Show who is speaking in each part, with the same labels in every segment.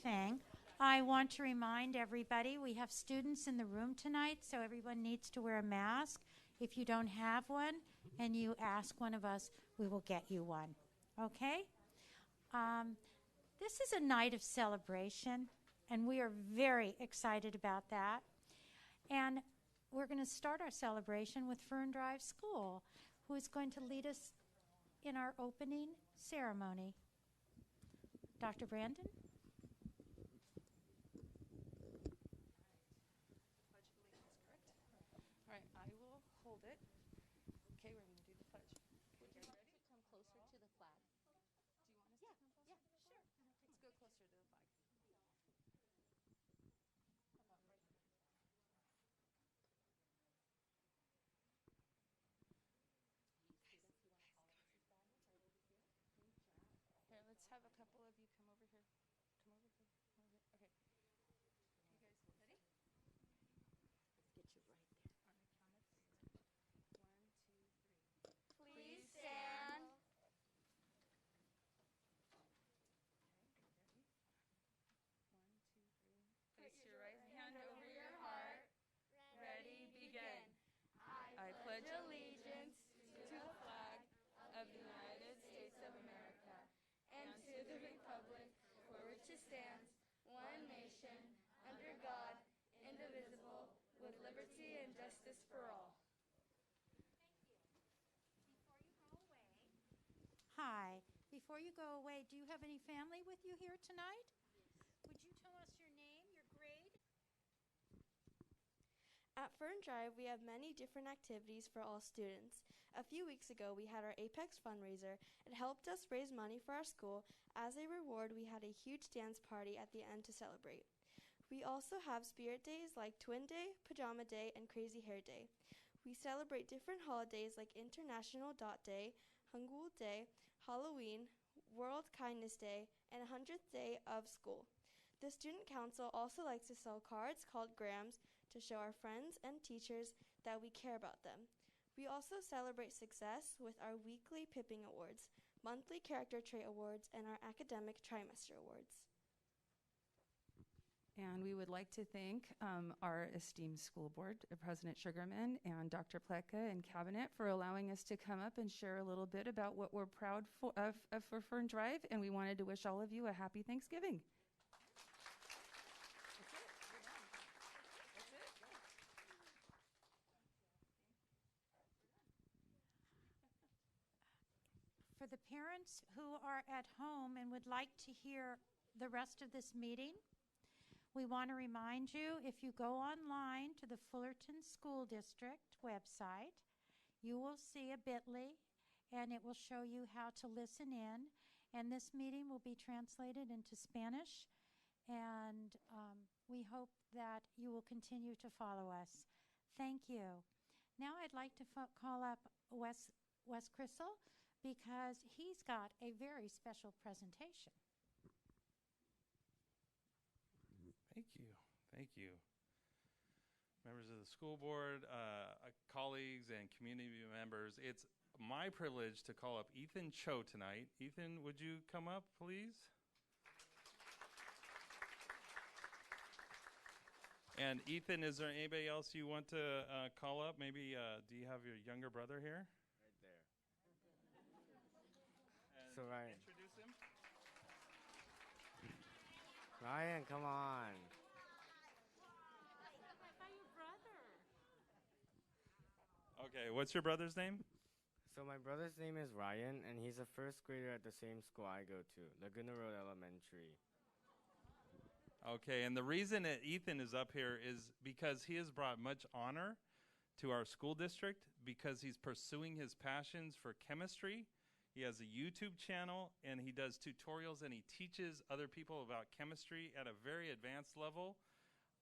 Speaker 1: anything, I want to remind everybody we have students in the room tonight, so everyone needs to wear a mask. If you don't have one and you ask one of us, we will get you one. Okay? This is a night of celebration, and we are very excited about that. And we're going to start our celebration with Fern Drive School, who is going to lead us in our opening ceremony. Dr. Brandon?
Speaker 2: All right, I will hold it. Okay, we're going to do the pledge. Would you like to come closer to the flag? Do you want us to come closer? Yeah, sure. Let's go closer to the flag. Come on, right here. Here, let's have a couple of you come over here. Come over here. Come over here. Okay. You guys ready?
Speaker 3: Let's get you right there.
Speaker 2: On the count of 3. 1, 2, 3.
Speaker 4: Please stand.
Speaker 2: Okay, ready? 1, 2, 3. Place your right hand over your heart. Ready, begin. I pledge allegiance to the flag of the United States of America and to the republic for which it stands, one nation, under God, indivisible, with liberty and justice for all.
Speaker 1: Hi. Before you go away, do you have any family with you here tonight? Would you tell us your name, your grade?
Speaker 4: At Fern Drive, we have many different activities for all students. A few weeks ago, we had our Apex fundraiser. It helped us raise money for our school. As a reward, we had a huge dance party at the end to celebrate. We also have spirit days like Twin Day, Pajama Day, and Crazy Hair Day. We celebrate different holidays like International Dot Day, Hangul Day, Halloween, World Kindness Day, and 100th Day of School. The Student Council also likes to sell cards called grams to show our friends and teachers that we care about them. We also celebrate success with our weekly Pipping Awards, monthly Character Trait Awards, and our academic trimester awards.
Speaker 2: And we would like to thank our esteemed school board, President Sugarman and Dr. Pleka and Cabinet for allowing us to come up and share a little bit about what we're proud of for Fern Drive, and we wanted to wish all of you a happy Thanksgiving.
Speaker 1: For the parents who are at home and would like to hear the rest of this meeting, we want to remind you, if you go online to the Fullerton School District website, you will see a bit.ly, and it will show you how to listen in. And this meeting will be translated into Spanish, and we hope that you will continue to follow us. Thank you. Now I'd like to call up Wes Crystal, because he's got a very special presentation.
Speaker 5: Thank you. Thank you. Members of the school board, colleagues, and community members, it's my privilege to call up Ethan Cho tonight. Ethan, would you come up, please? And Ethan, is there anybody else you want to call up? Maybe, do you have your younger brother here?
Speaker 6: So Ryan.
Speaker 5: Introduce him.
Speaker 6: Ryan, come on.
Speaker 5: Okay, what's your brother's name?
Speaker 6: So my brother's name is Ryan, and he's a first grader at the same school I go to, Laguna Road Elementary.
Speaker 5: Okay, and the reason that Ethan is up here is because he has brought much honor to our school district because he's pursuing his passions for chemistry. He has a YouTube channel, and he does tutorials, and he teaches other people about chemistry at a very advanced level.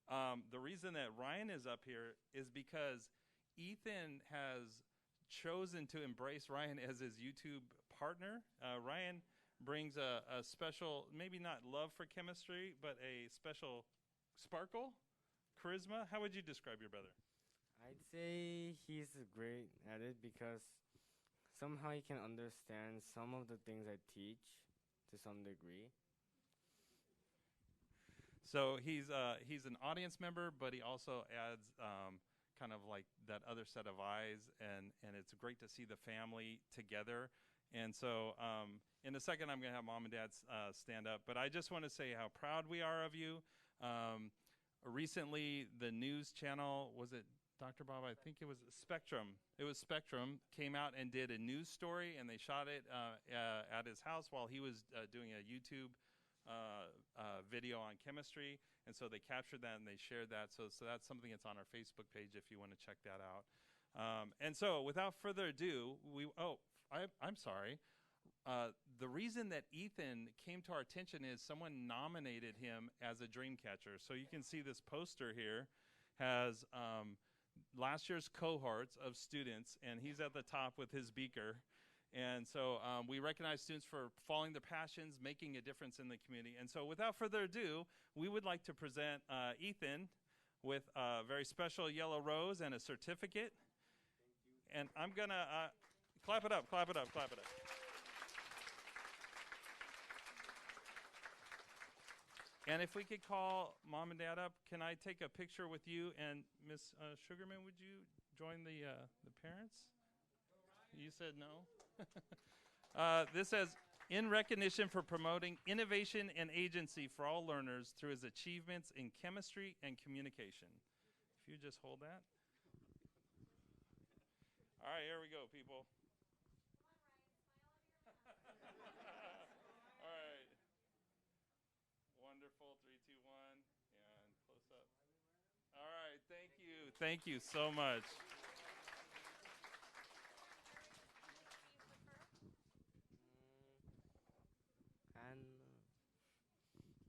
Speaker 5: The reason that Ryan is up here is because Ethan has chosen to embrace Ryan as his YouTube partner. Ryan brings a special, maybe not love for chemistry, but a special sparkle, charisma. How would you describe your brother?
Speaker 6: I'd say he's great at it because somehow he can understand some of the things I teach to some degree.
Speaker 5: So he's an audience member, but he also adds kind of like that other set of eyes, and it's great to see the family together. And so in a second, I'm going to have Mom and Dad stand up. But I just want to say how proud we are of you. Recently, the news channel, was it Dr. Bob? I think it was Spectrum. It was Spectrum, came out and did a news story, and they shot it at his house while he was doing a YouTube video on chemistry. And so they captured that and they shared that. So that's something that's on our Facebook page if you want to check that out. And so without further ado, I'm sorry. The reason that Ethan came to our attention is someone nominated him as a dream catcher. So you can see this poster here has last year's cohorts of students, and he's at the top with his beaker. And so we recognize students for following their passions, making a difference in the community. And so without further ado, we would like to present Ethan with a very special yellow rose and a certificate. And I'm going to clap it up, clap it up, clap it up. And if we could call Mom and Dad up, can I take a picture with you? And Miss Sugarman, would you join the parents? You said no? This says, in recognition for promoting innovation and agency for all learners through his achievements in chemistry and communication. If you just hold that. All right, here we go, people. All right. Wonderful. 3, 2, 1, and close up. All right, thank you. Thank you so much.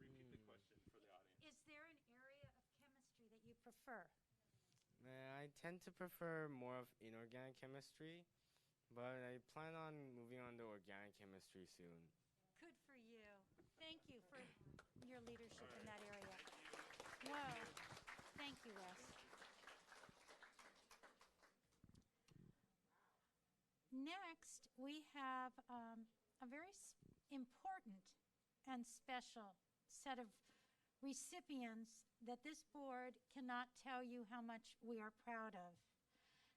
Speaker 5: Repeat the question for the audience.
Speaker 1: Is there an area of chemistry that you prefer?
Speaker 6: I tend to prefer more of inorganic chemistry, but I plan on moving on to organic chemistry soon.
Speaker 1: Good for you. Thank you for your leadership in that area. Whoa. Thank you, Wes. Next, we have a very important and special set of recipients that this board cannot tell you how much we are proud of.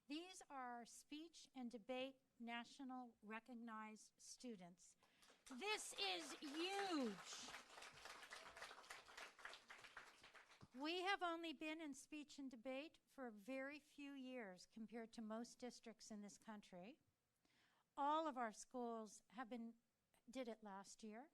Speaker 1: These are speech and debate national recognized students. This is huge. We have only been in speech and debate for a very few years compared to most districts in this country. All of our schools did it last year.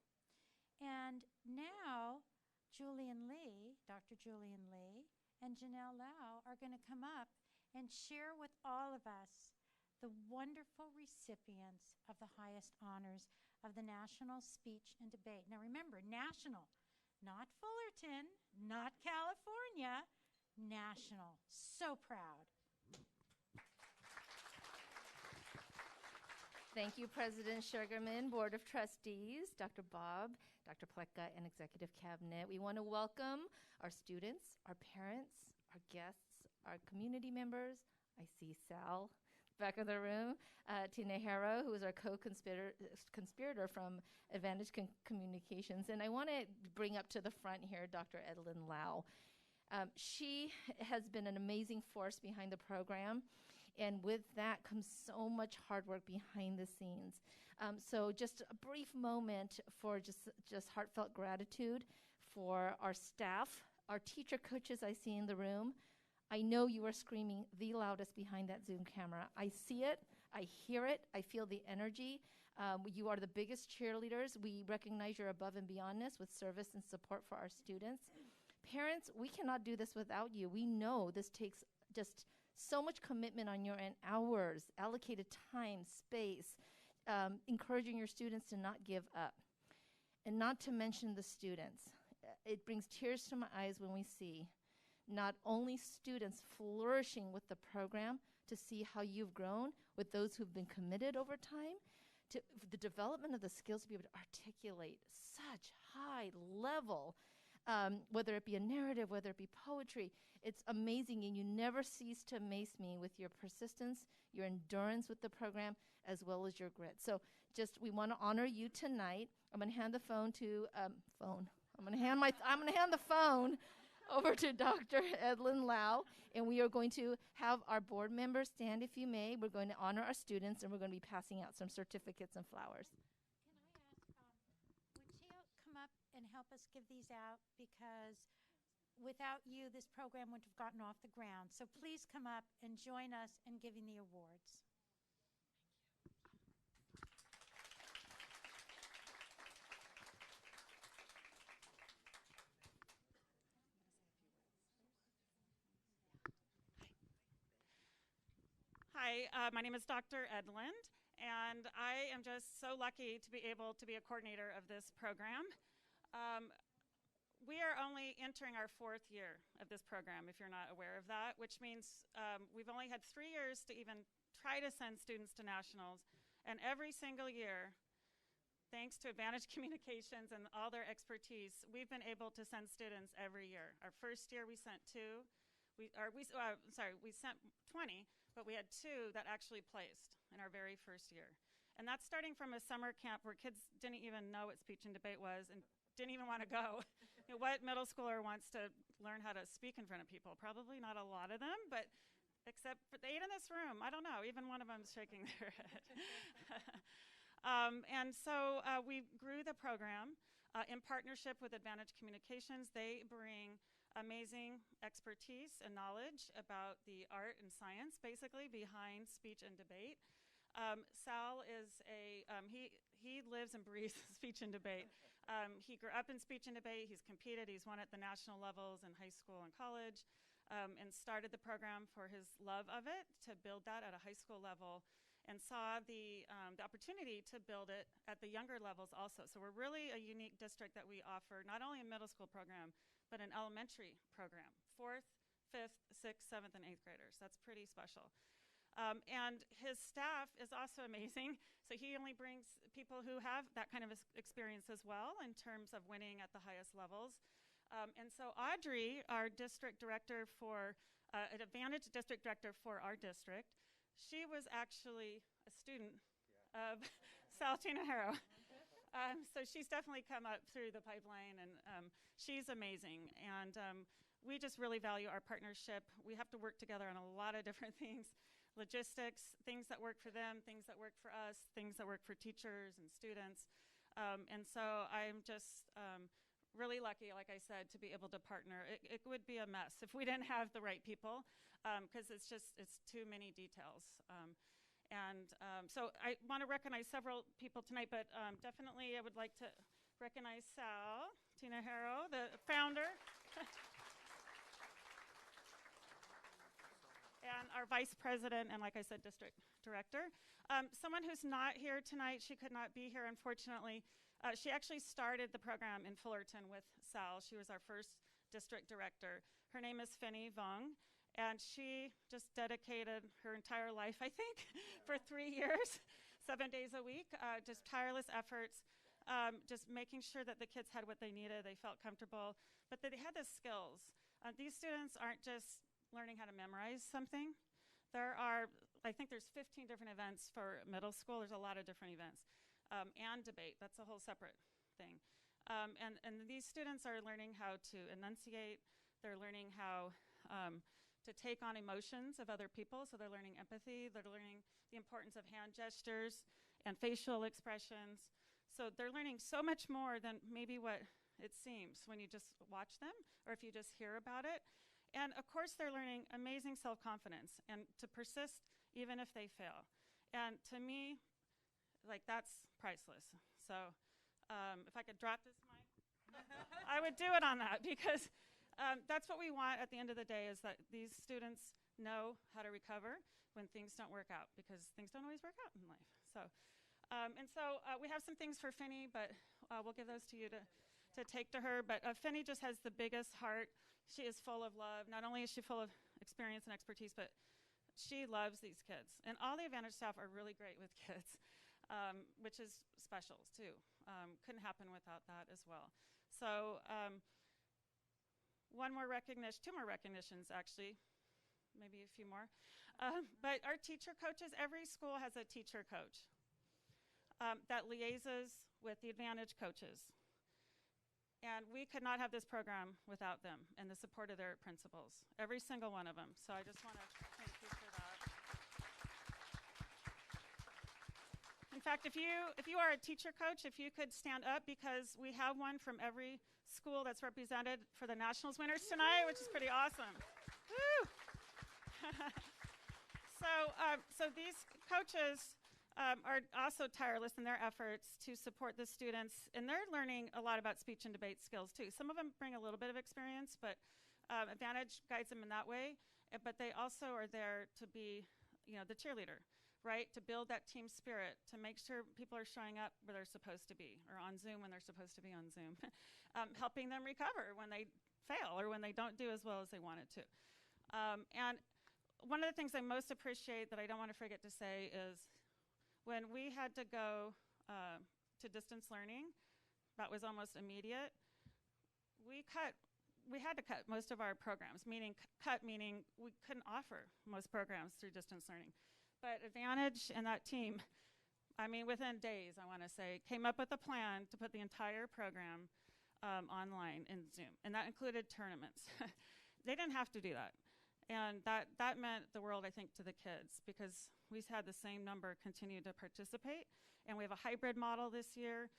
Speaker 1: And now Julian Lee, Dr. Julian Lee, and Janelle Lau are going to come up and share with all of us the wonderful recipients of the highest honors of the National Speech and Debate. Now remember, national, not Fullerton, not California, national. So proud.
Speaker 2: Thank you, President Sugarman, Board of Trustees, Dr. Bob, Dr. Pleka, and Executive Cabinet. We want to welcome our students, our parents, our guests, our community members. I see Sal back of the room, Tina Harrow, who is our co-conspirator from Advantage Communications. And I want to bring up to the front here Dr. Edelyn Lau. She has been an amazing force behind the program. And with that comes so much hard work behind the scenes. So just a brief moment for just heartfelt gratitude for our staff, our teacher coaches I see in the room. I know you are screaming the loudest behind that Zoom camera. I see it, I hear it, I feel the energy. You are the biggest cheerleaders. We recognize your above and beyondness with service and support for our students. Parents, we cannot do this without you. We know this takes just so much commitment on your end, hours, allocated time, space, encouraging your students to not give up. And not to mention the students. It brings tears to my eyes when we see not only students flourishing with the program, to see how you've grown with those who've been committed over time, to the development of the skills to be able to articulate such high level, whether it be a narrative, whether it be poetry. It's amazing, and you never cease to amaze me with your persistence, your endurance with the program, as well as your grit. So we want to honor you tonight. I'm going to hand the phone to, I'm
Speaker 7: I'm going to hand the phone over to Dr. Edlin Lau, and we are going to have our board members stand, if you may. We're going to honor our students, and we're going to be passing out some certificates and flowers.
Speaker 1: Can I ask, would Chia come up and help us give these out? Because without you, this program wouldn't have gotten off the ground. So please come up and join us in giving the awards.
Speaker 8: Hi, my name is Dr. Edlund, and I am just so lucky to be able to be a coordinator of this program. We are only entering our 4th year of this program, if you're not aware of that, which means we've only had 3 years to even try to send students to nationals, and every single year, thanks to Advantage Communications and all their expertise, we've been able to send students every year. Our first year we sent 2. We sent 20, but we had 2 that actually placed in our very first year. And that's starting from a summer camp where kids didn't even know what speech and debate was and didn't even want to go. You know, what middle schooler wants to learn how to speak in front of people? Probably not a lot of them, but except for the 8 in this room. I don't know. Even one of them is shaking their head. And so we grew the program in partnership with Advantage Communications. They bring amazing expertise and knowledge about the art and science, basically, behind speech and debate. Sal is he lives and breathes speech and debate. He grew up in speech and debate. He's competed. He's won at the national levels in high school and college, and started the program for his love of it, to build that at a high school level, and saw the opportunity to build it at the younger levels also. So we're really a unique district that we offer not only a middle school program, but an elementary program, 4th, 5th, 6th, 7th, and 8th graders. That's pretty special. And his staff is also amazing. So he only brings people who have that kind of experience as well in terms of winning at the highest levels. And so Audrey, our district director for, an Advantage district director for our district, she was actually a student of Sal Tinajero. So she's definitely come up through the pipeline, and she's amazing. And we just really value our partnership. We have to work together on a lot of different things. Logistics, things that work for them, things that work for us, things that work for teachers and students. And so I'm just really lucky, like I said, to be able to partner. It would be a mess if we didn't have the right people, because it's too many details. So I want to recognize several people tonight, but definitely I would like to recognize Sal Tinajero, the founder, and our vice president, and like I said, district director. Someone who's not here tonight, she could not be here, unfortunately. She actually started the program in Fullerton with Sal. She was our first district director. Her name is Finny Vong. And she just dedicated her entire life, I think, for 3 years, 7 days a week, just tireless efforts, just making sure that the kids had what they needed, they felt comfortable, but that they had the skills. These students aren't just learning how to memorize something. I think there's 15 different events for middle school. There's a lot of different events. And debate, that's a whole separate thing. And these students are learning how to enunciate. They're learning how to take on emotions of other people, so they're learning empathy, they're learning the importance of hand gestures and facial expressions. So they're learning so much more than maybe what it seems when you just watch them or if you just hear about it. And of course they're learning amazing self-confidence and to persist even if they fail. And to me, like, that's priceless. So if I could drop this mic, I would do it on that, because that's what we want at the end of the day, is that these students know how to recover when things don't work out, because things don't always work out in life. So, we have some things for Finny, but we'll give those to you to take to her. But Finny just has the biggest heart. She is full of love. Not only is she full of experience and expertise, but she loves these kids. And all the Advantage staff are really great with kids, which is special too. Couldn't happen without that as well. So, two more recognitions, actually, maybe a few more. But our teacher coaches, every school has a teacher coach that liaises with the Advantage coaches. And And we could not have this program without them and the support of their principals, every single one of them. So I just want to thank you for that. In fact, if you are a teacher coach, if you could stand up, because we have one from every school that's represented for the nationals winners tonight, which is pretty awesome. Woo! So these coaches are also tireless in their efforts to support the students, and they're learning a lot about speech and debate skills too. Some of them bring a little bit of experience, but Advantage guides them in that way. But they also are there to be, the cheerleader, right? To build that team spirit, to make sure people are showing up where they're supposed to be, or on Zoom when they're supposed to be on Zoom, helping them recover when they fail or when they don't do as well as they wanted to. And one of the things I most appreciate that I don't want to forget to say is when we had to go to distance learning, that was almost immediate. We had to cut most of our programs, meaning we couldn't offer most programs through distance learning. But Advantage and that team, within days, I want to say, came up with a plan to put the entire program online in Zoom, and that included tournaments. They didn't have to do that. And that meant the world, I think, to the kids, because we've had the same number continue to participate. And we have a hybrid model this year,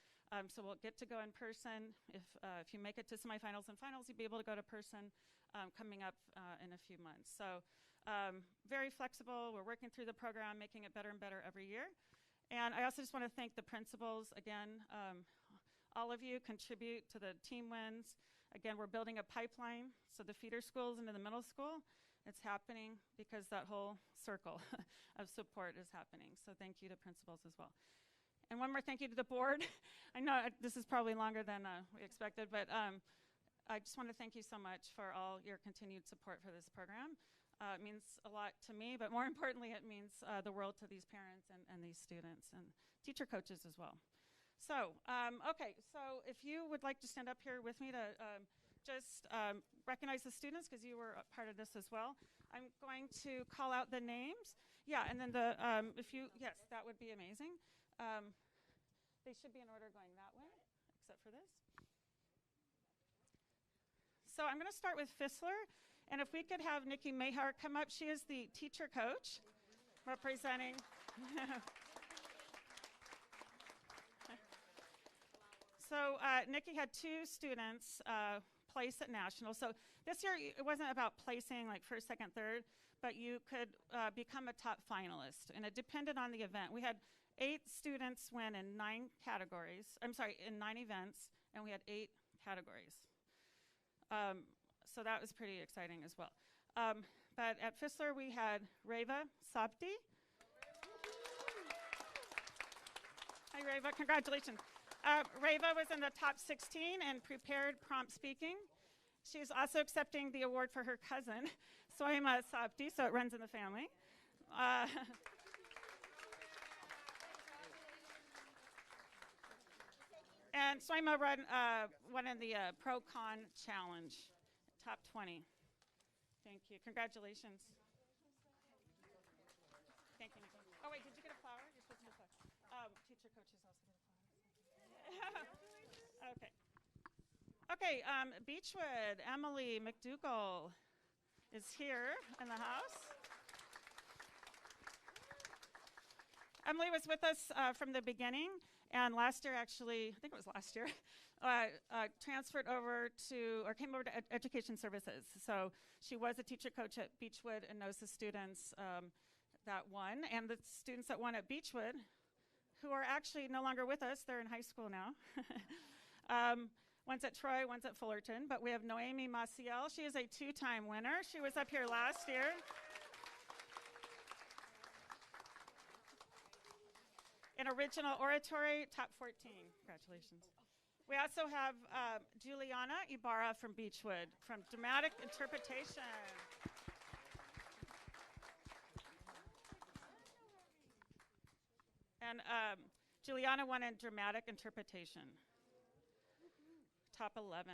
Speaker 8: so we'll get to go in person. If you make it to semifinals and finals, you'll be able to go to person coming up in a few months. So very flexible. We're working through the program, making it better and better every year. And I also just want to thank the principals again. All of you contribute to the team wins. Again, we're building a pipeline, so the feeder schools into the middle school. It's happening because that whole circle of support is happening. So thank you to principals as well. And one more thank you to the board. I know this is probably longer than we expected, but I just want to thank you so much for all your continued support for this program. It means a lot to me, but more importantly, it means the world to these parents and these students and teacher coaches as well. So, okay, so if you would like to stand up here with me to just recognize the students, because you were a part of this as well. I'm going to call out the names. Yeah, and then yes, that would be amazing. They should be in order going that way, except for this. So I'm going to start with Fissler, and if we could have Nikki Mahar come up. She is the teacher coach representing. So Nikki had 2 students place at national. So this year it wasn't about placing like first, second, third, but you could become a top finalist, and it depended on the event. We had 8 students win in 9 categories. In 9 events, and we had 8 categories. So that was pretty exciting as well. But at Fissler we had Reva Sabti. Hi Reva, congratulations. Reva was in the top 16 in prepared prompt speaking. She's also accepting the award for her cousin, Soima Sabti, so it runs in the family. And Soima won in the Pro-Con Challenge, top 20. Thank you. Congratulations. Thank you, Nicole. Oh, wait, did you get a flower? You're supposed to get a flower. Teacher coaches also get a flower. Okay. Okay, Beechwood, Emily McDougall is here in the house. Emily was with us from the beginning, and last year actually, I think it was last year, transferred over to, or came over to Education Services. So she was a teacher coach at Beechwood and knows the students that won, and the students that won at Beechwood, who are actually no longer with us. They're in high school now. One's at Troy, one's at Fullerton, but we have Noemi Maciel. She is a 2-time winner. She was up here last year. In original oratory, top 14. Congratulations. We also have Juliana Ibarra from Beechwood, from dramatic interpretation. And Juliana won in dramatic interpretation. Top 11.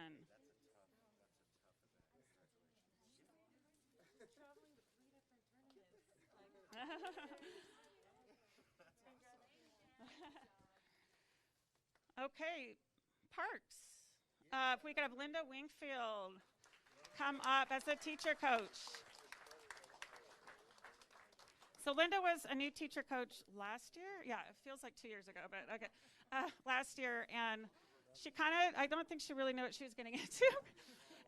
Speaker 8: Okay, Parks. If we could have Linda Wingfield come up as a teacher coach. So Linda was a new teacher coach last year. Yeah, it feels like 2 years ago, but okay. Last year, and she I don't think she really knew what she was getting into.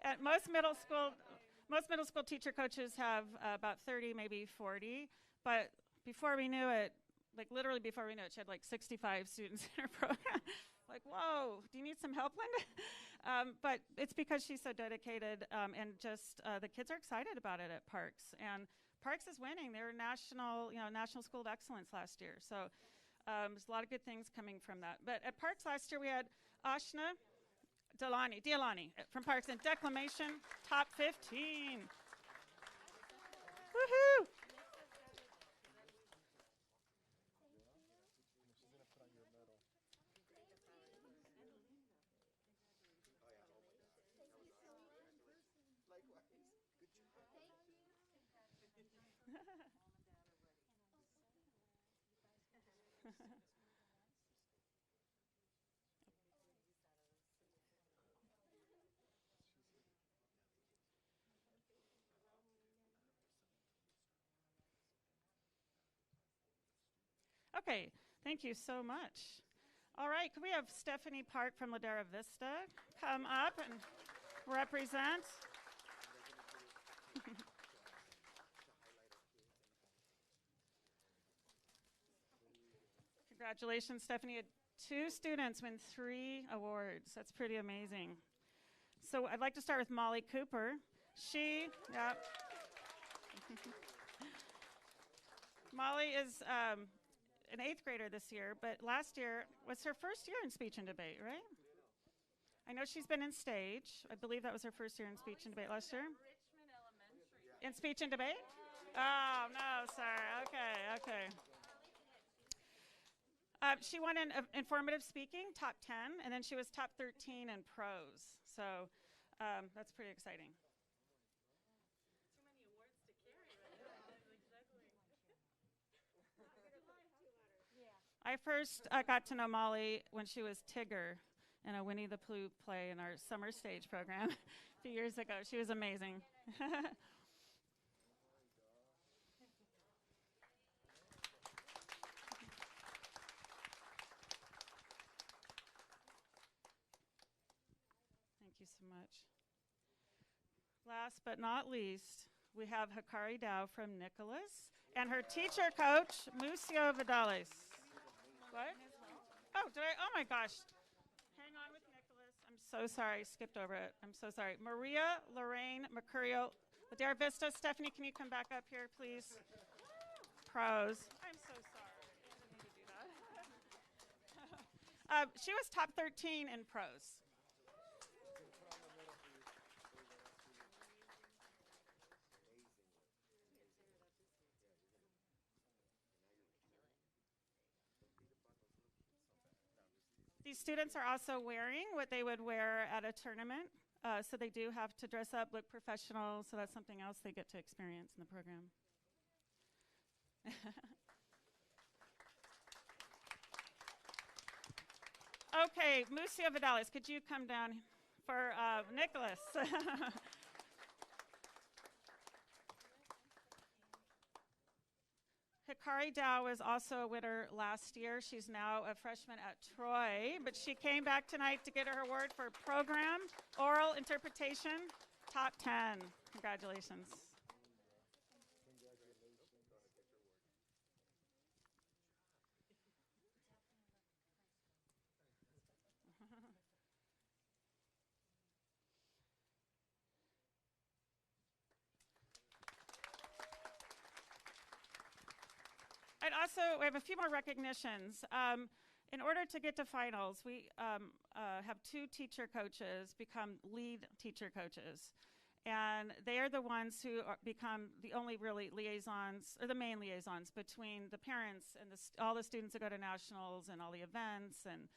Speaker 8: At most middle school teacher coaches have about 30, maybe 40. But before we knew it, like literally before we knew it, she had like 65 students in her program. Like, whoa, do you need some help, Linda? But it's because she's so dedicated, and just the kids are excited about it at Parks. And Parks is winning. They were National School of Excellence last year. So there's a lot of good things coming from that. But at Parks last year, we had Ashna Dialani from Parks in declamation, top 15. Woohoo! Okay, thank you so much. All right, could we have Stephanie Park from Ladera Vista come up and represent? Congratulations, Stephanie. Had 2 students win 3 awards. That's pretty amazing. So I'd like to start with Molly Cooper. Molly is an 8th grader this year, but last year was her first year in speech and debate, right? I know she's been in stage. I believe that was her first year in speech and debate last year.
Speaker 2: Richmond Elementary.
Speaker 8: In speech and debate? Oh, no, sorry. Okay. She won in informative speaking, top 10, and then she was top 13 in prose. So that's pretty exciting.
Speaker 2: Too many awards to carry right now.
Speaker 8: I first got to know Molly when she was Tigger in a Winnie the Pooh play in our summer stage program a few years ago. She was amazing. Thank you so much. Last but not least, we have Hikari Dow from Nicholas and her teacher coach, Mucio Vidales. What? Oh, oh my gosh. Hang on with Nicholas. I'm so sorry. I skipped over it. I'm so sorry. Maria Lorraine Mercurio, Ladera Vista. Stephanie, can you come back up here, please? Pros. I'm so sorry. I didn't mean to do that. She was top 13 in prose. These students are also wearing what they would wear at a tournament, so they do have to dress up, look professional, so that's something else they get to experience in the program. Okay, Mucio Vidales, could you come down for Nicholas? Hikari Dow was also a winner last year. She's now a freshman at Troy, but she came back tonight to get her award for program, oral interpretation, top 10. Congratulations. We have a few more recognitions. In order to get to finals, we have 2 teacher coaches become lead teacher coaches. And they are the ones who become the only really liaisons, or the main liaisons between the parents and all the students that go to nationals and all the events and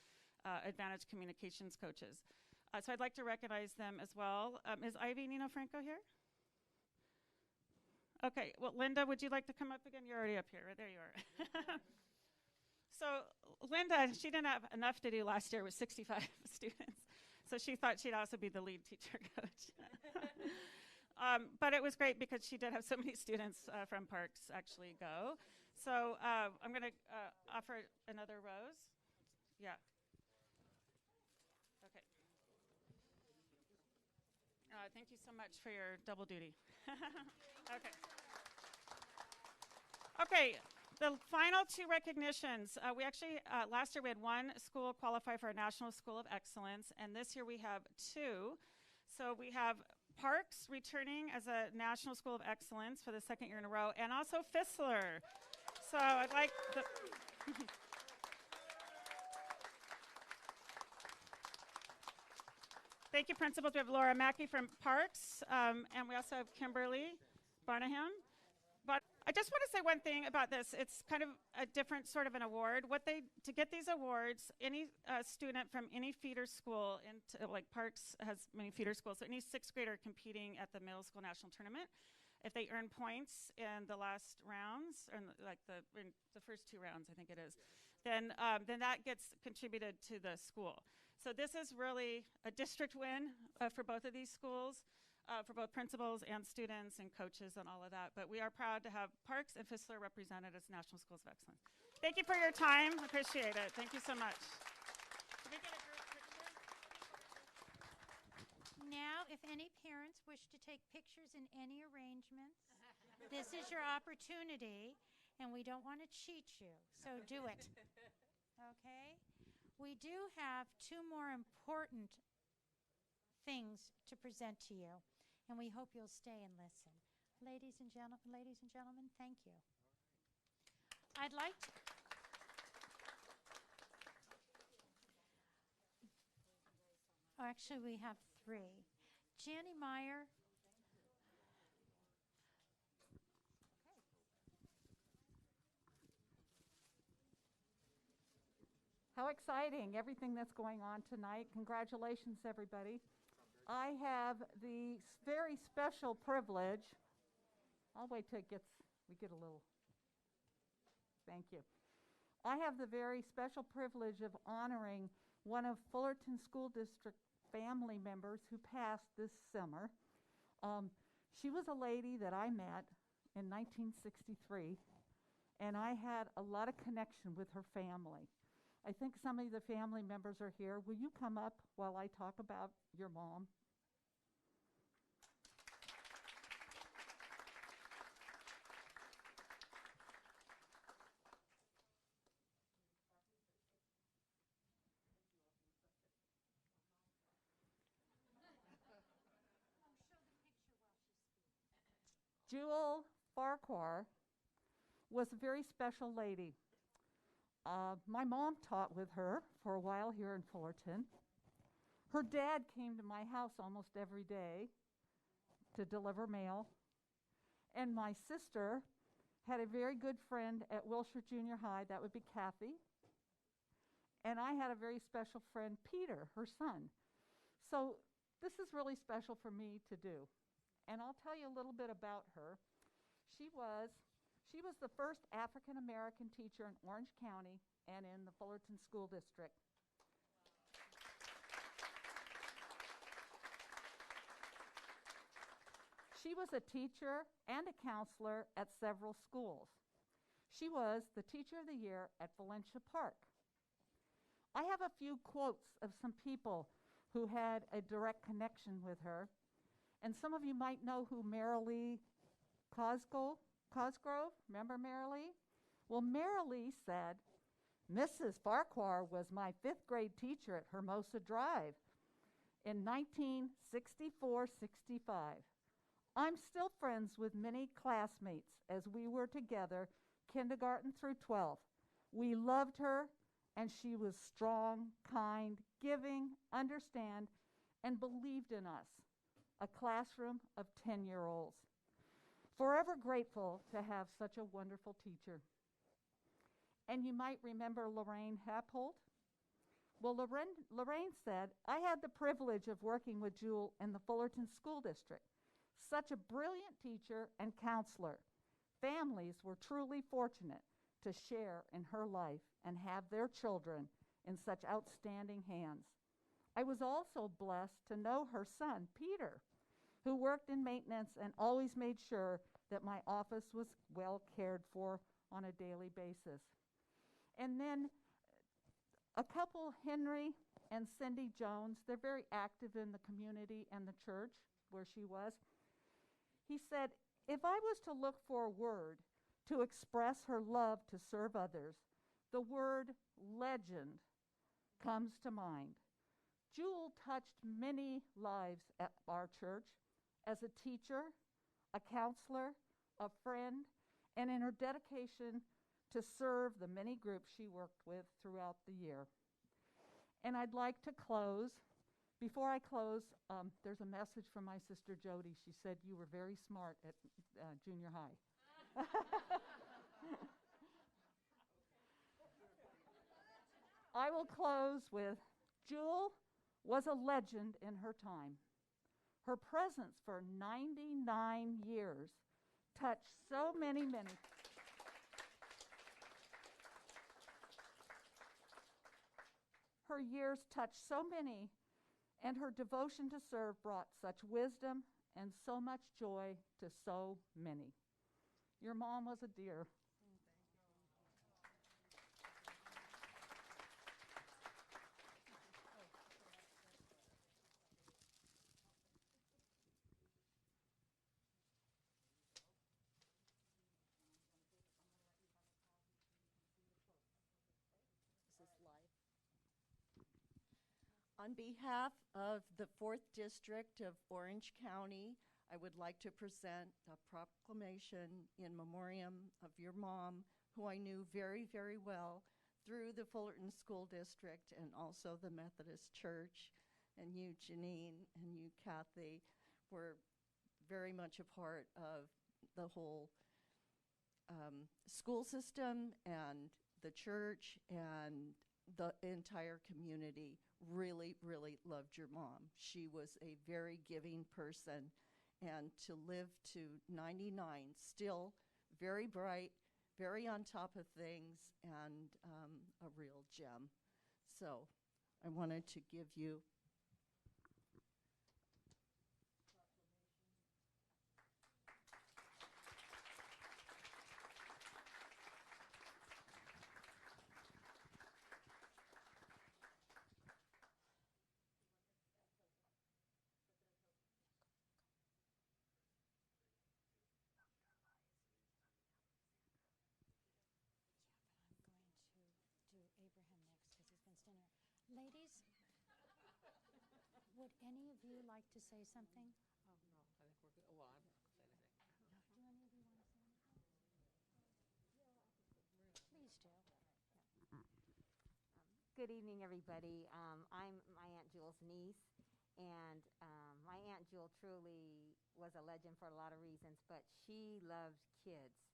Speaker 8: advantage communications coaches. So I'd like to recognize them as well. Is Ivy Nino Franco here? Okay, well, Linda, would you like to come up again? You're already up here. Right there you are. So Linda, she didn't have enough to do last year with 65 students. So she thought she'd also be the lead teacher coach. But it was great because she did have so many students from Parks actually go. So I'm going to offer another rose. Yeah. Okay. Thank you so much for your double duty. Okay. Okay, the final two recognitions. We actually, last year we had one school qualify for a National School of Excellence, and this year we have two. So we have Parks returning as a National School of Excellence for the second year in a row, and also Fissler. So I'd like the... Thank you, principals. We have Laura Mackey from Parks, and we also have Kimberly Barnaham. But I just want to say one thing about this. It's kind of a different sort of an award. To get these awards, any student from any feeder school, like Parks has many feeder schools, so any sixth grader competing at the middle school national tournament, if they earn points in the last rounds, or in the first two rounds, I think it is, then that gets contributed to the school. So this is really a district win for both of these schools, for both principals and students and coaches and all of that. But we are proud to have Parks and Fissler represented as National Schools of Excellence. Thank you for your time. Appreciate it. Thank you so much. Can we get a group picture?
Speaker 1: Now, if any parents wish to take pictures in any arrangements, this is your opportunity, and we don't want to cheat you, so do it. Okay? We do have two more important things to present to you, and we hope you'll stay and listen. Ladies and gentlemen, thank you. I'd like to... Oh, actually, we have three. Janny Meyer.
Speaker 9: How exciting, everything that's going on tonight. Congratulations, everybody. I have the very special privilege. I'll wait till we get a little. Thank you. I have the very special privilege of honoring one of Fullerton School District family members who passed this summer. She was a lady that I met in 1963, and I had a lot of connection with her family. I think some of the family members are here. Will you come up while I talk about your mom? Jewel Farquhar was a very special lady. My mom taught with her for a while here in Fullerton. Her dad came to my house almost every day to deliver mail. And my sister had a very good friend at Wilshire Junior High, that would be Kathy. And I had a very special friend, Peter, her son. So this is really special for me to do. And I'll tell you a little bit about her. She was the first African American teacher in Orange County and in the Fullerton School District. She was a teacher and a counselor at several schools. She was the Teacher of the Year at Valencia Park. I have a few quotes of some people who had a direct connection with her. And some of you might know who Marilee Cosgrove. Remember Marilee? Well, Marilee said, Mrs. Farquhar was my 5th grade teacher at Hermosa Drive in 1964-65. I'm still friends with many classmates as we were together kindergarten through 12th. We loved her, and she was strong, kind, giving, understand, and believed in us, a classroom of 10-year-olds. Forever grateful to have such a wonderful teacher. And you might remember Lorraine Happold. Well, Lorraine said, I had the privilege of working with Jewel in the Fullerton School District. Such a brilliant teacher and counselor. Families were truly fortunate to share in her life and have their children in such outstanding hands. I was also blessed to know her son, Peter, who worked in maintenance and always made sure that my office was well cared for on a daily basis. And then a couple, Henry and Cindy Jones, they're very active in the community and the church where she was. He said, if I was to look for a word to express her love to serve others, the word legend comes to mind. Jewel touched many lives at our church as a teacher, a counselor, a friend, and in her dedication to serve the many groups she worked with throughout the year. And I'd like to close. Before I close, there's a message from my sister Jody. She said you were very smart at junior high. I will close with Jewel was a legend in her time. Her presence for 99 years touched so many. Her years touched so many, and her devotion to serve brought such wisdom and so much joy to so many. Your mom was a dear.
Speaker 3: On behalf of the 4th District of Orange County, I would like to present a proclamation in memoriam of your mom, who I knew very, very well through the Fullerton School District and also the Methodist Church. And you, Janine, and you, Kathy, were very much a part of the whole school system and the church, and the entire community really, really loved your mom. She was a very giving person, and to live to 99, still very bright, very on top of things, and a real gem. So I wanted to give you
Speaker 1: Ladies, would any of you like to say something?
Speaker 10: Oh, no, I think we're good. Well, I'm not going to say anything.
Speaker 1: Do any of you want to say anything? Please do.
Speaker 11: Good evening, everybody. I'm my Aunt Jewel's niece, and my Aunt Jewel truly was a legend for a lot of reasons, but she loved kids,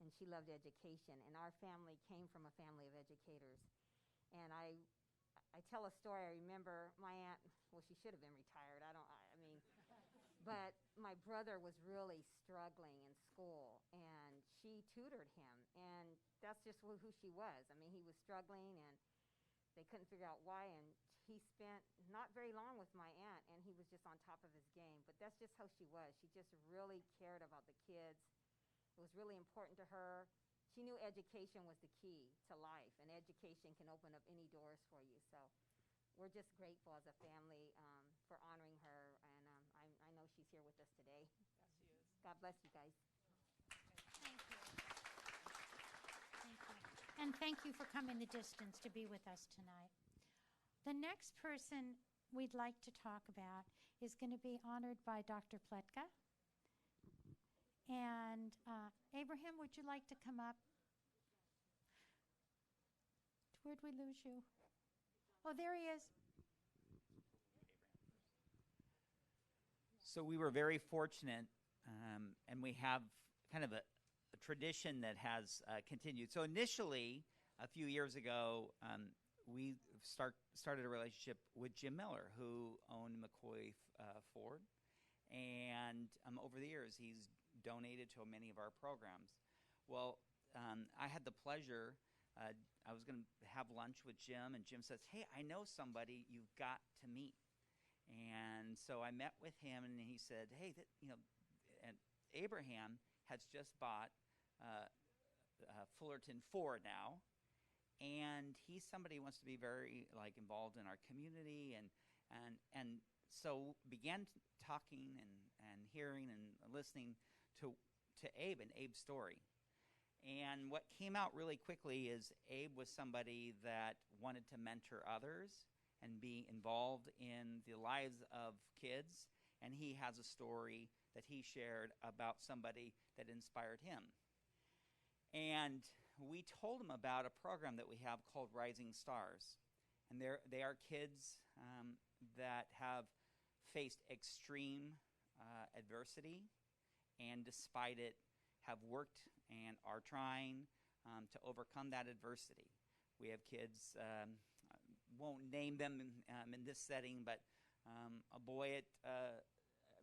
Speaker 11: and she loved education, and our family came from a family of educators. And I tell a story. I remember my aunt, well, she should have been retired. But my brother was really struggling in school, and she tutored him, and that's just who she was. I mean, he was struggling, and they couldn't figure out why, and he spent not very long with my aunt, and he was just on top of his game. But that's just how she was. She just really cared about the kids. It was really important to her. She knew education was the key to life, and education can open up any doors for you. So we're just grateful as a family for honoring her, and I know she's here with us today.
Speaker 2: Yes, she is.
Speaker 11: God bless you guys.
Speaker 1: Thank you. Thank you. And thank you for coming the distance to be with us tonight. The next person we'd like to talk about is going to be honored by Dr. Pletka. And Abraham, would you like to come up? Where'd we lose you? Oh, there he is.
Speaker 12: So we were very fortunate, and we have kind of a tradition that has continued. So initially, a few years ago, we started a relationship with Jim Miller, who owned McCoy Ford. And over the years, he's donated to many of our programs. Well, I had the pleasure I was going to have lunch with Jim, and Jim says, "Hey, I know somebody you've got to meet." And so I met with him, and he said, "Hey, and Abraham has just bought Fullerton 4 now, and he's somebody who wants to be very involved in our community." And so began talking and hearing and listening to Abe and Abe's story. And what came out really quickly is Abe was somebody that wanted to mentor others and be involved in the lives of kids. And he has a story that he shared about somebody that inspired him. And we told him about a program that we have called Rising Stars. And they are kids that have faced extreme adversity, and despite it, have worked and are trying to overcome that adversity. We have kids, won't name them in this setting, but a boy at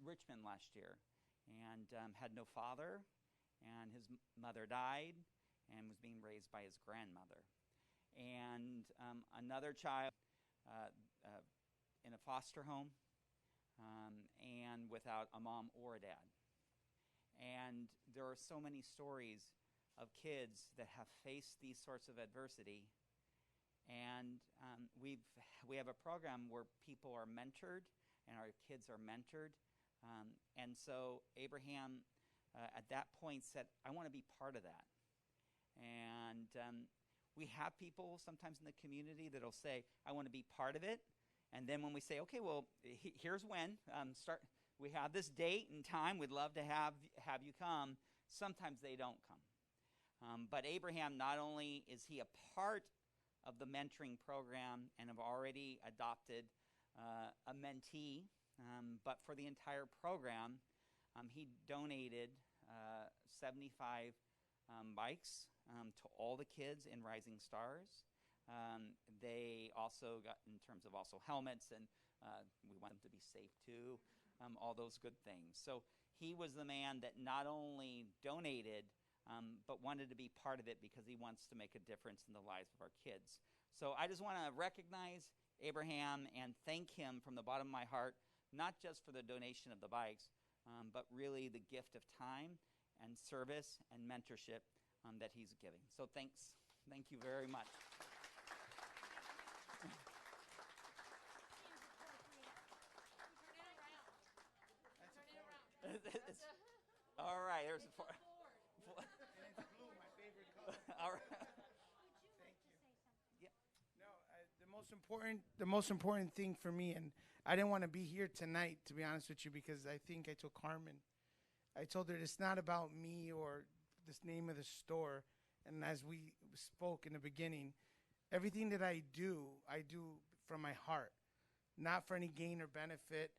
Speaker 12: Richmond last year and had no father, and his mother died and was being raised by his grandmother. And another child in a foster home and without a mom or a dad. And there are so many stories of kids that have faced these sorts of adversity. And we have a program where people are mentored and our kids are mentored. And so Abraham at that point said, "I want to be part of that." And we have people sometimes in the community that will say, "I want to be part of it." And then when we say, "Okay, well, here's when, we have this date and time, we'd love to have you come," sometimes they don't come. But Abraham, not only is he a part of the mentoring program and have already adopted a mentee, but for the entire program, he donated 75 bikes to all the kids in Rising Stars. They also got, in terms of also helmets, and we want them to be safe too, all those good things. So he was the man that not only donated, but wanted to be part of it because he wants to make a difference in the lives of our kids. So I just want to recognize Abraham and thank him from the bottom of my heart, not just for the donation of the bikes, but really the gift of time and service and mentorship that he's giving. So thanks. Thank you very much. All right, there's a four.
Speaker 13: My favorite color.
Speaker 12: All right.
Speaker 13: Thank you. Yeah. No, the most important thing for me, and I didn't want to be here tonight, to be honest with you, because I think I told Carmen, I told her it's not about me or this name of the store. And as we spoke in the beginning, everything that I do from my heart, not for any gain or benefit.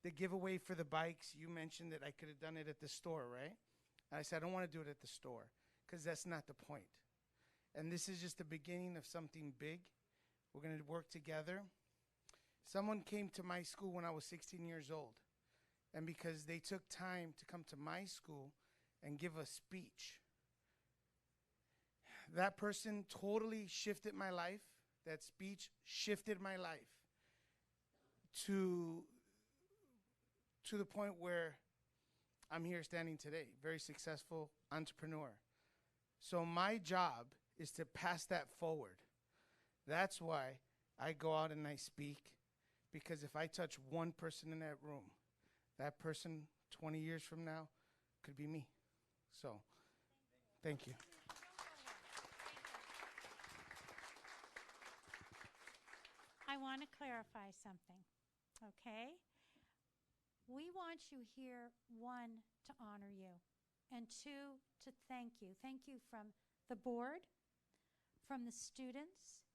Speaker 13: The giveaway for the bikes, you mentioned that I could have done it at the store, right? And I said, I don't want to do it at the store because that's not the point. And this is just the beginning of something big. We're going to work together. Someone came to my school when I was 16 years old. And because they took time to come to my school and give a speech, that person totally shifted my life. That speech shifted my life to the point where I'm here standing today, very successful entrepreneur. So my job is to pass that forward. That's why I go out and I speak, because if I touch one person in that room, that person 20 years from now could be me. So, thank you.
Speaker 1: I want to clarify something, okay? We want you here, one, to honor you, and two, to thank you. Thank you from the board, from the students,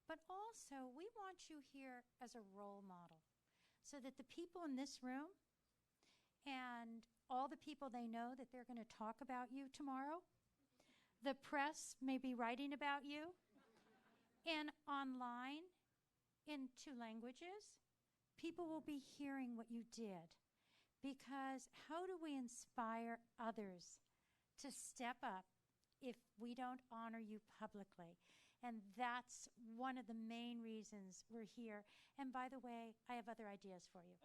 Speaker 1: but also we want you here as a role model so that the people in this room and all the people they know that they're going to talk about you tomorrow, the press may be writing about you, and online in 2 languages, people will be hearing what you did. Because how do we inspire others to step up if we don't honor you publicly? And that's one of the main reasons we're here. And by the way, I have other ideas for you.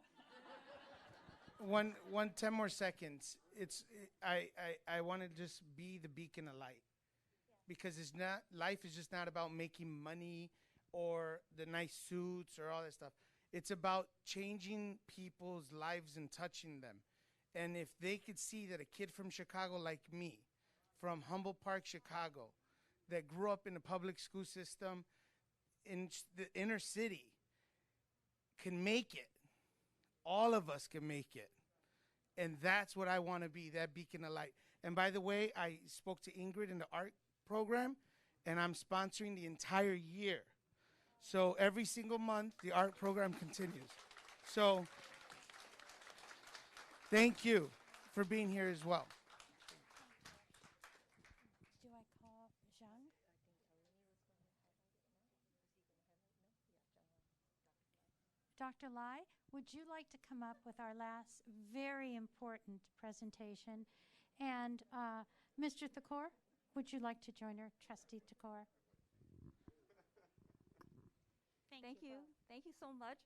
Speaker 13: 10 more seconds. I want to just be the beacon of light, because it's not, life is just not about making money or the nice suits or all that stuff. It's about changing people's lives and touching them. And if they could see that a kid from Chicago like me, from Humboldt Park, Chicago, that grew up in the public school system in the inner city, can make it, all of us can make it. And that's what I want to be, that beacon of light. And by the way, I spoke to Ingrid in the art program, and I'm sponsoring the entire year. So every single month, the art program continues. So thank you for being here as well.
Speaker 1: Do I call Zhang? Dr. Lai, would you like to come up with our last very important presentation? And Mr. Thakor, would you like to join her, Trustee Thakor?
Speaker 7: Thank you. Thank you so much.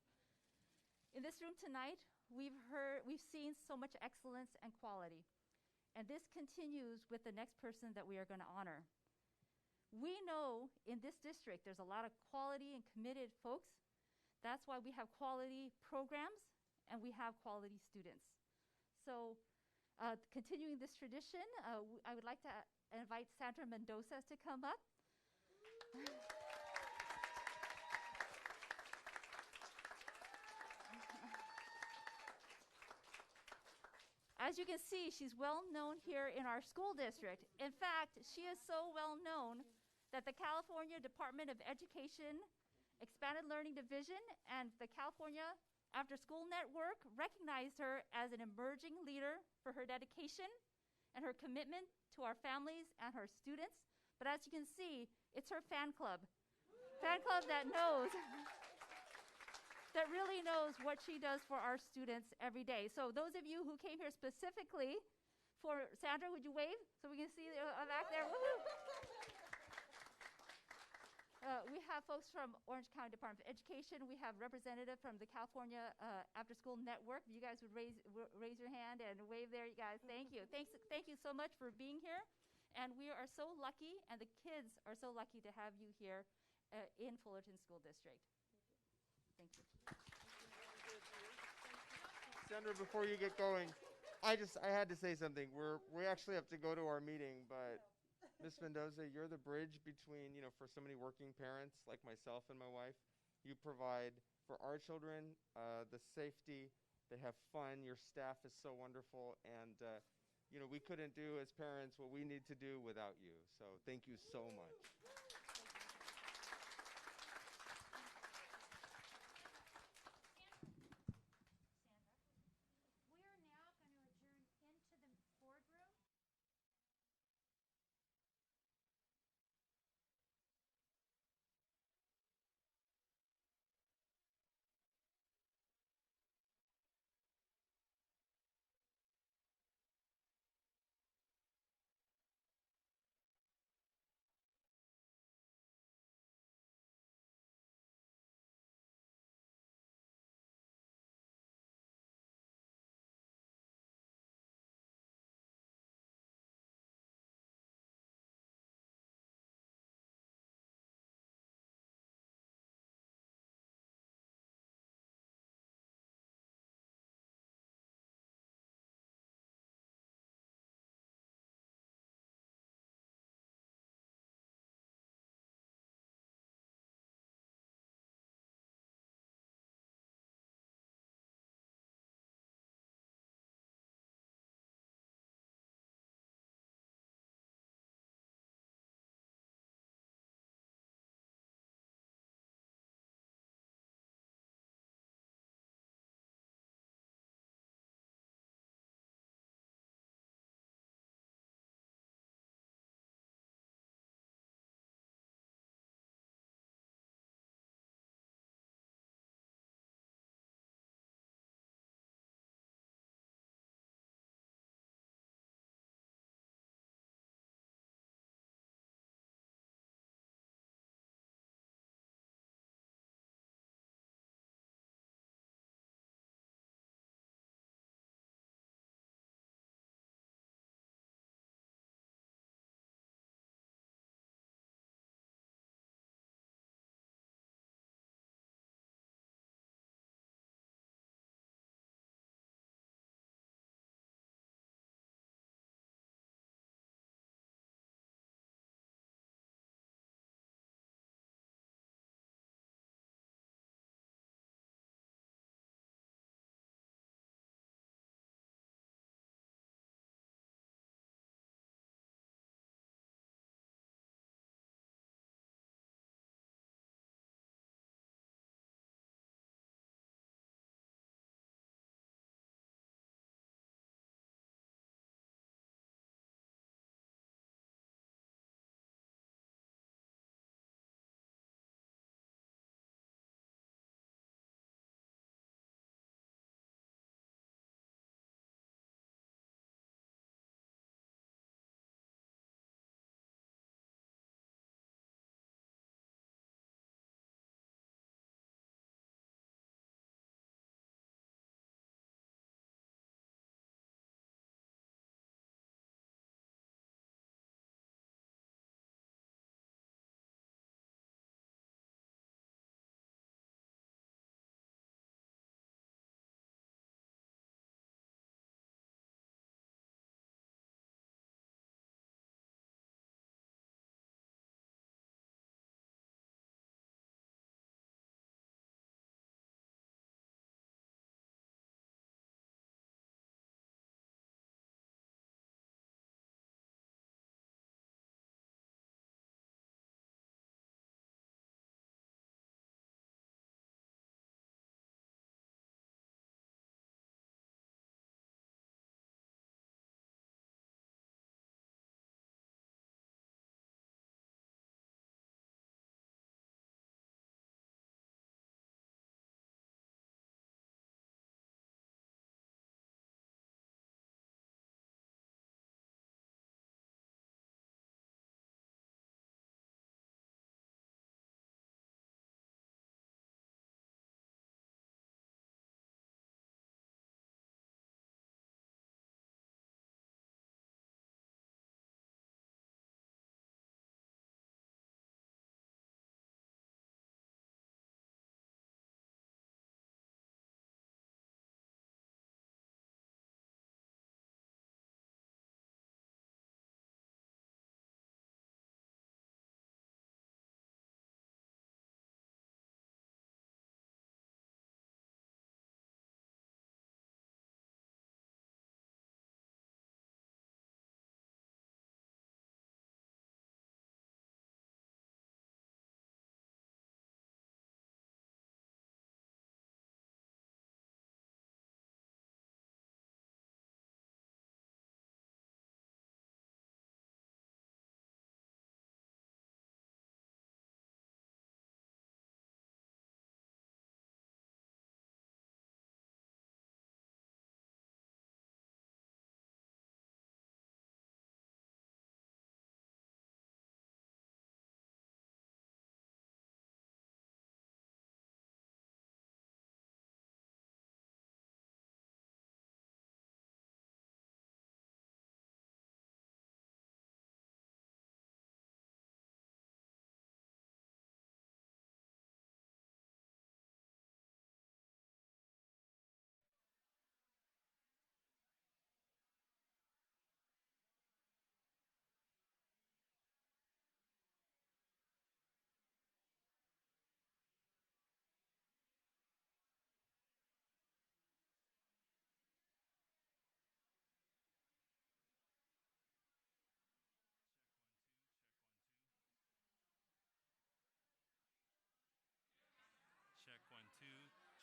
Speaker 7: In this room tonight, we've seen so much excellence and quality. And this continues with the next person that we are going to honor. We know in this district there's a lot of quality and committed folks. That's why we have quality programs and we have quality students. So continuing this tradition, I would like to invite Sandra Mendoza to come up. As you can see, she's well known here in our school district. In fact, she is so well known that the California Department of Education Expanded Learning Division and the California After School Network recognized her as an emerging leader for her dedication and her commitment to our families and her students. But as you can see, it's her fan club that knows, that really knows what she does for our students every day. So those of you who came here specifically for Sandra, would you wave so we can see back there? Woohoo! We have folks from Orange County Department of Education. We have representative from the California After School Network. You guys would raise your hand and wave there, you guys. Thank you. Thank you so much for being here. And we are so lucky, and the kids are so lucky to have you here in Fullerton School District. Thank you.
Speaker 6: Sandra, before you get going, I had to say something. We actually have to go to our meeting, but Ms. Mendoza, you're the bridge between, for so many working parents like myself and my wife. You provide for our children the safety. They have fun. Your staff is so wonderful. And, we couldn't do as parents what we need to do without you. So thank you so much.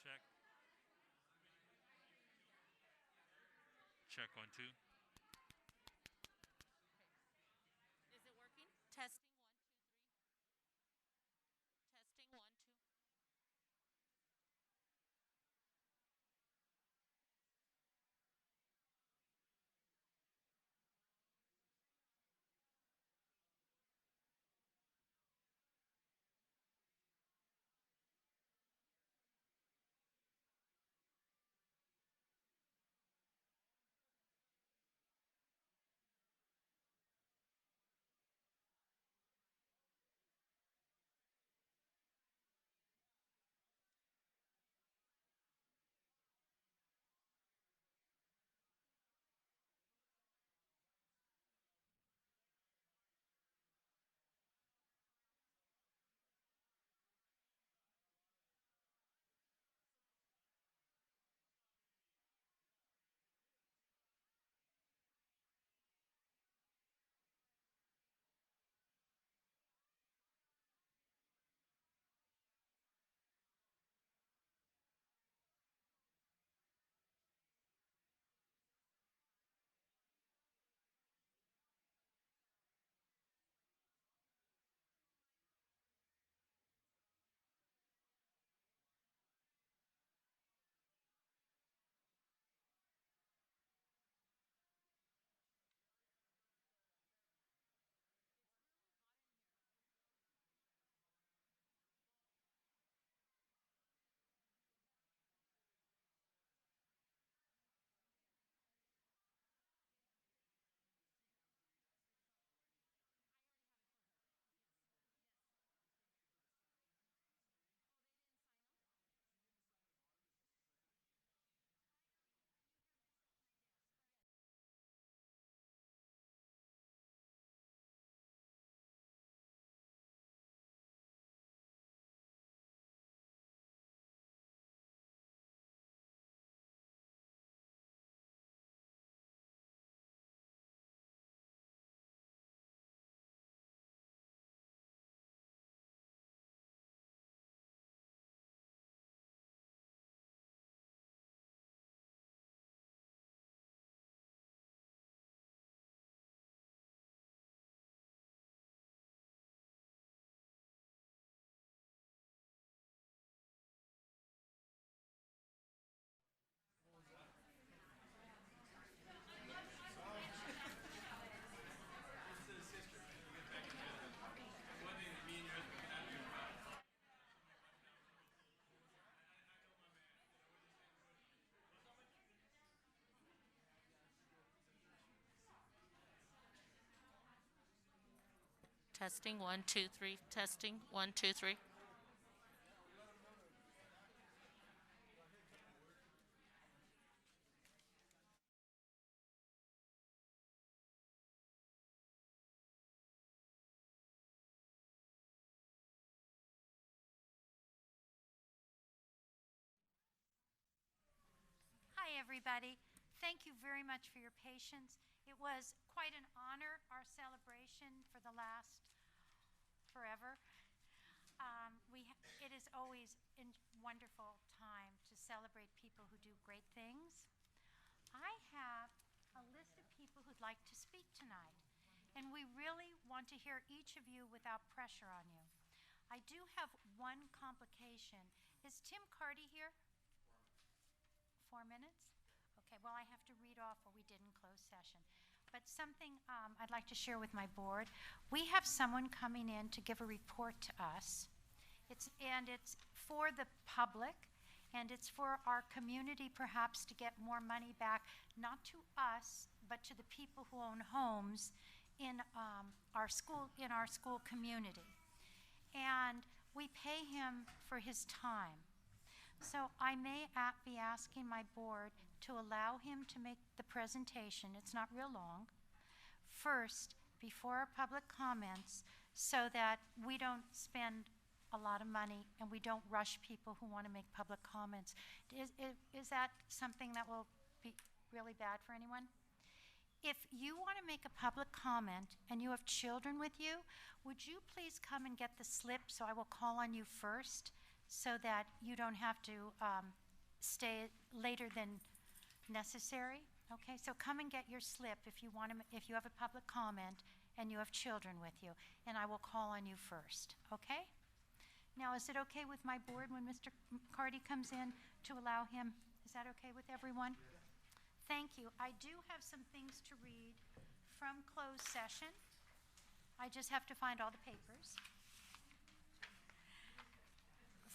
Speaker 5: Check. Check 1 2.
Speaker 14: Is it working? Testing 1 2 3. Testing 1 2. Testing 1 2 3. Testing 1 2 3.
Speaker 1: Hi, everybody. Thank you very much for your patience. It was quite an honor, our celebration for the last forever. It is always a wonderful time to celebrate people who do great things. I have a list of people who'd like to speak tonight, and we really want to hear each of you without pressure on you. I do have one complication. Is Tim Carty here? 4 minutes? Okay, well, I have to read off what we did in closed session. But something I'd like to share with my board. We have someone coming in to give a report to us. It's for the public, and it's for our community perhaps to get more money back, not to us, but to the people who own homes in our school community. And we pay him for his time. So I may be asking my board to allow him to make the presentation, it's not real long, first before our public comments, so that we don't spend a lot of money and we don't rush people who want to make public comments. Is that something that will be really bad for anyone? If you want to make a public comment and you have children with you, would you please come and get the slip so I will call on you first, so that you don't have to stay later than necessary. Okay, so come and get your slip if you want to, if you have a public comment and you have children with you, and I will call on you first. Okay? Now, is it okay with my board when Mr. Carty comes in to allow him? Is that okay with everyone? Thank you. I do have some things to read from closed session. I just have to find all the papers.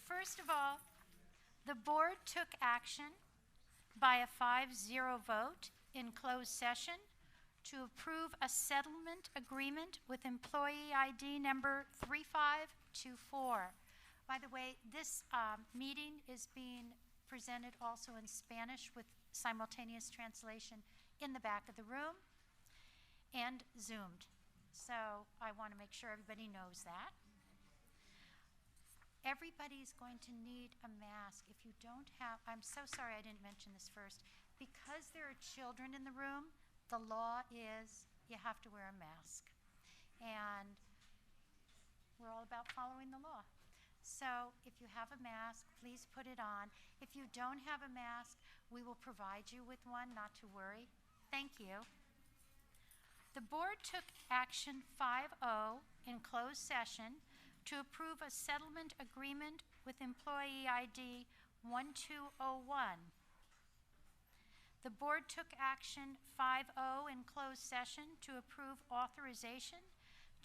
Speaker 1: First of all, the board took action by a 5-0 vote in closed session to approve a settlement agreement with employee ID number 3524. By the way, this meeting is being presented also in Spanish with simultaneous translation in the back of the room and Zoomed. So I want to make sure everybody knows that. Everybody's going to need a mask. If you don't have, I'm so sorry I didn't mention this first. Because there are children in the room, the law is you have to wear a mask. And we're all about following the law. So if you have a mask, please put it on. If you don't have a mask, we will provide you with one, not to worry. Thank you. The board took action 5-0 in closed session to approve a settlement agreement with employee ID 1201. The board took action 5-0 in closed session to approve authorization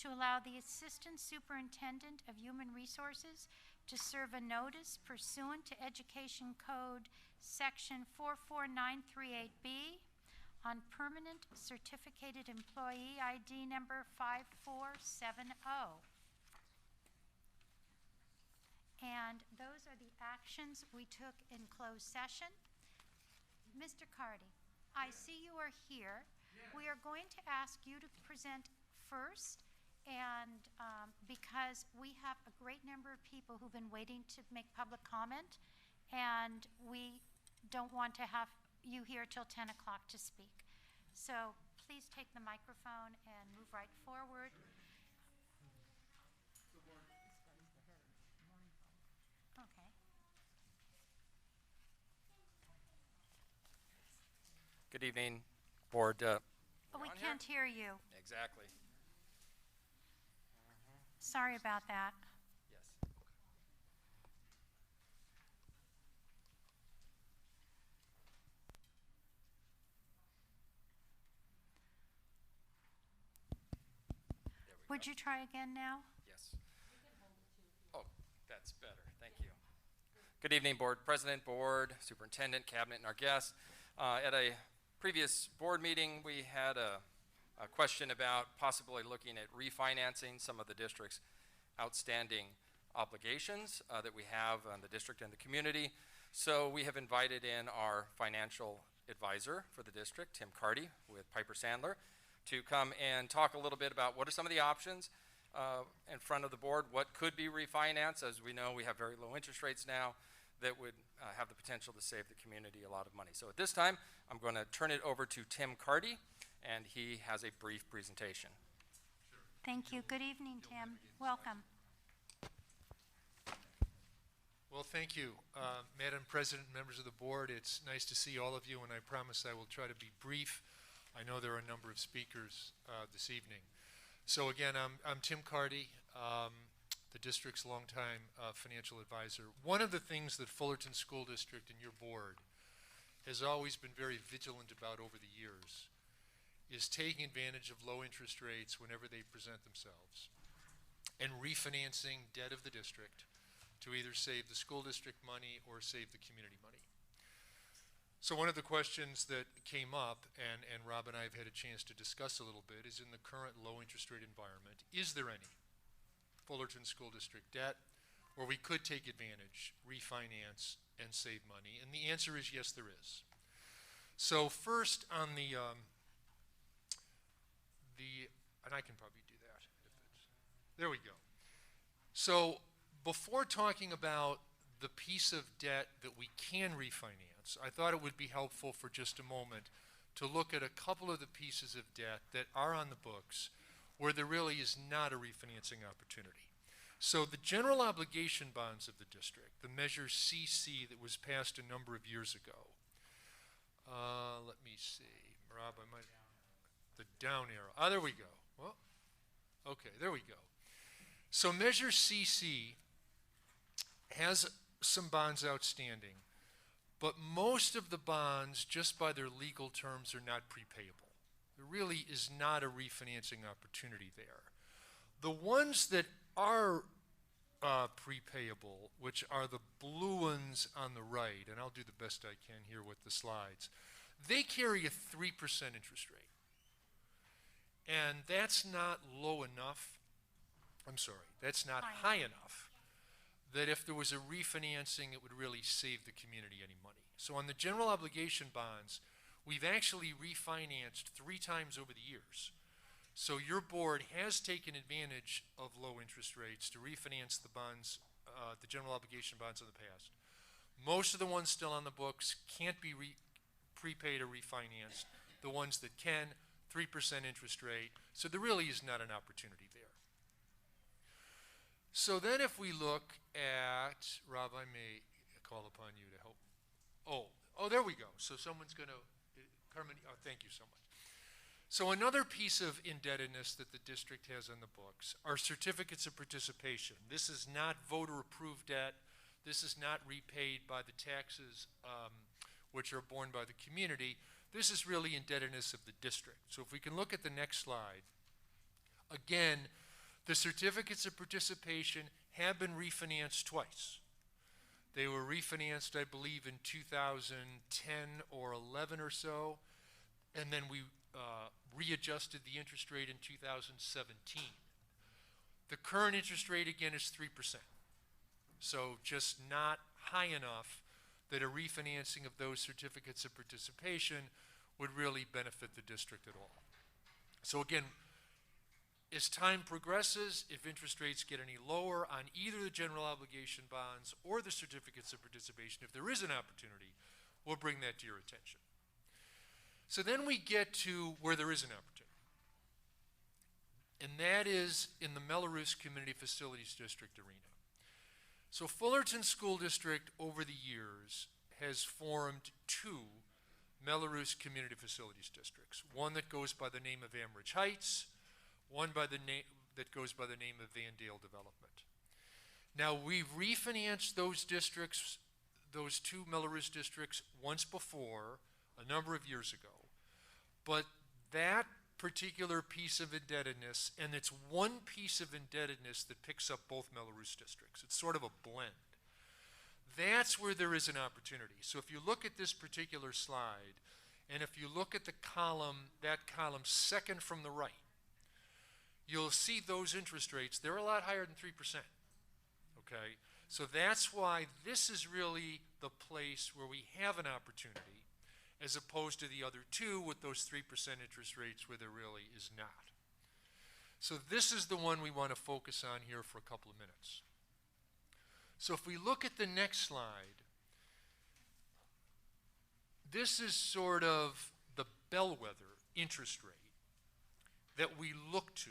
Speaker 1: to allow the Assistant Superintendent of Human Resources to serve a notice pursuant to Education Code Section 44938B on permanent certificated employee ID number 5470. And those are the actions we took in closed session. Mr. Carty, I see you are here. Yes. We are going to ask you to present first, and because we have a great number of people who've been waiting to make public comment, and we don't want to have you here till 10 o'clock to speak. So please take the microphone and move right forward. Okay.
Speaker 15: Good evening, board.
Speaker 1: Oh, we can't hear you.
Speaker 15: Exactly.
Speaker 1: Sorry about that.
Speaker 15: Yes.
Speaker 1: Would you try again now?
Speaker 15: Yes. Oh, that's better. Thank you. Good evening, board president, board, superintendent, cabinet, and our guests. At a previous board meeting, we had a question about possibly looking at refinancing some of the district's outstanding obligations that we have on the district and the community. So we have invited in our financial advisor for the district, Tim Carty, with Piper Sandler, to come and talk a little bit about what are some of the options in front of the board, what could be refinanced. As we know, we have very low interest rates now that would have the potential to save the community a lot of money. So at this time, I'm going to turn it over to Tim Carty, and he has a brief presentation.
Speaker 1: Thank you. Good evening, Tim. Welcome.
Speaker 16: Well, thank you, Madam President, members of the board. It's nice to see all of you, and I promise I will try to be brief. I know there are a number of speakers this evening. So again, I'm Tim Carty, the district's longtime financial advisor. One of the things that Fullerton School District and your board has always been very vigilant about over the years is taking advantage of low interest rates whenever they present themselves and refinancing debt of the district to either save the school district money or save the community money. So one of the questions that came up, and Rob and I have had a chance to discuss a little bit, is in the current low interest rate environment, is there any Fullerton School District debt where we could take advantage, refinance, and save money? And the answer is yes, there is. So first on the and I can probably do that. There we go. So before talking about the piece of debt that we can refinance, I thought it would be helpful for just a moment to look at a couple of the pieces of debt that are on the books where there really is not a refinancing opportunity. So the general obligation bonds of the district, the measure CC that was passed a number of years ago. Let me see, Rob, I might, the down arrow. Ah, there we go. Well, okay, there we go. So measure CC has some bonds outstanding, but most of the bonds, just by their legal terms, are not prepayable. There really is not a refinancing opportunity there. The ones that are prepayable, which are the blue ones on the right, and I'll do the best I can here with the slides, they carry a 3% interest rate. And that's not low enough, I'm sorry, that's not high enough that if there was a refinancing, it would really save the community any money. So on the general obligation bonds, we've actually refinanced 3 times over the years. So your board has taken advantage of low interest rates to refinance the bonds, the general obligation bonds in the past. Most of the ones still on the books can't be prepaid or refinanced. The ones that can, 3% interest rate. So there really is not an opportunity there. So then if we look at, Rob, I may call upon you to help. Oh, there we go. So someone's going to, Carmen, oh, thank you so much. So another piece of indebtedness that the district has on the books are certificates of participation. This is not voter-approved debt. This is not repaid by the taxes which are borne by the community. This is really indebtedness of the district. So if we can look at the next slide, again, the certificates of participation have been refinanced twice. They were refinanced, I believe, in 2010 or 11 or so, and then we readjusted the interest rate in 2017. The current interest rate, again, is 3%. So just not high enough that a refinancing of those certificates of participation would really benefit the district at all. So again, as time progresses, if interest rates get any lower on either the general obligation bonds or the certificates of participation, if there is an opportunity, we'll bring that to your attention. So then we get to where there is an opportunity. And that is in the Melrose Community Facilities District arena. So Fullerton School District over the years has formed 2 Melrose Community Facilities Districts. One that goes by the name of Amherst Heights, one by the that goes by the name of Vandale Development. Now we've refinanced those districts, those 2 Melrose districts once before, a number of years ago. But that particular piece of indebtedness, and it's one piece of indebtedness that picks up both Melrose districts. It's sort of a blend. That's where there is an opportunity. So if you look at this particular slide, and if you look at the column, that column second from the right, you'll see those interest rates, they're a lot higher than 3%, okay? So that's why this is really the place where we have an opportunity, as opposed to the other 2 with those 3% interest rates where there really is not. So this is the one we want to focus on here for a couple of minutes. So if we look at the next slide, this is sort of the bellwether interest rate that we look to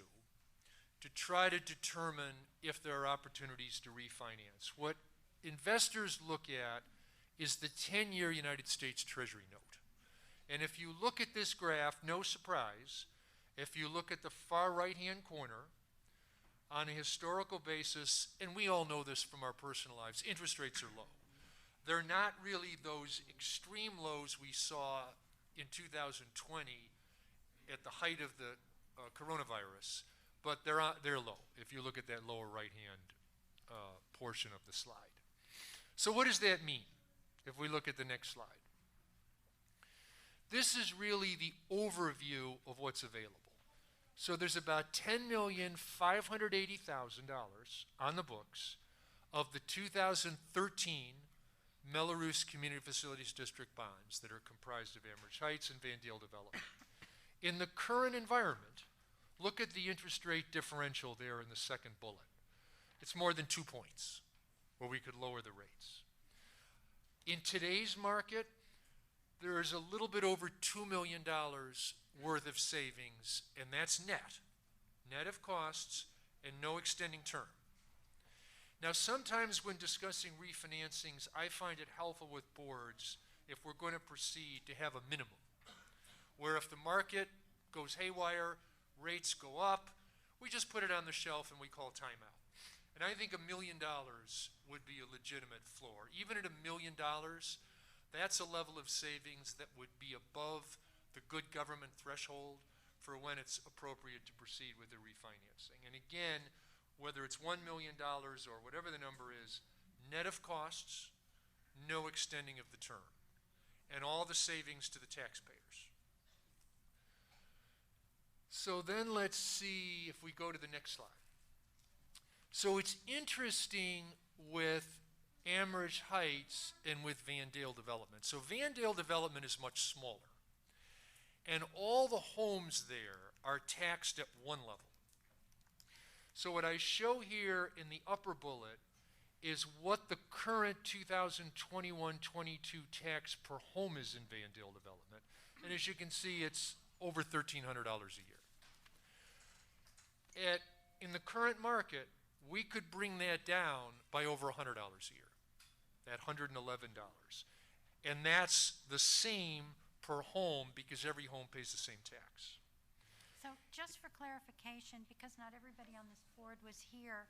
Speaker 16: try to determine if there are opportunities to refinance. What investors look at is the 10-year United States Treasury note. And if you look at this graph, no surprise, if you look at the far right-hand corner, on a historical basis, and we all know this from our personal lives, interest rates are low. They're not really those extreme lows we saw in 2020 at the height of the coronavirus, but they're low if you look at that lower right-hand portion of the slide. So what does that mean if we look at the next slide? This is really the overview of what's available. So there's about $10,580,000 on the books of the 2013 Melrose Community Facilities District bonds that are comprised of Amherst Heights and Vandale Development. In the current environment, look at the interest rate differential there in the second bullet. It's more than 2 points where we could lower the rates. In today's market, there is a little bit over $2 million worth of savings, and that's net of costs and no extending term. Now, sometimes when discussing refinancings, I find it helpful with boards, if we're going to proceed, to have a minimum, where if the market goes haywire, rates go up, we just put it on the shelf and we call timeout. And I think $1 million would be a legitimate floor. Even at $1 million, that's a level of savings that would be above the good government threshold for when it's appropriate to proceed with the refinancing. And again, whether it's $1 million or whatever the number is, net of costs, no extending of the term, and all the savings to the taxpayers. So then let's see if we go to the next slide. So it's interesting with Amherst Heights and with Vandale development. So Vandale development is much smaller, and all the homes there are taxed at one level. So what I show here in the upper bullet is what the current 2021-22 tax per home is in Vandale development. And as you can see, it's over $1,300 a year. In the current market, we could bring that down by over $100 a year, at $111. And that's the same per home because every home pays the same tax.
Speaker 1: So just for clarification, because not everybody on this board was here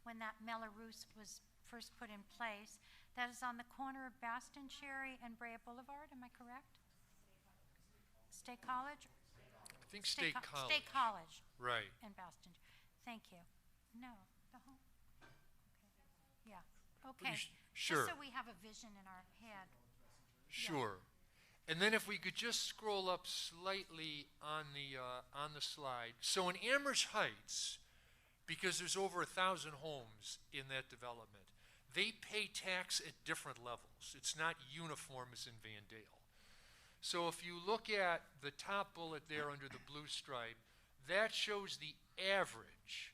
Speaker 1: when that Melrose was first put in place, that is on the corner of Baston Cherry and Brea Boulevard, am I correct? State College?
Speaker 16: I think State College.
Speaker 1: State College.
Speaker 16: Right.
Speaker 1: And Baston. Thank you. No, the home. Okay. Yeah. Okay.
Speaker 16: Sure.
Speaker 1: Just so we have a vision in our head.
Speaker 16: Sure. Yeah. And then if we could just scroll up slightly on the slide. So in Amherst Heights, because there's over 1,000 homes in that development, they pay tax at different levels. It's not uniform as in Vandale. So if you look at the top bullet there under the blue stripe, that shows the average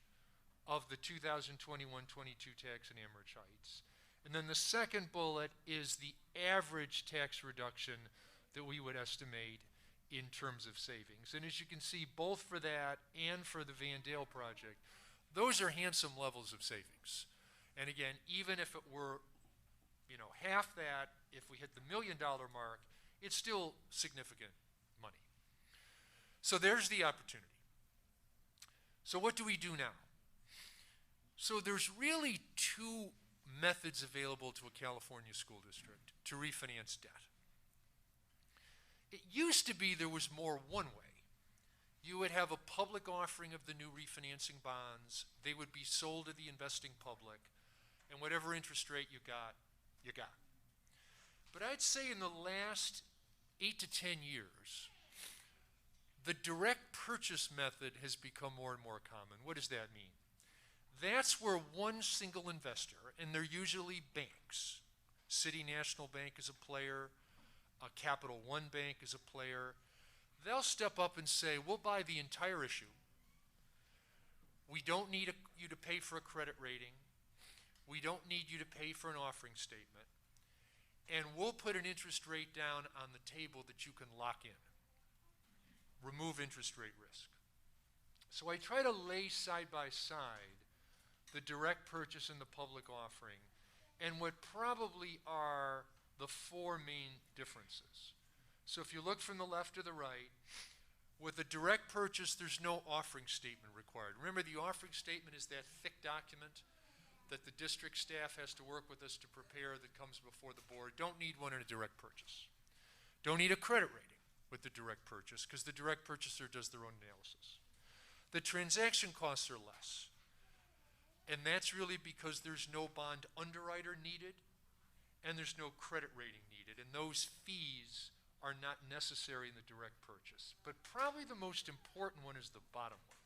Speaker 16: of the 2021-22 tax in Amherst Heights. And then the second bullet is the average tax reduction that we would estimate in terms of savings. And as you can see, both for that and for the Vandale project, those are handsome levels of savings. And again, even if it were, half that, if we hit the $1 million mark, it's still significant money. So there's the opportunity. So what do we do now? So there's really two methods available to a California school district to refinance debt. It used to be there was more one way. You would have a public offering of the new refinancing bonds. They would be sold to the investing public, and whatever interest rate you got, you got. But I'd say in the last 8 to 10 years, the direct purchase method has become more and more common. What does that mean? That's where one single investor, and they're usually banks, City National Bank is a player, Capital One Bank is a player, they'll step up and say, we'll buy the entire issue. We don't need you to pay for a credit rating. We don't need you to pay for an offering statement. And we'll put an interest rate down on the table that you can lock in. Remove interest rate risk. So I try to lay side by side the direct purchase and the public offering and what probably are the four main differences. So if you look from the left to the right, with a direct purchase, there's no offering statement required. Remember, the offering statement is that thick document that the district staff has to work with us to prepare that comes before the board. Don't need one in a direct purchase. Don't need a credit rating with the direct purchase because the direct purchaser does their own analysis. The transaction costs are less. And that's really because there's no bond underwriter needed and there's no credit rating needed. And those fees are not necessary in the direct purchase. But probably the most important one is the bottom one.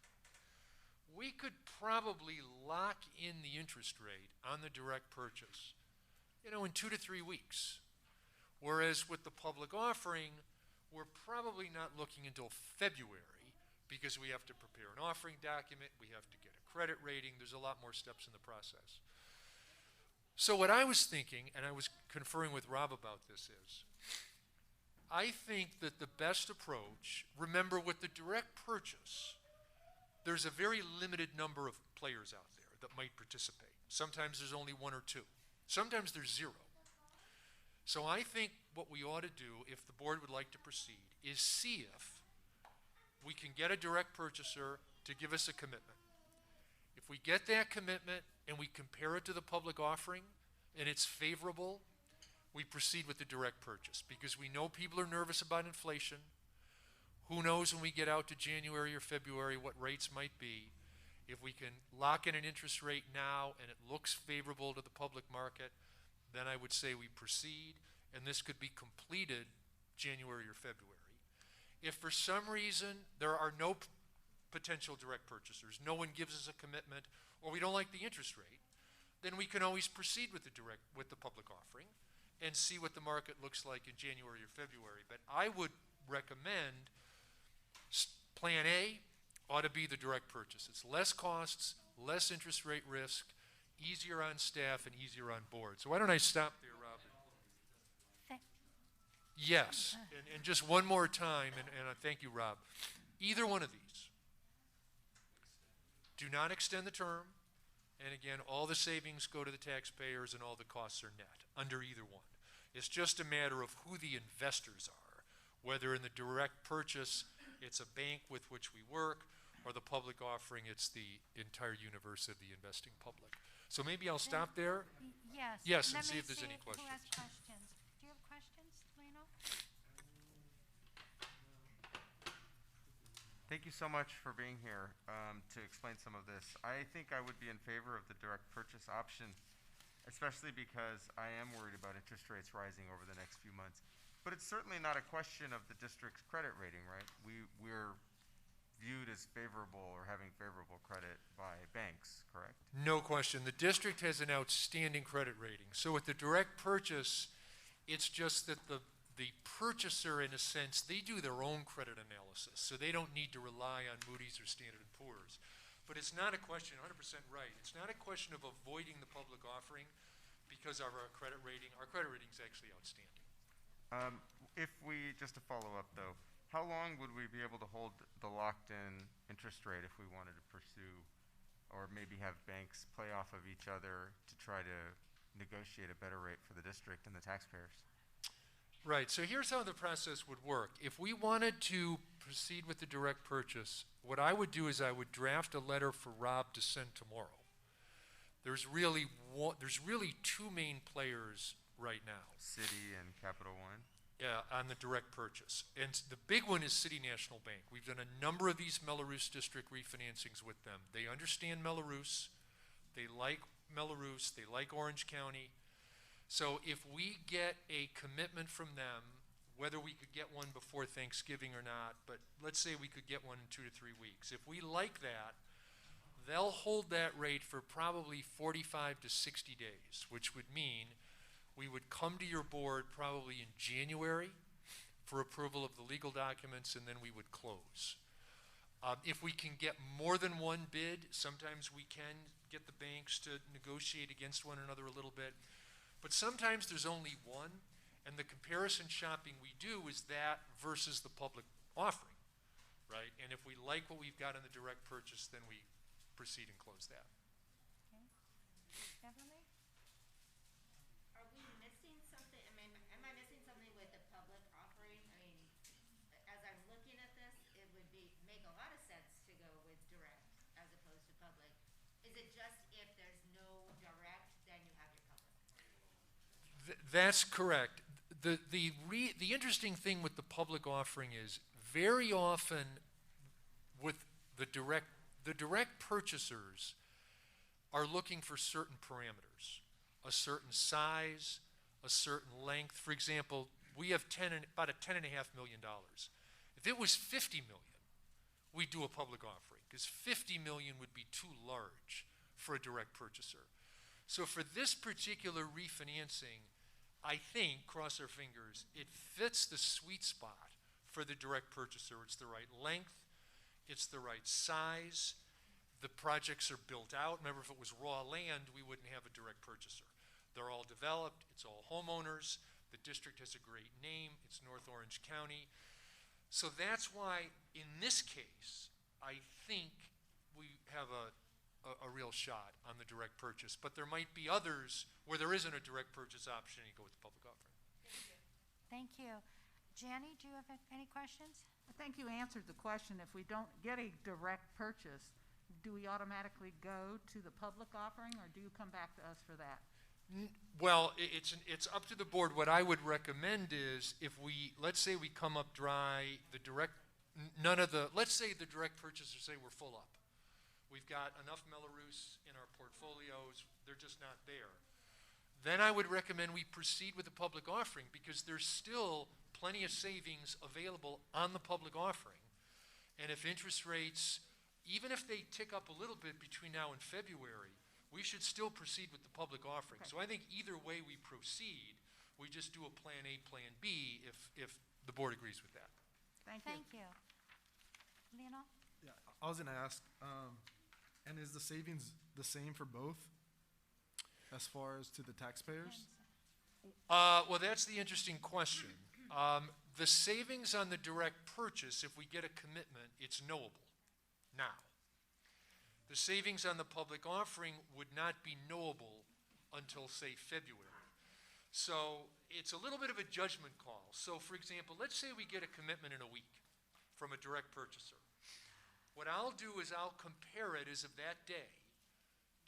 Speaker 16: We could probably lock in the interest rate on the direct purchase, in 2 to 3 weeks. Whereas with the public offering, we're probably not looking until February because we have to prepare an offering document, we have to get a credit rating, there's a lot more steps in the process. So what I was thinking, and I was conferring with Rob about this is, I think that the best approach, remember with the direct purchase, there's a very limited number of players out there. that might participate. Sometimes there's only one or two. Sometimes there's zero. So I think what we ought to do, if the board would like to proceed, is see if we can get a direct purchaser to give us a commitment. If we get that commitment and we compare it to the public offering and it's favorable, we proceed with the direct purchase, because we know people are nervous about inflation. Who knows when we get out to January or February what rates might be. If we can lock in an interest rate now and it looks favorable to the public market, then I would say we proceed, and this could be completed January or February. If for some reason there are no potential direct purchasers, no one gives us a commitment, or we don't like the interest rate, then we can always proceed with the public offering and see what the market looks like in January or February. But I would recommend plan A ought to be the direct purchase. It's less costs, less interest rate risk, easier on staff, and easier on board. So why don't I stop there, Rob? Yes, and just one more time, and thank you, Rob. Either one of these. Do not extend the term, and again, all the savings go to the taxpayers and all the costs are net under either one. It's just a matter of who the investors are, whether in the direct purchase it's a bank with which we work, or the public offering it's the entire universe of the investing public. So maybe I'll stop there.
Speaker 1: Yes.
Speaker 16: Yes, and see if there's any questions.
Speaker 1: Who has questions? Do you have questions, Lino?
Speaker 6: Thank you so much for being here to explain some of this. I think I would be in favor of the direct purchase option, especially because I am worried about interest rates rising over the next few months. But it's certainly not a question of the district's credit rating, right? We're viewed as favorable or having favorable credit by banks, correct?
Speaker 16: No question. The district has an outstanding credit rating. So with the direct purchase, it's just that the purchaser, in a sense, they do their own credit analysis, so they don't need to rely on Moody's or Standard & Poor's. But it's not a question, 100% right, it's not a question of avoiding the public offering because of our credit rating. Our credit rating is actually outstanding.
Speaker 6: Just to follow up though, how long would we be able to hold the locked-in interest rate if we wanted to pursue, or maybe have banks play off of each other to try to negotiate a better rate for the district and the taxpayers?
Speaker 16: Right, so here's how the process would work. If we wanted to proceed with the direct purchase, what I would do is I would draft a letter for Rob to send tomorrow. There's really two main players right now.
Speaker 6: Citi and Capital One?
Speaker 16: Yeah, on the direct purchase. And the big one is City National Bank. We've done a number of these Melrose District refinancings with them. They understand Melrose. They like Melrose. They like Orange County. So if we get a commitment from them, whether we could get one before Thanksgiving or not, but let's say we could get one in 2 to 3 weeks. If we like that, they'll hold that rate for probably 45 to 60 days, which would mean we would come to your board probably in January for approval of the legal documents, and then we would close. If we can get more than one bid, sometimes we can get the banks to negotiate against one another a little bit. But sometimes there's only one, and the comparison shopping we do is that versus the public offering, right? And if we like what we've got in the direct purchase, then we proceed and close that.
Speaker 1: Okay. Beverly?
Speaker 11: Are we missing something? I mean, am I missing something with the public offering? I mean, as I'm looking at this, it would make a lot of sense to go with direct as opposed to public. Is it just if there's no direct, then you have your public?
Speaker 16: That's correct. The interesting thing with the public offering is very often with the direct purchasers are looking for certain parameters, a certain size, a certain length. For example, we have about $10.5 million. If it was $50 million, we'd do a public offering because $50 million would be too large for a direct purchaser. So for this particular refinancing, I think, cross our fingers, it fits the sweet spot for the direct purchaser. It's the right length, it's the right size, the projects are built out. Remember, if it was raw land, we wouldn't have a direct purchaser. They're all developed, it's all homeowners, the district has a great name, it's North Orange County. So that's why, in this case, I think we have a a real shot on the direct purchase. But there might be others where there isn't a direct purchase option and you go with the public offering.
Speaker 1: Thank you. Janny, do you have any questions?
Speaker 9: I think you answered the question. If we don't get a direct purchase, do we automatically go to the public offering, or do you come back to us for that?
Speaker 16: Well, it's up to the board. What I would recommend is if let's say we come up dry, let's say the direct purchasers say we're full up. We've got enough Melleroos in our portfolios, they're just not there. Then I would recommend we proceed with the public offering, because there's still plenty of savings available on the public offering. And if interest rates, even if they tick up a little bit between now and February, we should still proceed with the public offering.
Speaker 9: Okay.
Speaker 16: So I think either way we proceed, we just do a plan A, plan B if the board agrees with that.
Speaker 9: Thank you.
Speaker 1: Thank you. Lionel?
Speaker 17: Yeah, I was going to ask, and is the savings the same for both as far as to the taxpayers?
Speaker 16: Well, that's the interesting question. The savings on the direct purchase, if we get a commitment, it's knowable now. The savings on the public offering would not be knowable until, say, February. So it's a little bit of a judgment call. So, for example, let's say we get a commitment in a week from a direct purchaser. What I'll do is I'll compare it as of that day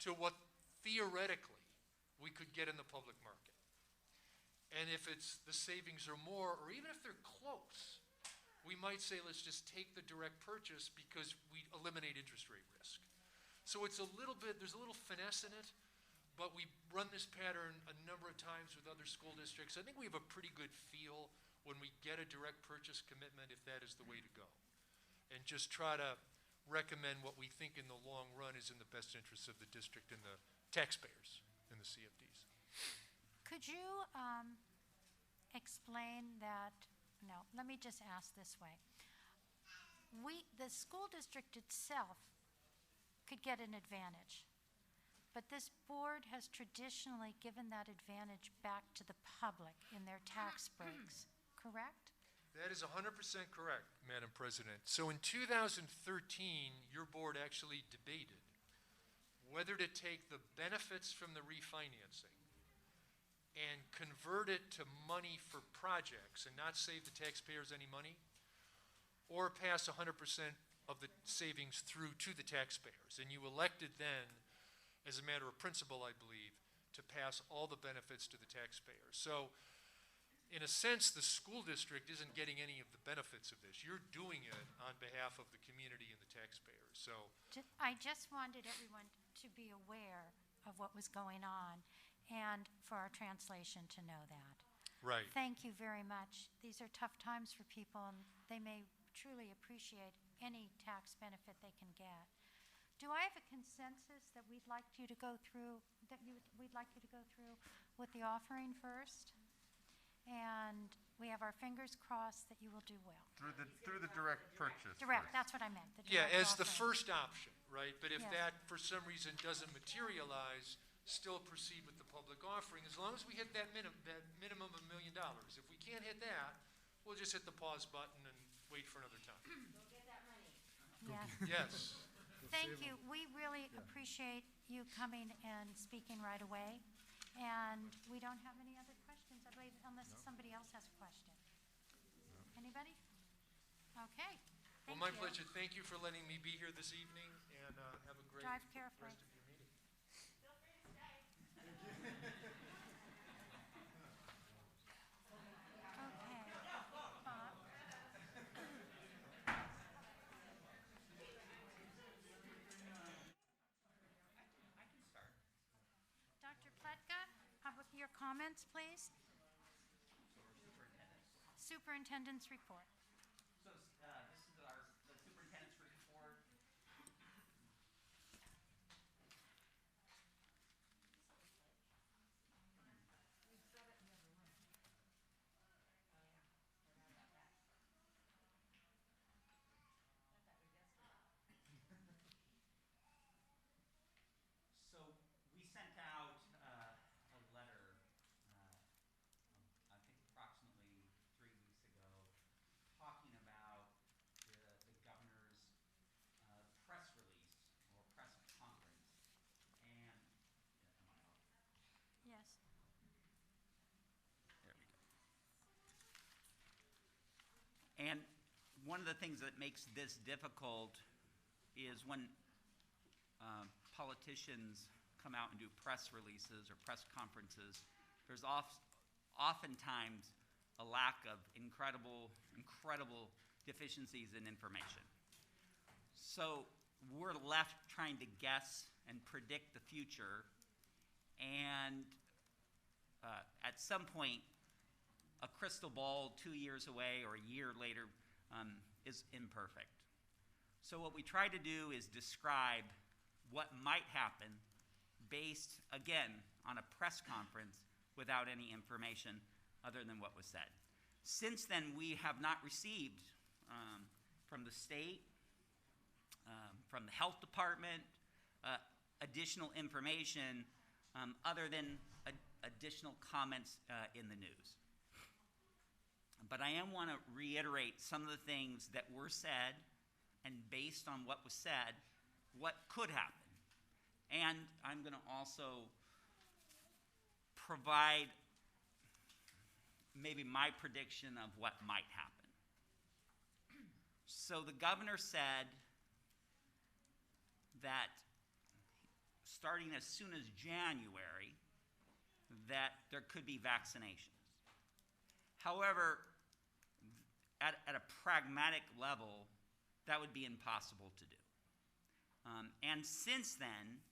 Speaker 16: to what theoretically we could get in the public market. And if the savings are more, or even if they're close, we might say, let's just take the direct purchase because we eliminate interest rate risk. So it's there's a little finesse in it, but we run this pattern a number of times with other school districts. I think we have a pretty good feel when we get a direct purchase commitment if that is the way to go. And just try to recommend what we think in the long run is in the best interest of the district and the taxpayers and the CFDs.
Speaker 1: Could you explain that? No, let me just ask this way. The school district itself could get an advantage, but this board has traditionally given that advantage back to the public in their tax breaks, correct?
Speaker 16: That is 100% correct, Madam President. So in 2013, your board actually debated whether to take the benefits from the refinancing and convert it to money for projects and not save the taxpayers any money, or pass 100% of the savings through to the taxpayers. And you elected then, as a matter of principle, I believe, to pass all the benefits to the taxpayers. So, in a sense, the school district isn't getting any of the benefits of this. You're doing it on behalf of the community and the taxpayers. So,
Speaker 1: I just wanted everyone to be aware of what was going on and for our translation to know that.
Speaker 16: right.
Speaker 1: Thank you very much. These are tough times for people, and they may truly appreciate any tax benefit they can get. Do I have a consensus that we'd like you to go through, with the offering first? And we have our fingers crossed that you will do well.
Speaker 6: Through the direct purchase.
Speaker 1: Direct, that's what I meant.
Speaker 16: Yeah,
Speaker 1: direct
Speaker 16: as the
Speaker 1: offering.
Speaker 16: first option, right? But if
Speaker 1: Yes.
Speaker 16: that, for some reason, doesn't materialize, still proceed with the public offering, as long as we hit that minimum of $1 million. If we can't hit that, we'll just hit the pause button and wait for another time.
Speaker 11: Go get that money.
Speaker 1: Yes.
Speaker 16: Yes.
Speaker 1: Thank you. We really appreciate you coming and speaking right away. And we don't have any other questions, I believe, unless somebody else has a question. Anybody? Okay.
Speaker 16: Well, my pleasure. Thank you for letting me be here this evening, and have a great
Speaker 1: Drive carefully.
Speaker 16: rest of your meeting.
Speaker 11: Feel free to stay.
Speaker 1: Okay. Bob? Dr. Pletka, your comments, please. Superintendent's report.
Speaker 12: So this is the superintendent's report. So we sent out a letter, I think approximately 3 weeks ago, And one of the things that makes this difficult is when politicians come out and do press releases or press conferences, there's oftentimes a lack of incredible deficiencies in information. So we're left trying to guess and predict the future, and at some point, a crystal ball 2 years away or a year later is imperfect. So what we try to do is describe what might happen based, again, on a press conference without any information other than what was said. Since then, we have not received from the state, from the health department, additional information other than additional comments in the news. But I want to reiterate some of the things that were said, and based on what was said, what could happen. And I'm going to also provide maybe my prediction of what might happen. So the governor said that starting as soon as January, that there could be vaccinations. However, at a pragmatic level, that would be impossible to do. And since then,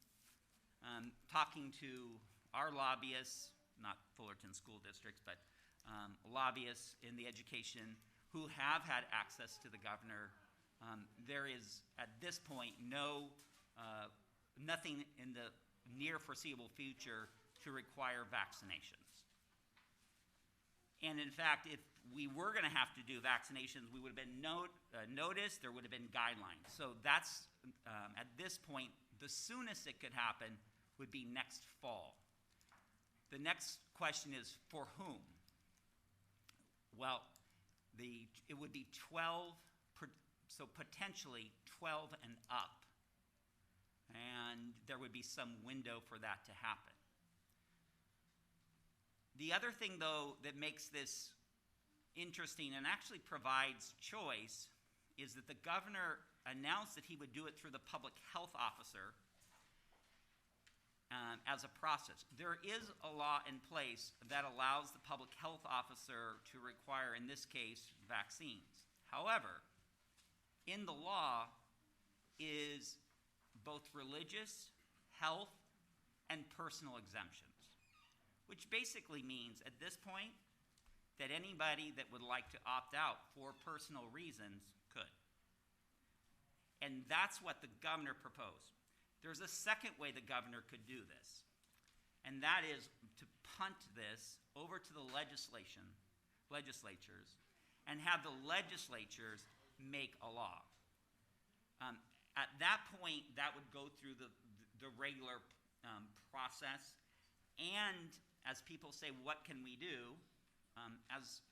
Speaker 12: talking to our lobbyists, not Fullerton School Districts, but lobbyists in the education who have had access to the governor, there is, at this point, nothing in the near foreseeable future to require vaccinations. And in fact, if we were going to have to do vaccinations, we would have been noticed, there would have been guidelines. So that's, at this point, the soonest it could happen would be next fall. The next question is, for whom? Well, it would be 12, so potentially 12 and up. And there would be some window for that to happen. The other thing, though, that makes this interesting and actually provides choice is that the governor announced that he would do it through the public health officer as a process. There is a law in place that allows the public health officer to require, in this case, vaccines. However, in the law is both religious, health, and personal exemptions, which basically means at this point that anybody that would like to opt out for personal reasons could. And that's what the governor proposed. There's a second way the governor could do this, and that is to punt this over to the legislatures and have the legislatures make a law. At that point, that would go through the regular process, and as people say, what can we do? As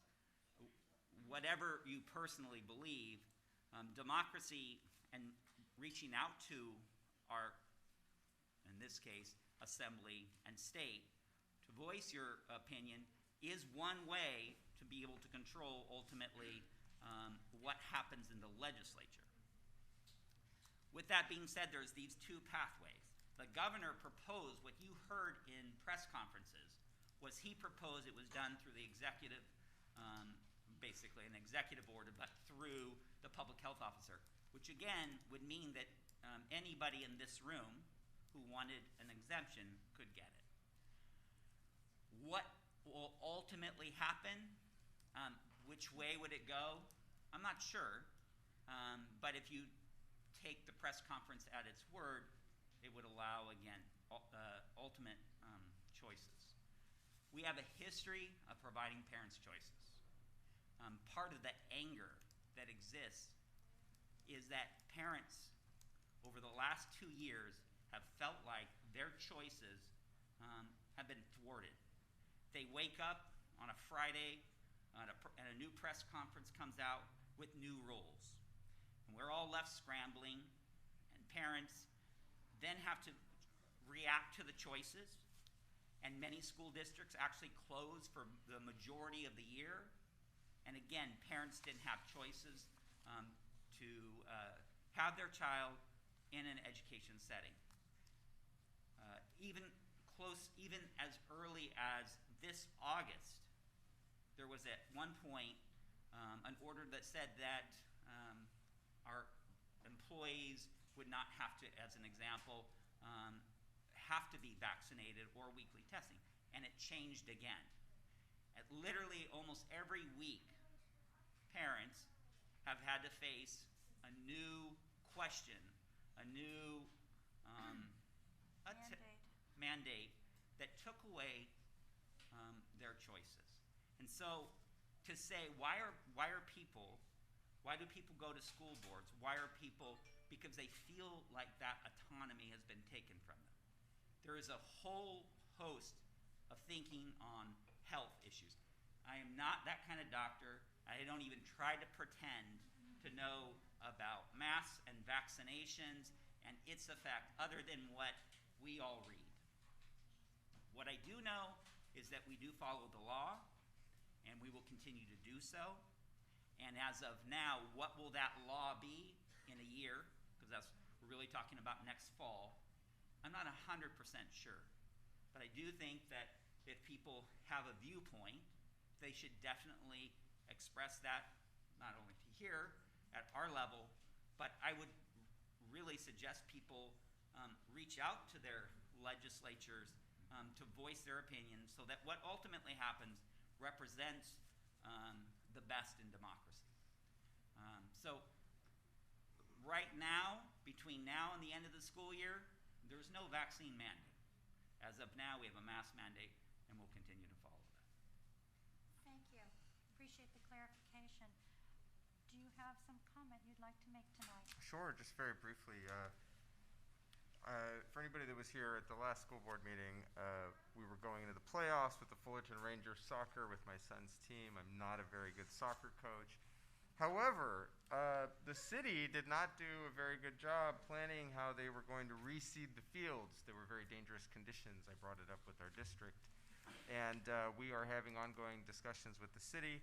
Speaker 12: whatever you personally believe, democracy and reaching out to our, in this case, assembly and state, to voice your opinion is one way to be able to control ultimately what happens in the legislature. With that being said, there's these two pathways. The governor proposed, what you heard in press conferences, was he proposed it was done through the executive, basically an executive order, but through the public health officer, which again would mean that anybody in this room who wanted an exemption could get it. What will ultimately happen? Which way would it go? I'm not sure, but if you take the press conference at its word, it would allow, again, ultimate choices. We have a history of providing parents choices. Part of the anger that exists is that parents over the last 2 years have felt like their choices have been thwarted. They wake up on a Friday and a new press conference comes out with new rules. And we're all left scrambling, and parents then have to react to the choices, and many school districts actually close for the majority of the year, And again, parents didn't have choices to have their child in an education setting. Even as early as this August, there was at one point an order that said that our employees would not have to, as an example, have to be vaccinated or weekly testing. And it changed again. At literally almost every week, parents have had to face a new question, a new mandate that took away their choices. And so to say, why do people go to school boards? Why are people, because they feel like that autonomy has been taken from them. There is a whole host of thinking on health issues. I am not that kind of doctor. I don't even try to pretend to know about masks and vaccinations and its effect other than what we all read. What I do know is that we do follow the law, and we will continue to do so. And as of now, what will that law be in a year? Because we're really talking about next fall. I'm not 100% sure. But I do think that if people have a viewpoint, they should definitely express that, not only to here at our level, but I would really suggest people reach out to their legislatures to voice their opinions so that what ultimately happens represents the best in democracy. So right now, between now and the end of the school year, there's no vaccine mandate. As of now, we have a mask mandate, and we'll continue to follow that.
Speaker 1: Thank you. Appreciate the clarification. Do you have some comment you'd like to make tonight?
Speaker 6: Sure, just very briefly. For anybody that was here at the last school board meeting, we were going into the playoffs with the Fullerton Rangers soccer with my son's team. I'm not a very good soccer coach. However, the city did not do a very good job planning how they were going to reseed the fields. There were very dangerous conditions. I brought it up with our district. And we are having ongoing discussions with the city.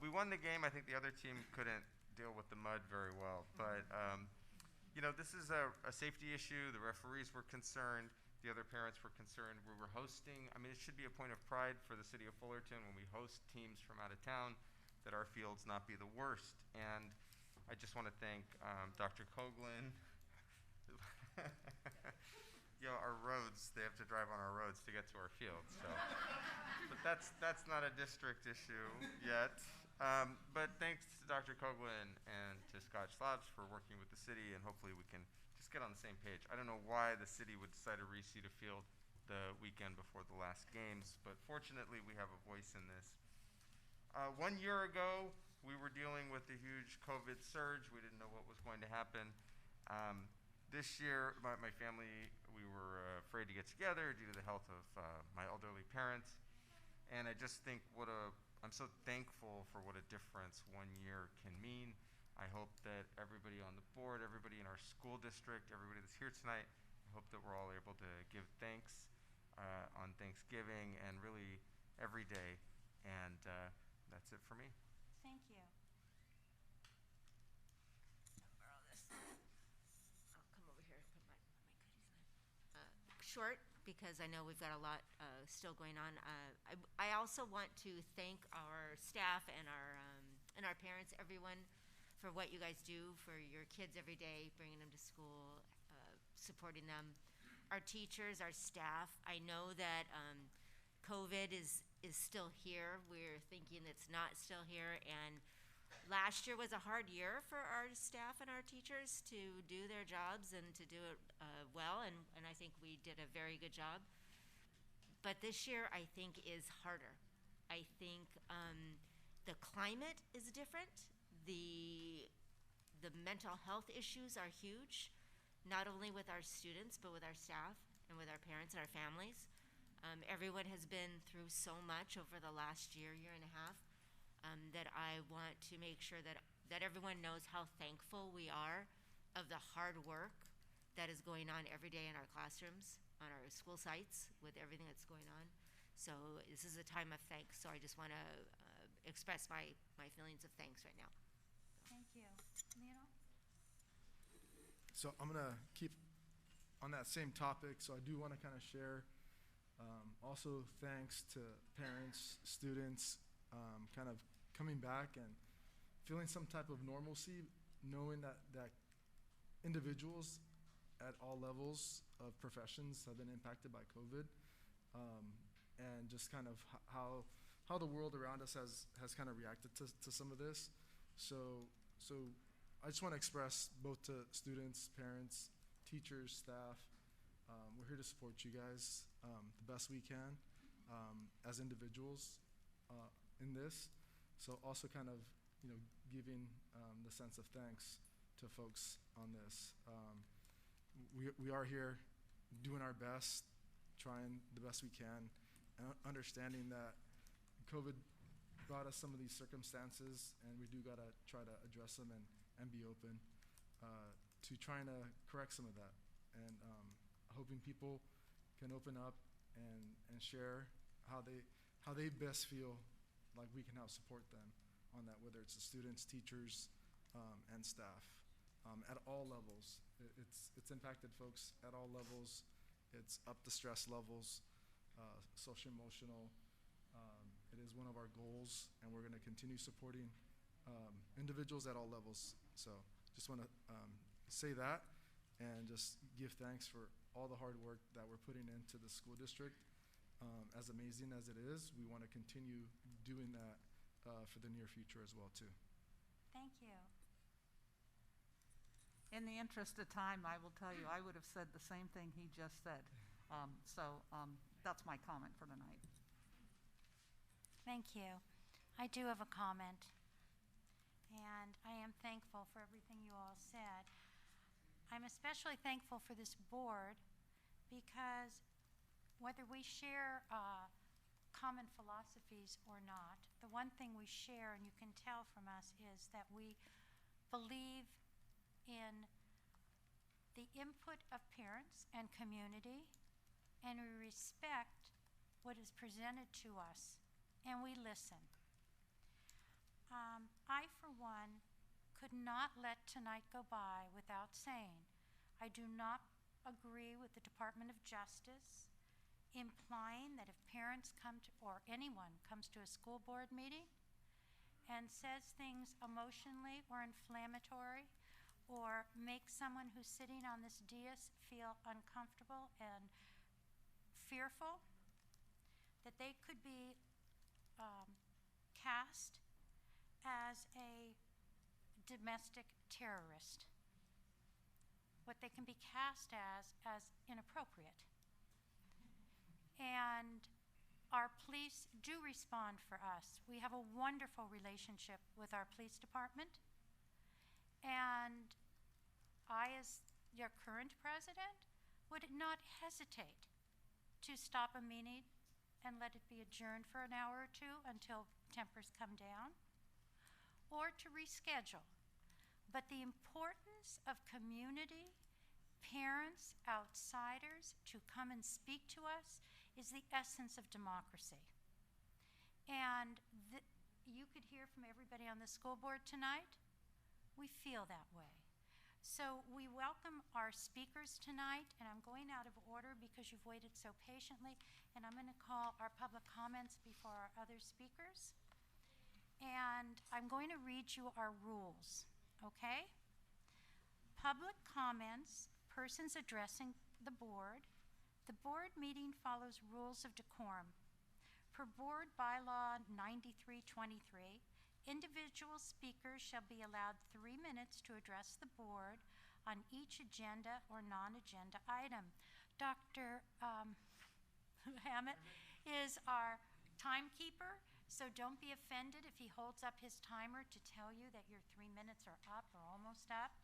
Speaker 6: We won the game. I think the other team couldn't deal with the mud very well. But, you know, this is a safety issue. The referees were concerned. The other parents were concerned. We were hosting. I mean, it should be a point of pride for the city of Fullerton when we host teams from out of town that our fields not be the worst. And I just want to thank Dr. Coughlin. You know, our roads, they have to drive on our roads to get to our fields. So. But that's not a district issue yet. But thanks to Dr. Coughlin and to Scott Schlaps for working with the city, and hopefully we can just get on the same page. I don't know why the city would decide to reseed a field the weekend before the last games, but fortunately we have a voice in this. 1 year ago, we were dealing with a huge COVID surge. We didn't know what was going to happen. This year, my family, we were afraid to get together due to the health of my elderly parents. And I just think I'm so thankful for what a difference 1 year can mean. I hope that everybody on the board, everybody in our school district, everybody that's here tonight, I hope that we're all able to give thanks on Thanksgiving and really every day. And that's it for me.
Speaker 1: Thank you.
Speaker 18: Borrow this. I'll come over here and put my goodies in. Short, because I know we've got a lot still going on. I also want to thank our staff and our parents, everyone, for what you guys do for your kids every day, bringing them to school, supporting them. Our teachers, our staff. I know that COVID is still here. We're thinking it's not still here, and last year was a hard year for our staff and our teachers to do their jobs and to do it well, and I think we did a very good job. But this year, I think, is harder. I think the climate is different. The mental health issues are huge, not only with our students, but with our staff and with our parents and our families. Everyone has been through so much over the last year and a half, that I want to make sure that everyone knows how thankful we are of the hard work that is going on every day in our classrooms, on our school sites, with everything that's going on. So this is a time of thanks. So I just want to express my feelings of thanks right now.
Speaker 1: Thank you. Lionel?
Speaker 17: So I'm gonna keep on that same topic. So I do want to kind of share. Also, thanks to parents, students, kind of coming back and feeling some type of normalcy, knowing that individuals at all levels of professions have been impacted by COVID, and just kind of how the world around us has kind of reacted to some of this. So I just want to express both to students, parents, teachers, staff, we're here to support you guys the best we can as individuals in this. So also kind of, giving the sense of thanks to folks on this. We are here doing our best, trying the best we can, and understanding that COVID brought us some of these circumstances, and we do gotta try to address them and be open to trying to correct some of that. And hoping people can open up and share how they best feel like we can help support them on that, whether it's the students, teachers, and staff at all levels. It's impacted folks at all levels. It's up the stress levels, social, emotional. It is one of our goals, and we're going to continue supporting individuals at all levels. So just want to say that and just give thanks for all the hard work that we're putting into the school district. As amazing as it is, we want to continue doing that for the near future as well, too.
Speaker 1: Thank you.
Speaker 9: In the interest of time, I will tell you, I would have said the same thing he just said. That's my comment for tonight.
Speaker 1: Thank you. I do have a comment, and I am thankful for everything you all said. I'm especially thankful for this board because whether we share common philosophies or not, the one thing we share, and you can tell from us, is that we believe in the input of parents and community, and we respect what is presented to us, and we listen. I, for one, could not let tonight go by without saying I do not agree with the Department of Justice implying that if parents come to, or anyone comes to a school board meeting and says things emotionally or inflammatory or makes someone who's sitting on this dais feel uncomfortable and fearful, that they could be cast as a domestic terrorist. What they can be cast as inappropriate. And our police do respond for us. We have a wonderful relationship with our police department. And I, as your current president, would not hesitate to stop a meeting and let it be adjourned for an hour or two until tempers come down, or to reschedule. But the importance of community, parents, outsiders to come and speak to us is the essence of democracy. And you could hear from everybody on the school board tonight. We feel that way. So we welcome our speakers tonight, and I'm going out of order because you've waited so patiently, and I'm going to call our public comments before our other speakers. And I'm going to read you our rules, okay? Public comments, persons addressing the board meeting follows rules of decorum. Per Board Bylaw 9323, individual speakers shall be allowed 3 minutes to address the board on each agenda or non-agenda item. Dr. Hammett is our timekeeper, so don't be offended if he holds up his timer to tell you that your 3 minutes are up or almost up.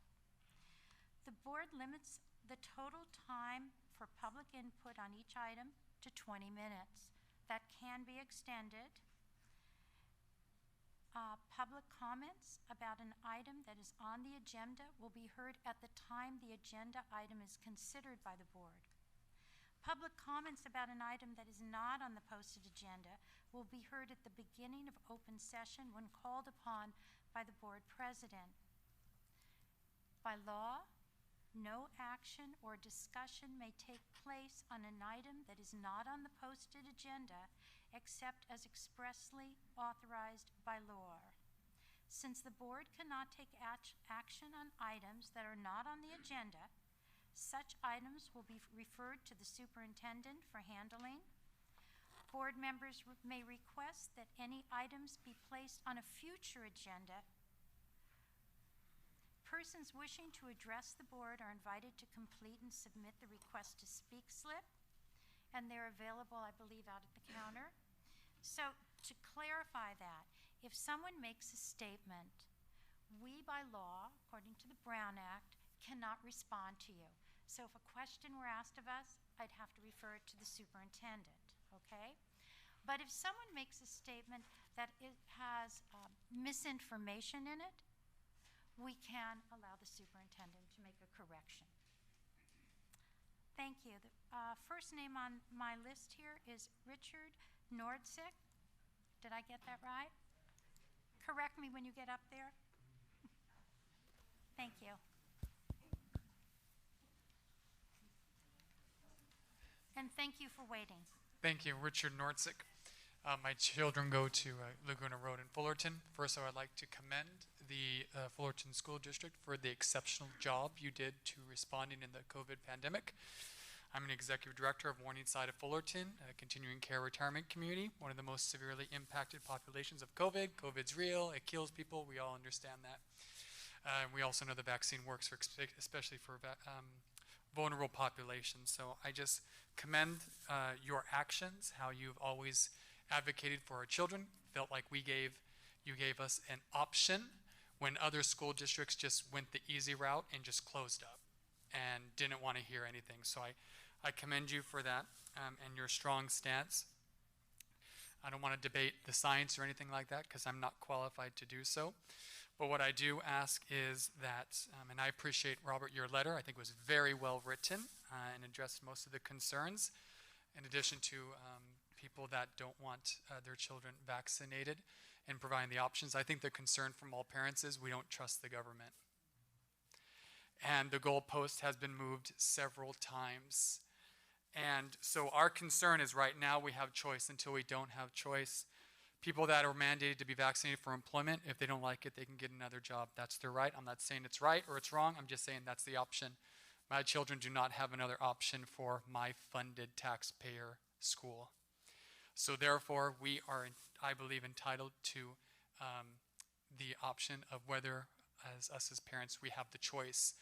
Speaker 1: The board limits the total time for public input on each item to 20 minutes. That can be extended. Public comments about an item that is on the agenda will be heard at the time the agenda item is considered by the board. Public comments about an item that is not on the posted agenda will be heard at the beginning of open session when called upon by the board president. By law, no action or discussion may take place on an item that is not on the posted agenda except as expressly authorized by law. Since the board cannot take action on items that are not on the agenda, such items will be referred to the superintendent for handling. Board members may request that any items be placed on a future agenda. Persons wishing to address the board are invited to complete and submit the request to speak slip, and they're available, I believe, out at the counter. So to clarify that, if someone makes a statement, we by law, according to the Brown Act, cannot respond to you. So if a question were asked of us, I'd have to refer it to the superintendent, okay? But if someone makes a statement that it has misinformation in it, we can allow the superintendent to make a correction. Thank you. The first name on my list here is Richard Nordsick. Did I get that right? Correct me when you get up there. Thank you. And thank you for waiting.
Speaker 19: Thank you, Richard Nordsick. My children go to Laguna Road in Fullerton. First, I would like to commend the Fullerton School District for the exceptional job you did to responding in the COVID pandemic. I'm an executive director of Morningside of Fullerton, a continuing care retirement community, one of the most severely impacted populations of COVID. COVID's real, it kills people, we all understand that. We also know the vaccine works, especially for vulnerable populations. So I just commend your actions, how you've always advocated for our children, felt like you gave us an option when other school districts just went the easy route and just closed up and didn't want to hear anything. So I commend you for that and your strong stance. I don't want to debate the science or anything like that because I'm not qualified to do so. But what I do ask is that, and I appreciate, Robert, your letter. I think it was very well written and addressed most of the concerns, in addition to people that don't want their children vaccinated and providing the options. I think the concern from all parents is we don't trust the government. And the goalpost has been moved several times. And so our concern is right now we have choice until we don't have choice. People that are mandated to be vaccinated for employment, if they don't like it, they can get another job. That's their right. I'm not saying it's right or it's wrong. I'm just saying that's the option. My children do not have another option for my funded taxpayer school. So therefore, we are, I believe, entitled to the option of whether, as parents, we have the choice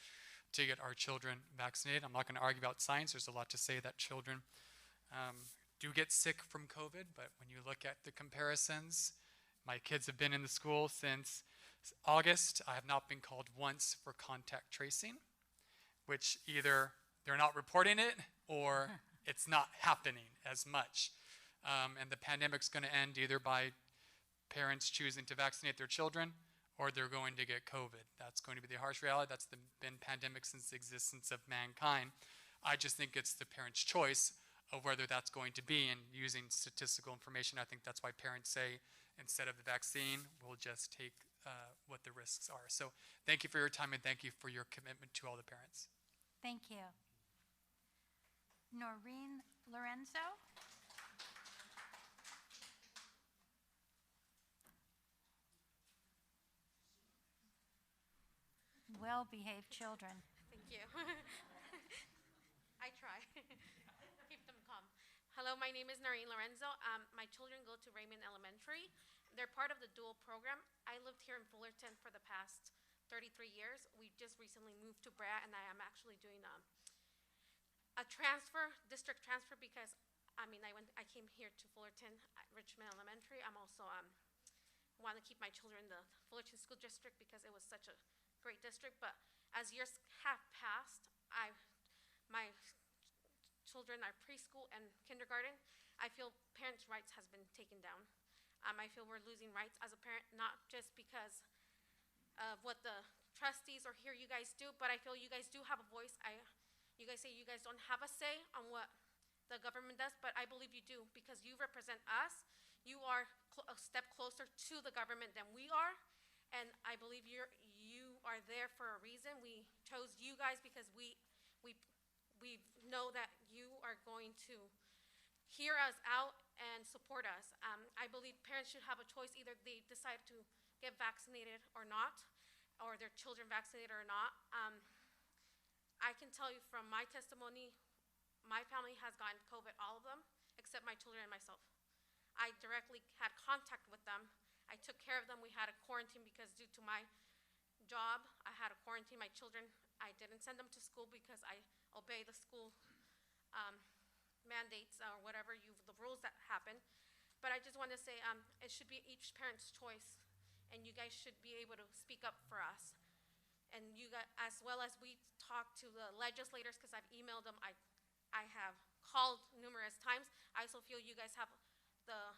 Speaker 19: to get our children vaccinated. I'm not going to argue about science. There's a lot to say that children do get sick from COVID, but when you look at the comparisons, my kids have been in the school since August. I have not been called once for contact tracing, which either they're not reporting it or it's not happening as much. And the pandemic's going to end either by parents choosing to vaccinate their children or they're going to get COVID. That's going to be the harsh reality. That's been pandemic since the existence of mankind. I just think it's the parent's choice of whether that's going to be, and using statistical information, I think that's why parents say instead of the vaccine, we'll just take what the risks are. So thank you for your time and thank you for your commitment to all the parents.
Speaker 1: Thank you. Noreen Lorenzo. Well-behaved children.
Speaker 20: Thank you. I try. Keep them calm. Hello, my name is Noreen Lorenzo. My children go to Raymond Elementary. They're part of the dual program. I lived here in Fullerton for the past 33 years. We just recently moved to Brea, and I am actually doing a district transfer, because I came here to Fullerton at Richmond Elementary. I'm also want to keep my children in the Fullerton School District because it was such a great district. But as years have passed, my children are preschool and kindergarten. I feel parents' rights has been taken down. I feel we're losing rights as a parent, not just because of what the trustees or hear you guys do, but I feel you guys do have a voice. You guys say you guys don't have a say on what the government does, but I believe you do because you represent us. You are a step closer to the government than we are, and I believe you are there for a reason. We chose you guys because we know that you are going to hear us out and support us. I believe parents should have a choice. Either they decide to get vaccinated or not, or their children vaccinated or not. I can tell you from my testimony, my family has gotten COVID, all of them, except my children and myself. I directly had contact with them. I took care of them. We had a quarantine because due to my job, I had to quarantine my children. I didn't send them to school because I obey the school mandates or whatever, the rules that happen. But I just want to say it should be each parent's choice, and you guys should be able to speak up for us. And you guys, as well as we talk to the legislators, because I've emailed them, I have called numerous times. I also feel you guys have the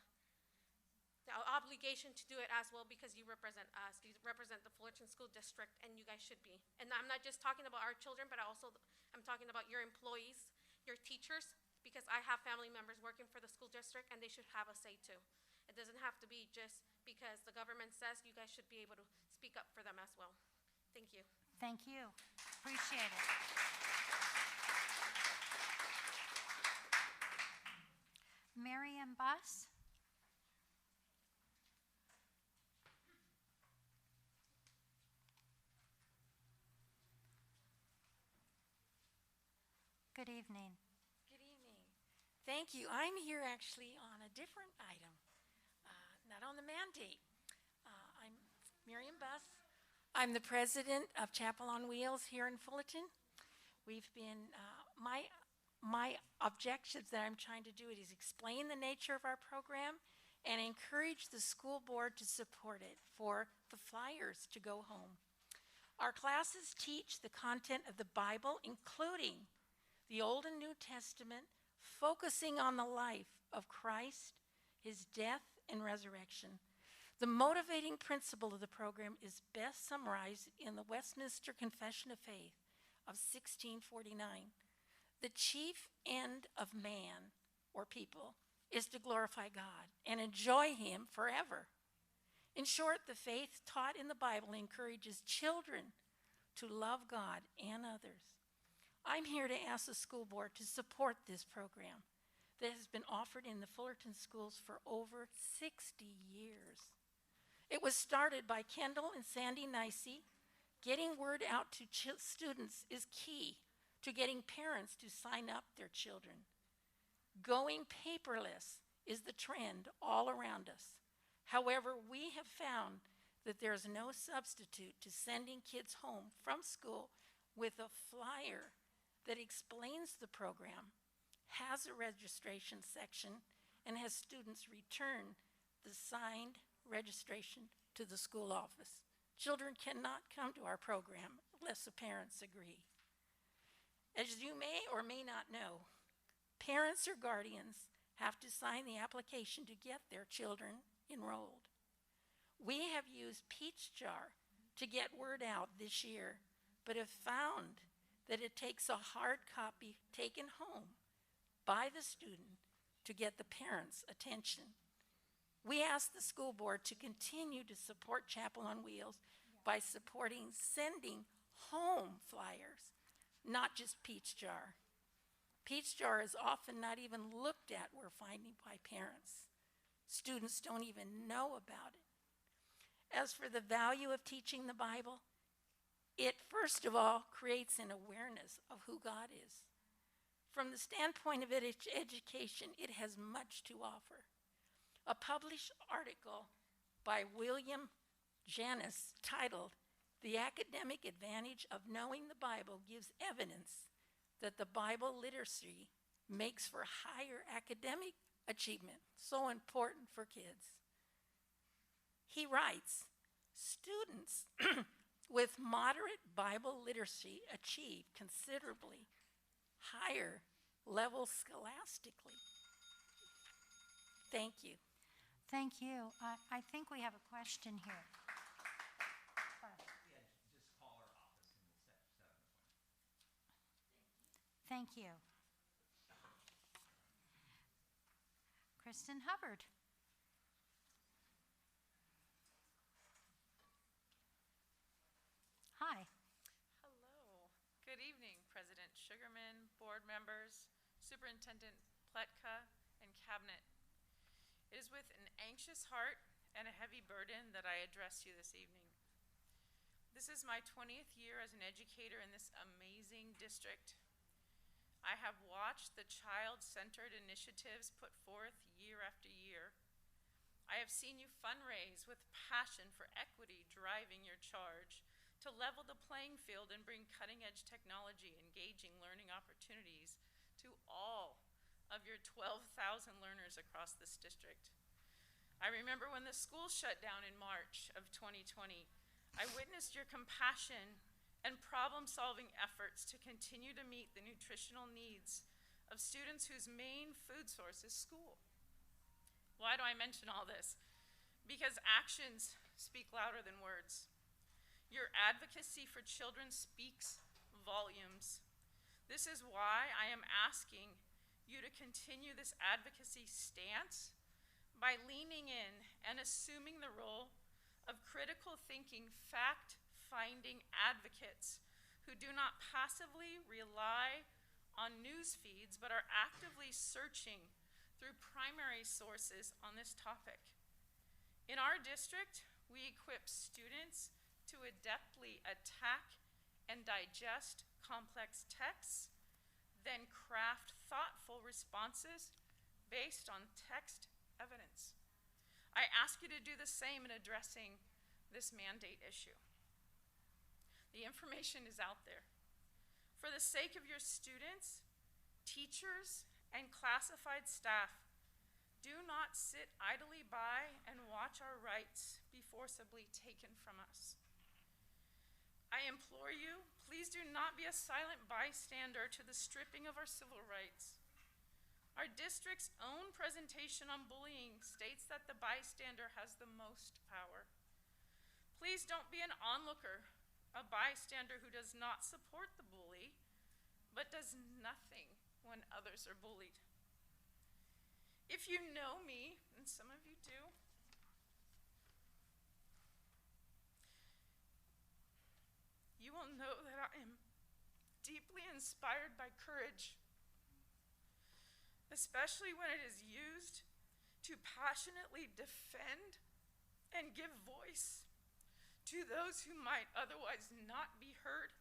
Speaker 20: obligation to do it as well because you represent us. You represent the Fullerton School District, and you guys should be. And I'm not just talking about our children, but I'm talking about your employees, your teachers, because I have family members working for the school district, and they should have a say too. It doesn't have to be just because the government says. You guys should be able to speak up for them as well. Thank you.
Speaker 1: Thank you. Appreciate it. Miriam Buss. Good evening.
Speaker 21: Good evening. Thank you. I'm here actually on a different item, not on the mandate. I'm Miriam Buss. I'm the president of Chapel on Wheels here in Fullerton. We've been, my objectives that I'm trying to do is explain the nature of our program and encourage the school board to support it for the flyers to go home. Our classes teach the content of the Bible, including the Old and New Testament, focusing on the life of Christ, his death and resurrection. The motivating principle of the program is best summarized in the Westminster Confession of Faith of 1649. The chief end of man, or people, is to glorify God and enjoy him forever. In short, the faith taught in the Bible encourages children to love God and others. I'm here to ask the school board to support this program that has been offered in the Fullerton schools for over 60 years. It was started by Kendall and Sandy Nicey. Getting word out to students is key to getting parents to sign up their children. Going paperless is the trend all around us. However, we have found that there's no substitute to sending kids home from school with a flyer that explains the program, has a registration section, and has students return the signed registration to the school office. Children cannot come to our program unless the parents agree. As you may or may not know, parents or guardians have to sign the application to get their children enrolled. We have used Peach Jar to get word out this year, but have found that it takes a hard copy taken home by the student to get the parents' attention. We ask the school board to continue to support Chapel on Wheels by supporting sending home flyers, not just Peach Jar. Peach Jar is often not even looked at, we're finding, by parents. Students don't even know about it. As for the value of teaching the Bible, it, first of all, creates an awareness of who God is. From the standpoint of education, it has much to offer. A published article by William Janis titled, "The Academic Advantage of Knowing the Bible Gives Evidence that the Bible Literacy Makes for Higher Academic Achievement," so important for kids. He writes, students with moderate Bible literacy achieve considerably higher levels scholastically. Thank you.
Speaker 1: Thank you. I think we have a question here. Thank you. Kristen Hubbard. Hi.
Speaker 2: Hello. Good evening, President Sugarman, board members, Superintendent Pletka, and Cabinet. It is with an anxious heart and a heavy burden that I address you this evening. This is my 20th year as an educator in this amazing district. I have watched the child-centered initiatives put forth year after year. I have seen you fundraise with passion for equity driving your charge to level the playing field and bring cutting-edge technology, engaging learning opportunities to all of your 12,000 learners across this district. I remember when the school shut down in March of 2020. I witnessed your compassion and problem-solving efforts to continue to meet the nutritional needs of students whose main food source is school. Why do I mention all this? Because actions speak louder than words. Your advocacy for children speaks volumes. This is why I am asking you to continue this advocacy stance by leaning in and assuming the role of critical thinking, fact-finding advocates who do not passively rely on news feeds but are actively searching through primary sources on this topic. In our district, we equip students to adeptly attack and digest complex texts, then craft thoughtful responses based on text evidence. I ask you to do the same in addressing this mandate issue. The information is out there. For the sake of your students, teachers, and classified staff, do not sit idly by and watch our rights be forcibly taken from us. I implore you, please do not be a silent bystander to the stripping of our civil rights. Our district's own presentation on bullying states that the bystander has the most power. Please don't be an onlooker, a bystander who does not support the bully, but does nothing when others are bullied. If you know me, and some of you do, you will know that I am deeply inspired by courage, especially when it is used to passionately defend and give voice to those who might otherwise not be heard.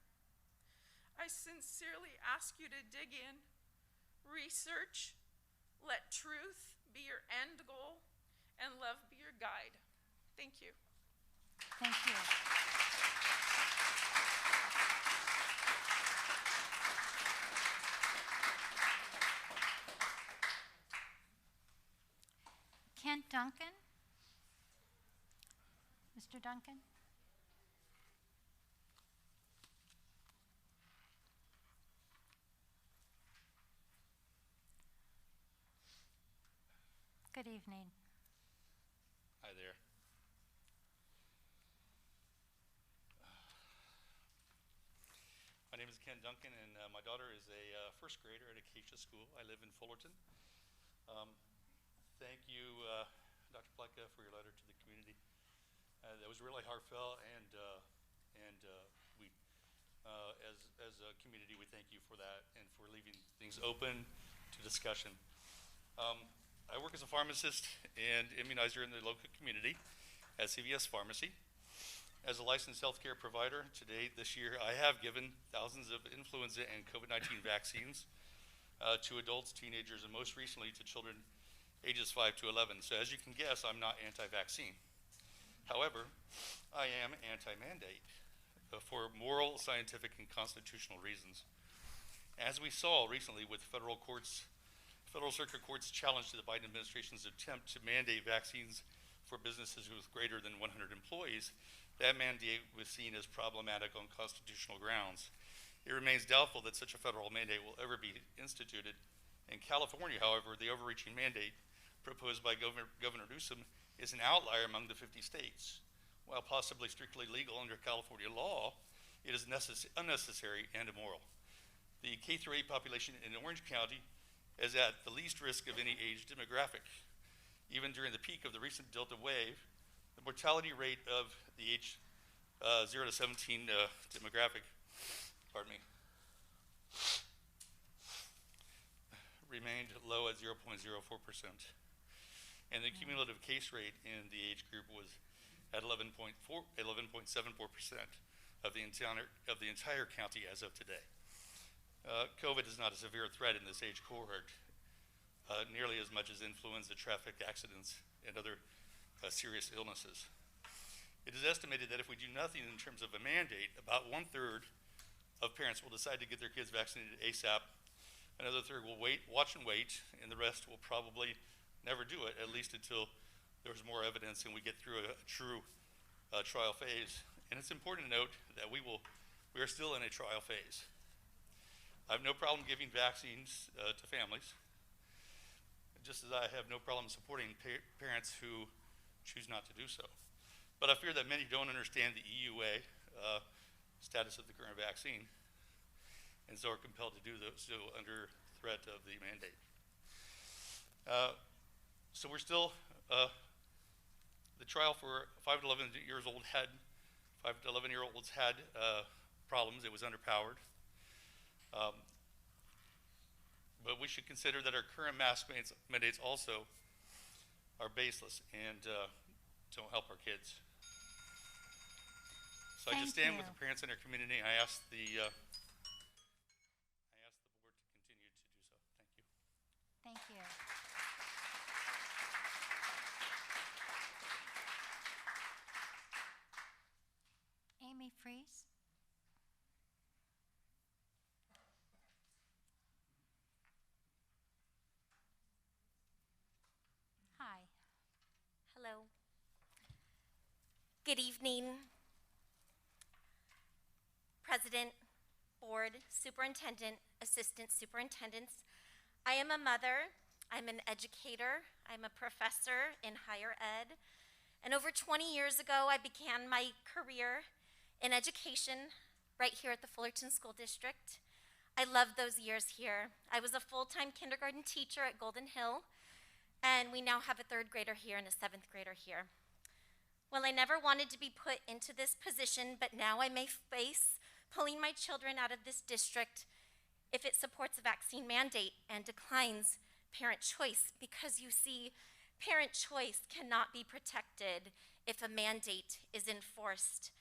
Speaker 2: I sincerely ask you to dig in, research, let truth be your end goal, and love be your guide. Thank you.
Speaker 1: Thank you. Kent Duncan? Mr. Duncan? Good evening.
Speaker 4: Hi there. My name is Ken Duncan, and my daughter is a first grader at Acacia School. I live in Fullerton. Thank you, Dr. Pletka, for your letter to the community. That was really heartfelt, and we, as a community, we thank you for that and for leaving things open to discussion. I work as a pharmacist and immunizer in the local community at CVS Pharmacy. As a licensed healthcare provider, this year, I have given thousands of influenza and COVID-19 vaccines to adults, teenagers, and most recently to children ages 5 to 11. So as you can guess, I'm not anti-vaccine. However, I am anti-mandate for moral, scientific, and constitutional reasons. As we saw recently with Federal Circuit Court's challenge to the Biden administration's attempt to mandate vaccines for businesses with greater than 100 employees, that mandate was seen as problematic on constitutional grounds. It remains doubtful that such a federal mandate will ever be instituted. In California, however, the overreaching mandate proposed by Governor Newsom is an outlier among the 50 states. While possibly strictly legal under California law, it is unnecessary and immoral. The K-8 population in Orange County is at the least risk of any age demographic. Even during the peak of the recent Delta wave, the mortality rate of the age 0 to 17 demographic, remained low at 0.04%. And the cumulative case rate in the age group was at 11.74% of the entire county as of today. COVID is not a severe threat in this age cohort, nearly as much as influenza, traffic accidents, and other serious illnesses. It is estimated that if we do nothing in terms of a mandate, about 1/3 of parents will decide to get their kids vaccinated ASAP. Another third will watch and wait, and the rest will probably never do it, at least until there's more evidence and we get through a true trial phase. And it's important to note that we are still in a trial phase. I have no problem giving vaccines to families, just as I have no problem supporting parents who choose not to do so. But I fear that many don't understand the EUA status of the current vaccine, and so are compelled to do so under threat of the mandate. So we're still, the trial for 5 to 11 years old had, 5 to 11-year-olds had problems. It was underpowered. But we should consider that our current mask mandates also are baseless and don't help our kids. So I just stand with the parents in our community. I ask the board to continue to do so. Thank you.
Speaker 1: Thank you. Amy Freeze. Hi.
Speaker 8: Hello. Good evening, President, Board, Superintendent, Assistant Superintendents. I am a mother, I'm an educator, I'm a professor in higher ed, and over 20 years ago I began my career in education right here at the Fullerton School District. I loved those years here. I was a full-time kindergarten teacher at Golden Hill, and we now have a 3rd grader here and a 7th grader here. Well, I never wanted to be put into this position, but now I may face pulling my children out of this district if it supports a vaccine mandate and declines parent choice, because you see, parent choice cannot be protected if a mandate is enforced.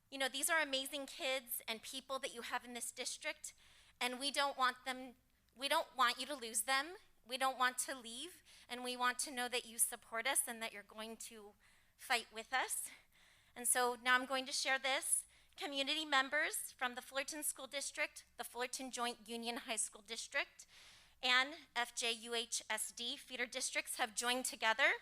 Speaker 8: You know, these are amazing kids and people that you have in this district, and we don't want you to lose them. We don't want to leave, and we want to know that you support us and that you're going to fight with us. And so now I'm going to share this. Community members from the Fullerton School District, the Fullerton Joint Union High School District, and FJUHSD feeder districts have joined together.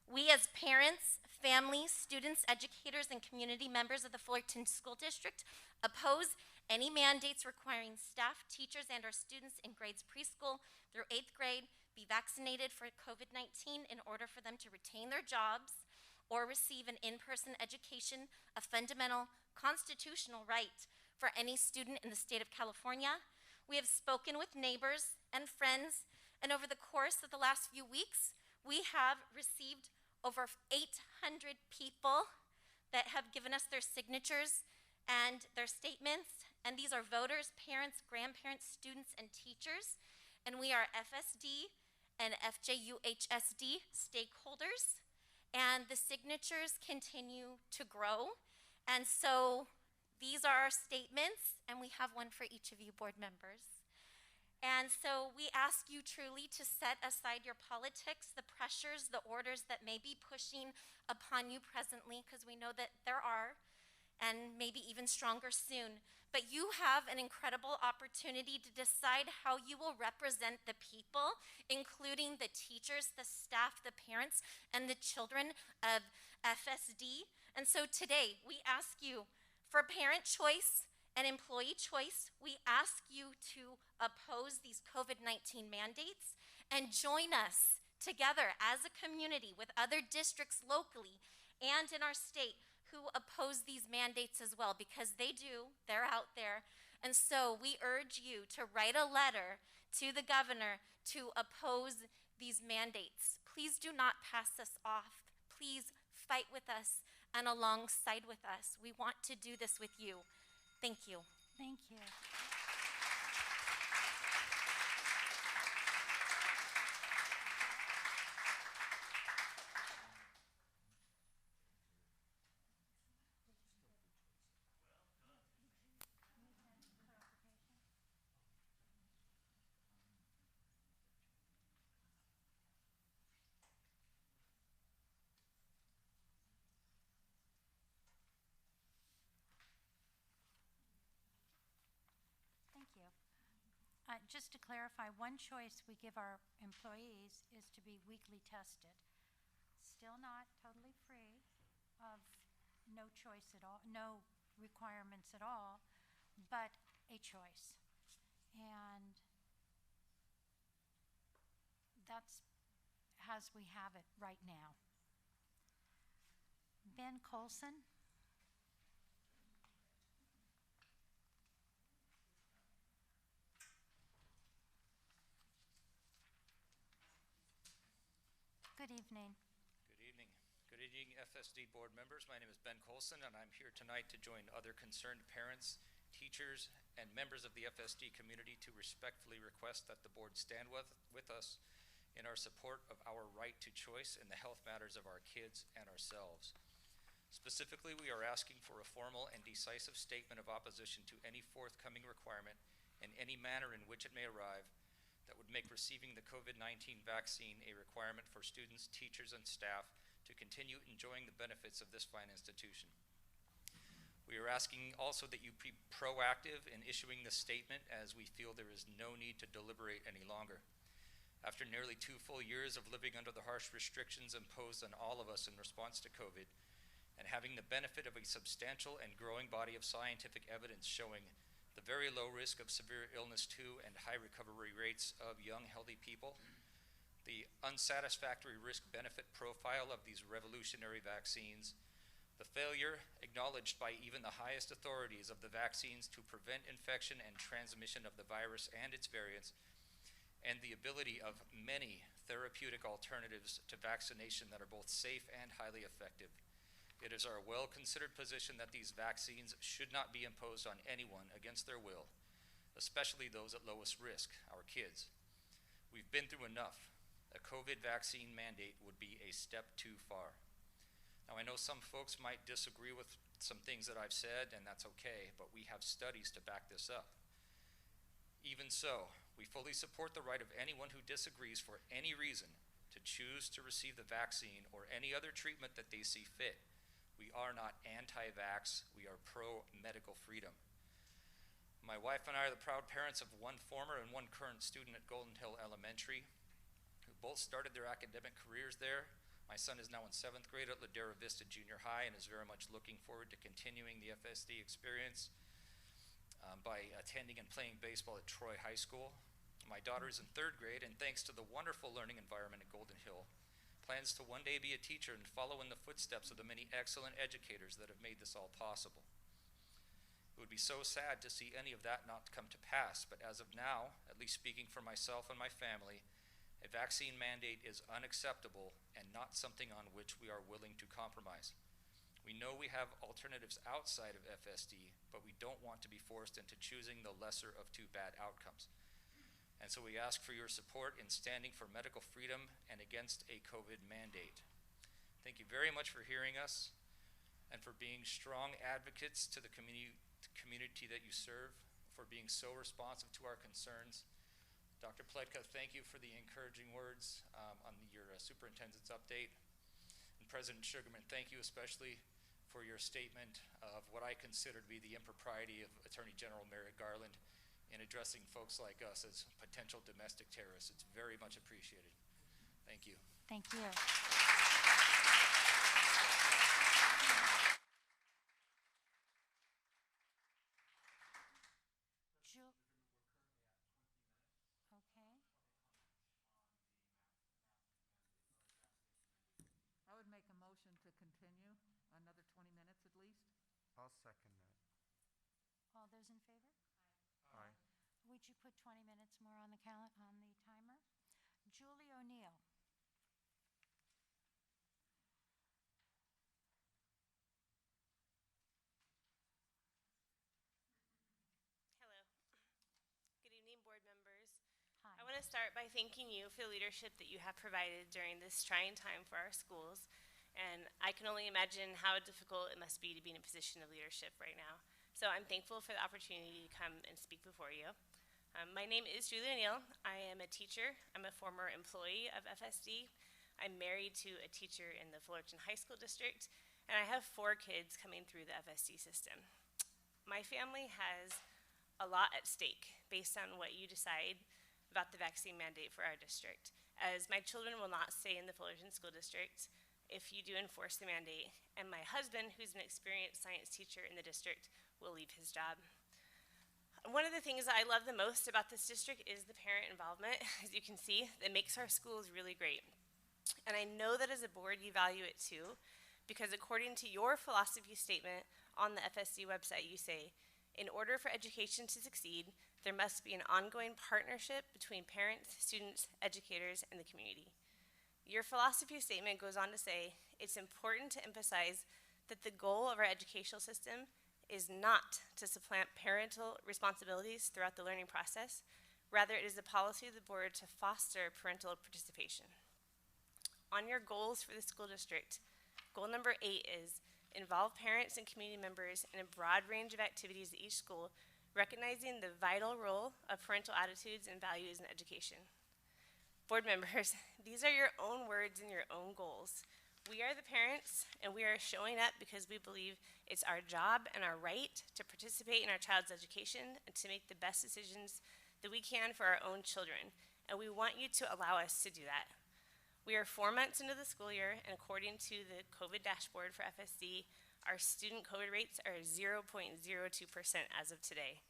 Speaker 8: We as parents, families, students, educators, and community members of the Fullerton School District oppose any mandates requiring staff, teachers, and our students in grades preschool through 8th grade be vaccinated for COVID-19 in order for them to retain their jobs or receive an in-person education, a fundamental constitutional right for any student in the state of California. We have spoken with neighbors and friends, and over the course of the last few weeks, we have received over 800 people that have given us their signatures and their statements, and these are voters, parents, grandparents, students, and teachers, and we are FSD and FJUHSD stakeholders, and the signatures continue to grow, and so these are our statements, and we have one for each of you board members. And so we ask you truly to set aside your politics, the pressures, the orders that may be pushing upon you presently, because we know that there are, and maybe even stronger soon. But you have an incredible opportunity to decide how you will represent the people, including the teachers, the staff, the parents, and the children of FSD. And so today, we ask you for parent choice and employee choice. We ask you to oppose these COVID-19 mandates and join us together as a community with other districts locally and in our state who oppose these mandates as well, because they're out there. And so we urge you to write a letter to the governor to oppose these mandates. Please do not pass us off. Please fight with us and alongside with us. We want to do this with you. Thank you.
Speaker 1: Thank you. Thank you. Just to clarify, one choice we give our employees is to be weekly tested. Still not totally free of no choice at all, no requirements at all, but a choice. And that's as we have it right now. Ben Colson. Good evening.
Speaker 3: Good evening. Good evening, FSD board members. My name is Ben Colson, and I'm here tonight to join other concerned parents, teachers, and members of the FSD community to respectfully request that the board stand with us in our support of our right to choice in the health matters of our kids and ourselves. Specifically, we are asking for a formal and decisive statement of opposition to any forthcoming requirement in any manner in which it may arrive that would make receiving the COVID-19 vaccine a requirement for students, teachers, and staff to continue enjoying the benefits of this fine institution. We are asking also that you be proactive in issuing this statement, as we feel there is no need to deliberate any longer. After nearly 2 full years of living under the harsh restrictions imposed on all of us in response to COVID, and having the benefit of a substantial and growing body of scientific evidence showing the very low risk of severe illness to and high recovery rates of young, healthy people, the unsatisfactory risk-benefit profile of these revolutionary vaccines, the failure acknowledged by even the highest authorities of the vaccines to prevent infection and transmission of the virus and its variants, and the ability of many therapeutic alternatives to vaccination that are both safe and highly effective. It is our well-considered position that these vaccines should not be imposed on anyone against their will, especially those at lowest risk, our kids. We've been through enough. A COVID vaccine mandate would be a step too far. Now, I know some folks might disagree with some things that I've said, and that's okay, but we have studies to back this up. Even so, we fully support the right of anyone who disagrees for any reason to choose to receive the vaccine or any other treatment that they see fit. We are not anti-vax, we are pro-medical freedom. My wife and I are the proud parents of one former and one current student at Golden Hill Elementary, who both started their academic careers there. My son is now in 7th grade at Ladera Vista Junior High and is very much looking forward to continuing the FSD experience by attending and playing baseball at Troy High School. My daughter is in 3rd grade, and thanks to the wonderful learning environment at Golden Hill, plans to one day be a teacher and follow in the footsteps of the many excellent educators that have made this all possible. It would be so sad to see any of that not come to pass, but as of now, at least speaking for myself and my family, a vaccine mandate is unacceptable and not something on which we are willing to compromise. We know we have alternatives outside of FSD, but we don't want to be forced into choosing the lesser of two bad outcomes. And so we ask for your support in standing for medical freedom and against a COVID mandate. Thank you very much for hearing us and for being strong advocates to the community that you serve, for being so responsive to our concerns. Dr. Pletka, thank you for the encouraging words on your superintendent's update. And President Sugarman, thank you especially for your statement of what I consider to be the impropriety of Attorney General Merrick Garland in addressing folks like us as potential domestic terrorists. It's very much appreciated. Thank you.
Speaker 1: Thank you. Okay.
Speaker 9: I would make a motion to continue another 20 minutes at least.
Speaker 6: I'll second that.
Speaker 1: All those in favor?
Speaker 6: Aye.
Speaker 1: Would you put 20 minutes more on the timer? Julie O'Neill. Hi.
Speaker 10: I want to start by thanking you for the leadership that you have provided during this trying time for our schools. And I can only imagine how difficult it must be to be in a position of leadership right now. So I'm thankful for the opportunity to come and speak before you. My name is Julie O'Neill. I am a teacher. I'm a former employee of FSD. I'm married to a teacher in the Fullerton High School District, and I have 4 kids coming through the FSD system. My family has a lot at stake based on what you decide about the vaccine mandate for our district, as my children will not stay in the Fullerton School District if you do enforce the mandate, and my husband, who's an experienced science teacher in the district, will leave his job. One of the things that I love the most about this district is the parent involvement, as you can see, that makes our schools really great. And I know that as a board you value it too, because according to your philosophy statement on the FSD website, you say, in order for education to succeed, there must be an ongoing partnership between parents, students, educators, and the community. Your philosophy statement goes on to say, it's important to emphasize that the goal of our educational system is not to supplant parental responsibilities throughout the learning process. Rather, it is the policy of the board to foster parental participation. On your goals for the school district, goal number 8 is involve parents and community members in a broad range of activities at each school, recognizing the vital role of parental attitudes and values in education. Board members, these are your own words and your own goals. We are the parents, and we are showing up because we believe it's our job and our right to participate in our child's education and to make the best decisions that we can for our own children, and we want you to allow us to do that. We are 4 months into the school year, and according to the COVID dashboard for FSD, our student COVID rates are 0.02% as of today.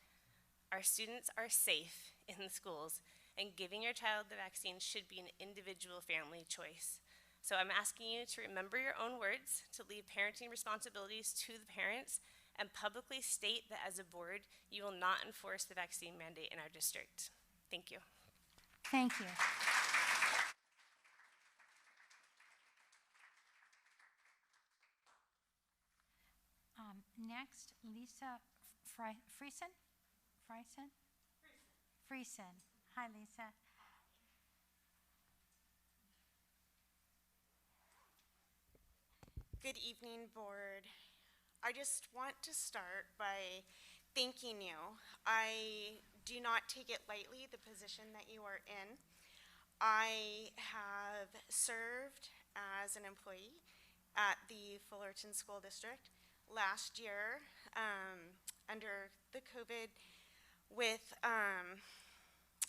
Speaker 10: Our students are safe in the schools, and giving your child the vaccine should be an individual family choice. So I'm asking you to remember your own words, to leave parenting responsibilities to the parents, and publicly state that as a board, you will not enforce the vaccine mandate in our district. Thank you.
Speaker 1: Thank you. Next, Lisa Friesen? Friesen. Hi, Lisa.
Speaker 22: Good evening, board. I just want to start by thanking you. I do not take it lightly, the position that you are in. I have served as an employee at the Fullerton School District last year under the COVID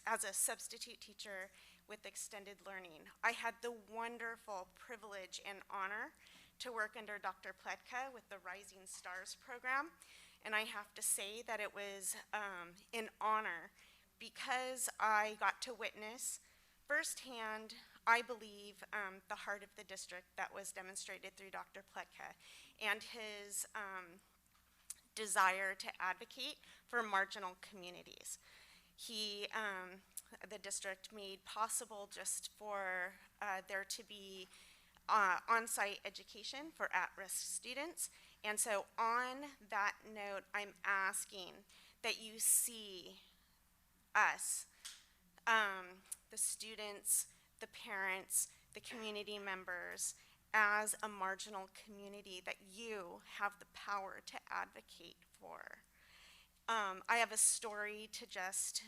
Speaker 22: as a substitute teacher with extended learning. I had the wonderful privilege and honor to work under Dr. Pletka with the Rising Stars program, and I have to say that it was an honor because I got to witness firsthand, I believe, the heart of the district that was demonstrated through Dr. Pletka and his desire to advocate for marginal communities. The district made possible just for there to be on-site education for at-risk students. And so on that note, I'm asking that you see us, the students, the parents, the community members, as a marginal community that you have the power to advocate for. I have a story to just,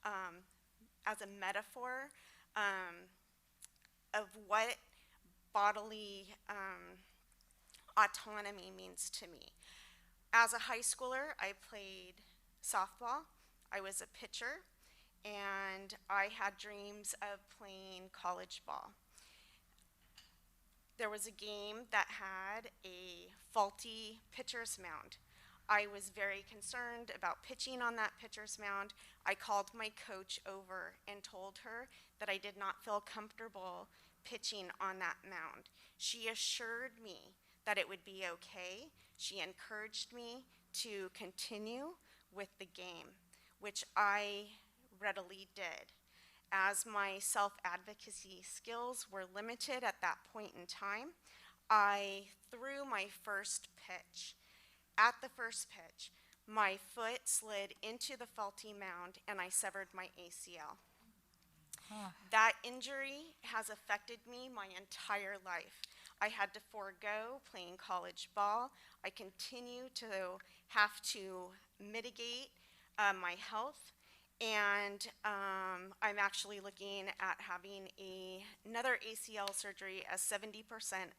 Speaker 22: as a metaphor of what bodily autonomy means to me. As a high schooler, I played softball. I was a pitcher, and I had dreams of playing college ball. There was a game that had a faulty pitcher's mound. I was very concerned about pitching on that pitcher's mound. I called my coach over and told her that I did not feel comfortable pitching on that mound. She assured me that it would be okay. She encouraged me to continue with the game, which I readily did. As my self-advocacy skills were limited at that point in time, I threw my first pitch. At the first pitch, my foot slid into the faulty mound and I severed my ACL. That injury has affected me my entire life. I had to forego playing college ball. I continue to have to mitigate my health, and I'm actually looking at having another ACL surgery, as 70%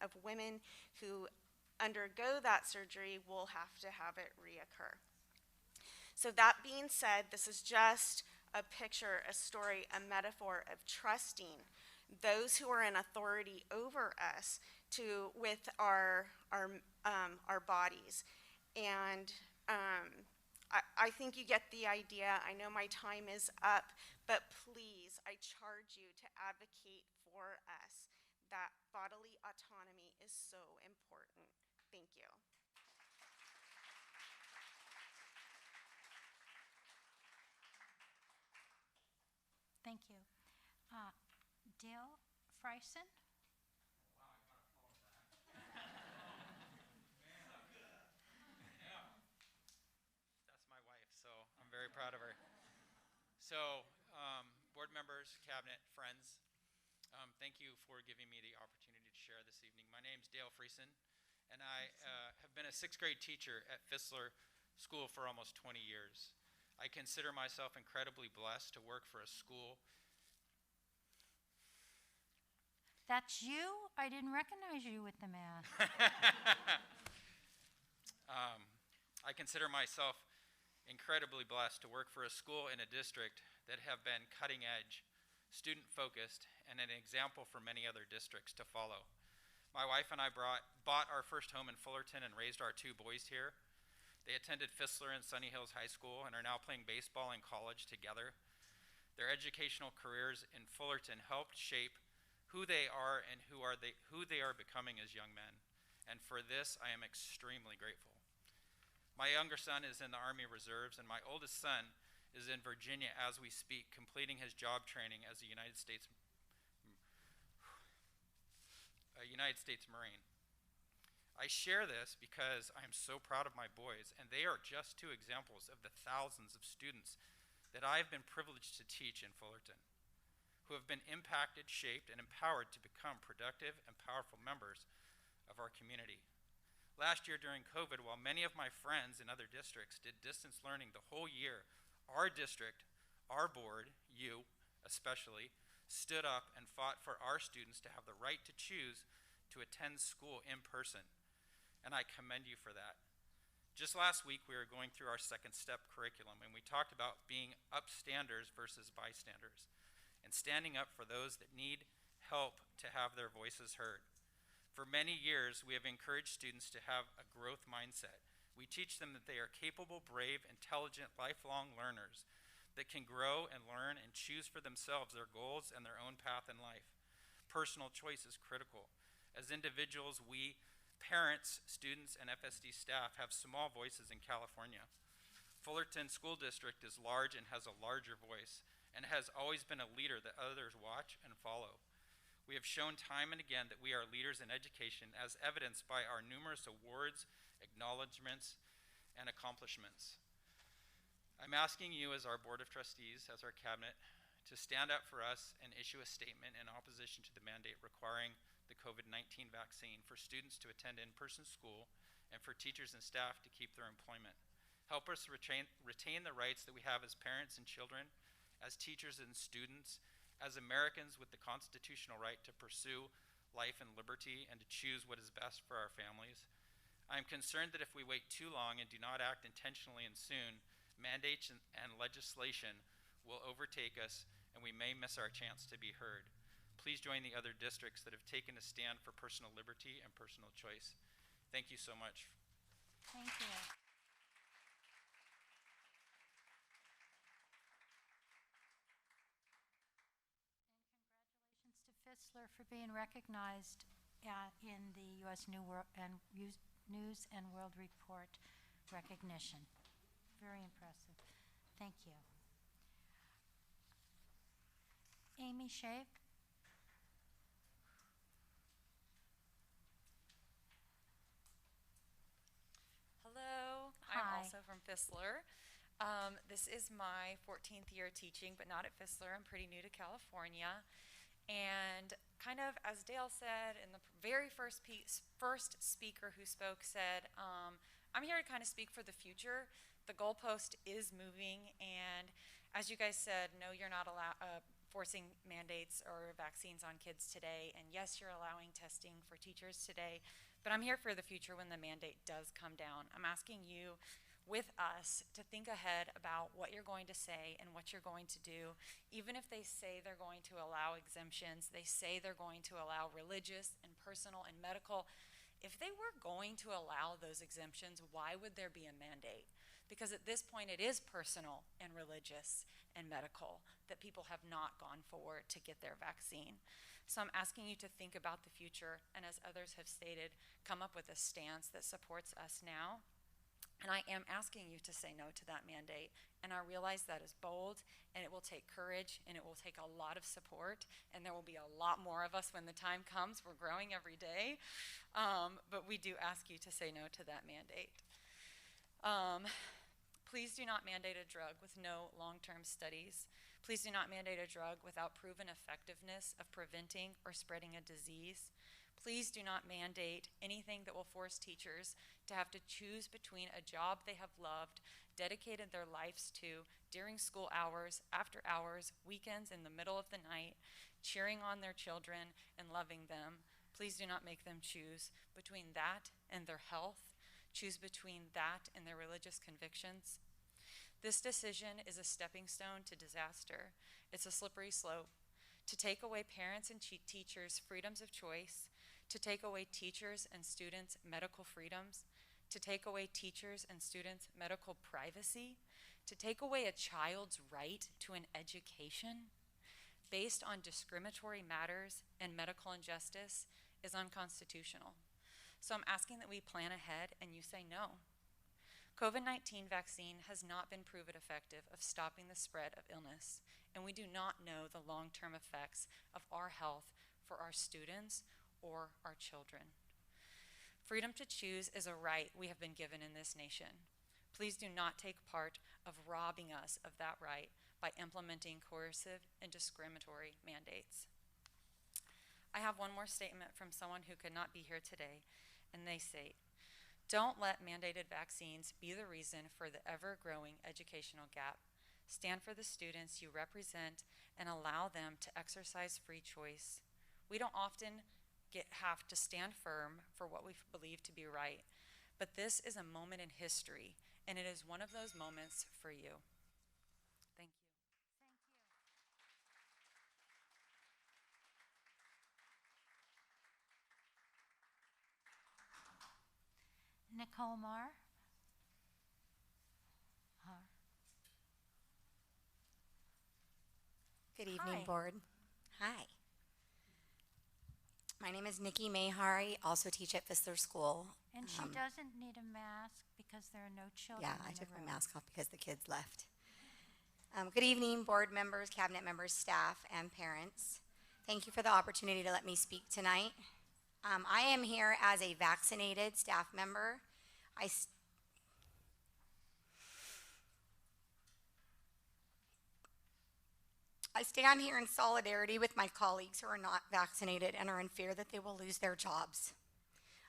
Speaker 22: of women who undergo that surgery will have to have it reoccur. So that being said, this is just a picture, a story, a metaphor of trusting those who are in authority over us with our bodies. And I think you get the idea. I know my time is up, but please, I charge you to advocate for us. That bodily autonomy is so important. Thank you.
Speaker 1: Thank you. Dale Freisen?
Speaker 7: That's my wife, so I'm very proud of her. So, board members, cabinet, friends, thank you for giving me the opportunity to share this evening. My name's Dale Freisen, and I have been a 6th grade teacher at Fissler School for almost 20 years. I consider myself incredibly blessed to work for a school.
Speaker 1: That's you? I didn't recognize you with the mask.
Speaker 7: I consider myself incredibly blessed to work for a school in a district that have been cutting edge, student focused, and an example for many other districts to follow. My wife and I bought our first home in Fullerton and raised our 2 boys here. They attended Fissler and Sunny Hills High School and are now playing baseball in college together. Their educational careers in Fullerton helped shape who they are and who they are becoming as young men. And for this, I am extremely grateful. My younger son is in the Army Reserves, and my oldest son is in Virginia as we speak, completing his job training as a United States Marine. I share this because I am so proud of my boys, and they are just 2 examples of the thousands of students that I have been privileged to teach in Fullerton, who have been impacted, shaped, and empowered to become productive and powerful members of our community. Last year during COVID, while many of my friends in other districts did distance learning the whole year, our district, our board, you especially, stood up and fought for our students to have the right to choose to attend school in person. And I commend you for that. Just last week, we were going through our 2nd step curriculum, and we talked about being upstanders versus bystanders, and standing up for those that need help to have their voices heard. For many years, we have encouraged students to have a growth mindset. We teach them that they are capable, brave, intelligent, lifelong learners that can grow and learn and choose for themselves their goals and their own path in life. Personal choice is critical. As individuals, we, parents, students, and FSD staff have small voices in California. Fullerton School District is large and has a larger voice, and has always been a leader that others watch and follow. We have shown time and again that we are leaders in education, as evidenced by our numerous awards, acknowledgments, and accomplishments. I'm asking you as our Board of Trustees, as our cabinet, to stand up for us and issue a statement in opposition to the mandate requiring the COVID-19 vaccine for students to attend in-person school and for teachers and staff to keep their employment. Help us retain the rights that we have as parents and children, as teachers and students, as Americans with the constitutional right to pursue life and liberty and to choose what is best for our families. I am concerned that if we wait too long and do not act intentionally and soon, mandates and legislation will overtake us and we may miss our chance to be heard. Please join the other districts that have taken a stand for personal liberty and personal choice. Thank you so much.
Speaker 1: Thank you. Fissler for being recognized in the U.S. News and World Report recognition. Very impressive. Thank you. Amy Shea.
Speaker 2: Hello.
Speaker 1: Hi.
Speaker 2: I'm also from Fissler.
Speaker 5: This is my 14th year teaching, but not at Fissler. I'm pretty new to California. And kind of as Dale said, and the very first speaker who spoke said, I'm here to kind of speak for the future. The goalpost is moving, and as you guys said, no, you're not forcing mandates or vaccines on kids today, and yes, you're allowing testing for teachers today, but I'm here for the future when the mandate does come down. I'm asking you with us to think ahead about what you're going to say and what you're going to do. Even if they say they're going to allow exemptions, they say they're going to allow religious and personal and medical. If they were going to allow those exemptions, why would there be a mandate? Because at this point it is personal and religious and medical that people have not gone forward to get their vaccine. So I'm asking you to think about the future, and as others have stated, come up with a stance that supports us now. And I am asking you to say no to that mandate. And I realize that is bold, and it will take courage, and it will take a lot of support, and there will be a lot more of us when the time comes. We're growing every day. But we do ask you to say no to that mandate. Please do not mandate a drug with no long-term studies. Please do not mandate a drug without proven effectiveness of preventing or spreading a disease. Please do not mandate anything that will force teachers to have to choose between a job they have loved, dedicated their lives to during school hours, after hours, weekends, in the middle of the night, cheering on their children and loving them. Please do not make them choose between that and their health, choose between that and their religious convictions. This decision is a stepping stone to disaster. It's a slippery slope. To take away parents and teachers' freedoms of choice, to take away teachers and students' medical freedoms, to take away teachers and students' medical privacy, to take away a child's right to an education based on discriminatory matters and medical injustice is unconstitutional. So I'm asking that we plan ahead and you say no. COVID-19 vaccine has not been proven effective of stopping the spread of illness, and we do not know the long-term effects of our health for our students or our children. Freedom to choose is a right we have been given in this nation. Please do not take part of robbing us of that right by implementing coercive and discriminatory mandates. I have one more statement from someone who could not be here today, and they say, don't let mandated vaccines be the reason for the ever-growing educational gap. Stand for the students you represent and allow them to exercise free choice. We don't often have to stand firm for what we believe to be right, but this is a moment in history, and it is one of those moments for you. Thank you.
Speaker 1: Nicole Marr.
Speaker 13: Good evening,
Speaker 1: Hi.
Speaker 13: board. Hi. My name is Nikki Mayhari, also teach at Fissler School.
Speaker 1: And she doesn't need a mask because there are no children
Speaker 13: Yeah,
Speaker 1: in
Speaker 13: I
Speaker 1: the
Speaker 13: took
Speaker 1: room.
Speaker 13: my mask off because the kids left. Good evening, board members, cabinet members, staff, and parents. Thank you for the opportunity to let me speak tonight. I am here as a vaccinated staff member. I stand here in solidarity with my colleagues who are not vaccinated and are in fear that they will lose their jobs.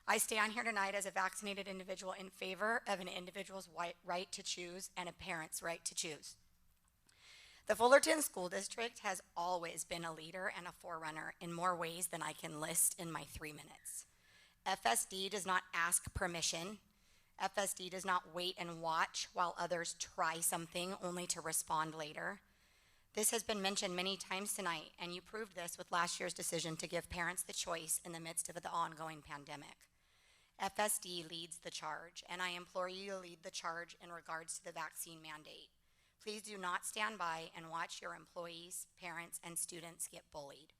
Speaker 13: I stand here tonight as a vaccinated individual in favor of an individual's right to choose and a parent's right to choose. The Fullerton School District has always been a leader and a forerunner in more ways than I can list in my 3 minutes. FSD does not ask permission. FSD does not wait and watch while others try something only to respond later. This has been mentioned many times tonight, and you proved this with last year's decision to give parents the choice in the midst of the ongoing pandemic. FSD leads the charge, and I implore you to lead the charge in regards to the vaccine mandate. Please do not stand by and watch your employees, parents, and students get bullied.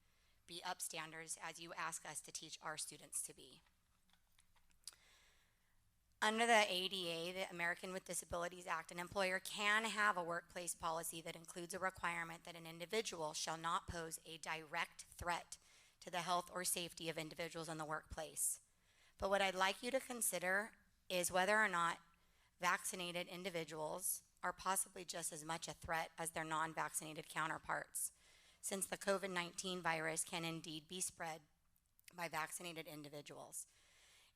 Speaker 13: Be upstanders as you ask us to teach our students to be. Under the ADA, the American with Disabilities Act, an employer can have a workplace policy that includes a requirement that an individual shall not pose a direct threat to the health or safety of individuals in the workplace. But what I'd like you to consider is whether or not vaccinated individuals are possibly just as much a threat as their non-vaccinated counterparts, since the COVID-19 virus can indeed be spread by vaccinated individuals.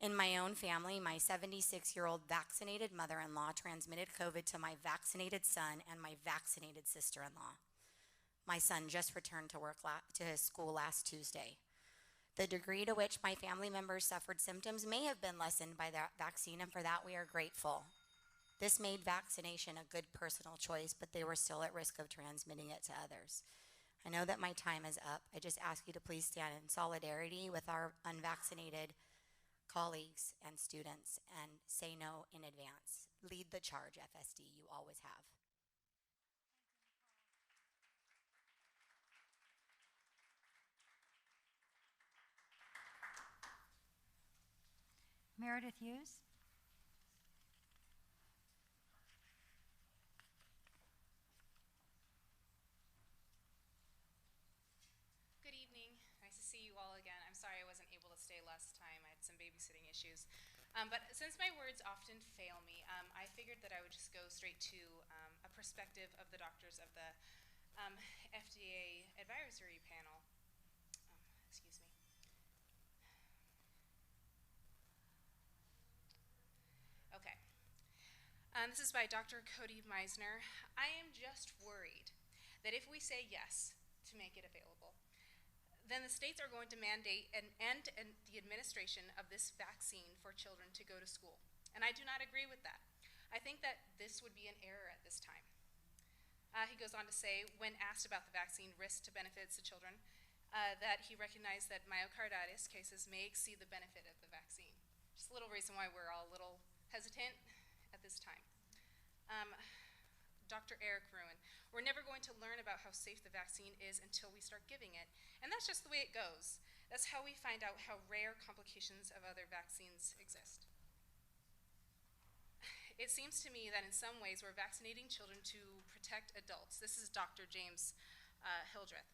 Speaker 13: In my own family, my 76-year-old vaccinated mother-in-law transmitted COVID to my vaccinated son and my vaccinated sister-in-law. My son just returned to his school last Tuesday. The degree to which my family members suffered symptoms may have been lessened by that vaccine, and for that we are grateful. This made vaccination a good personal choice, but they were still at risk of transmitting it to others. I know that my time is up. I just ask you to please stand in solidarity with our unvaccinated colleagues and students and say no in advance. Lead the charge, FSD. You always have.
Speaker 1: Meredith Hughes.
Speaker 14: Good evening. Nice to see you all again. I'm sorry I wasn't able to stay last time. I had some babysitting issues. But since my words often fail me, I figured that I would just go straight to a perspective of the doctors of the FDA advisory panel. Excuse me. Okay. This is by Dr. Cody Meisner. I am just worried that if we say yes to make it available, then the states are going to mandate and end the administration of this vaccine for children to go to school. And I do not agree with that. I think that this would be an error at this time. He goes on to say, when asked about the vaccine risks to benefits to children, that he recognized that myocarditis cases may exceed the benefit of the vaccine. Just a little reason why we're all a little hesitant at this time. Dr. Eric Ruin, we're never going to learn about how safe the vaccine is until we start giving it. And that's just the way it goes. That's how we find out how rare complications of other vaccines exist. It seems to me that in some ways we're vaccinating children to protect adults. This is Dr. James Hildreth,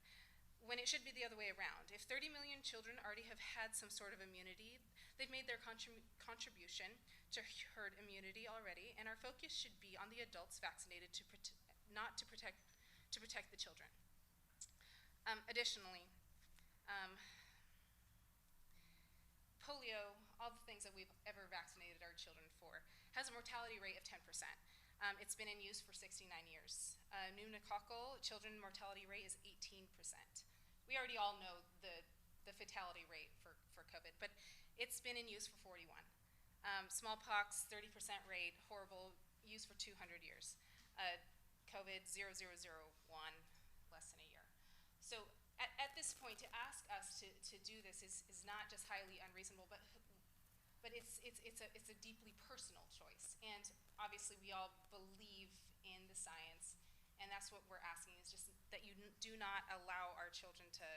Speaker 14: when it should be the other way around. If 30 million children already have had some sort of immunity, they've made their contribution to herd immunity already, and our focus should be on the adults vaccinated to protect the children. Additionally, polio, all the things that we've ever vaccinated our children for, has a mortality rate of 10%. It's been in use for 69 years. Pneumococcal children mortality rate is 18%. We already all know the fatality rate for COVID, but it's been in use for 41. Smallpox, 30% rate, horrible, use for 200 years. COVID, 0001, less than a year. So at this point, to ask us to do this is not just highly unreasonable, but it's a deeply personal choice. And obviously we all believe in the science, and that's what we're asking, is just that you do not allow our children to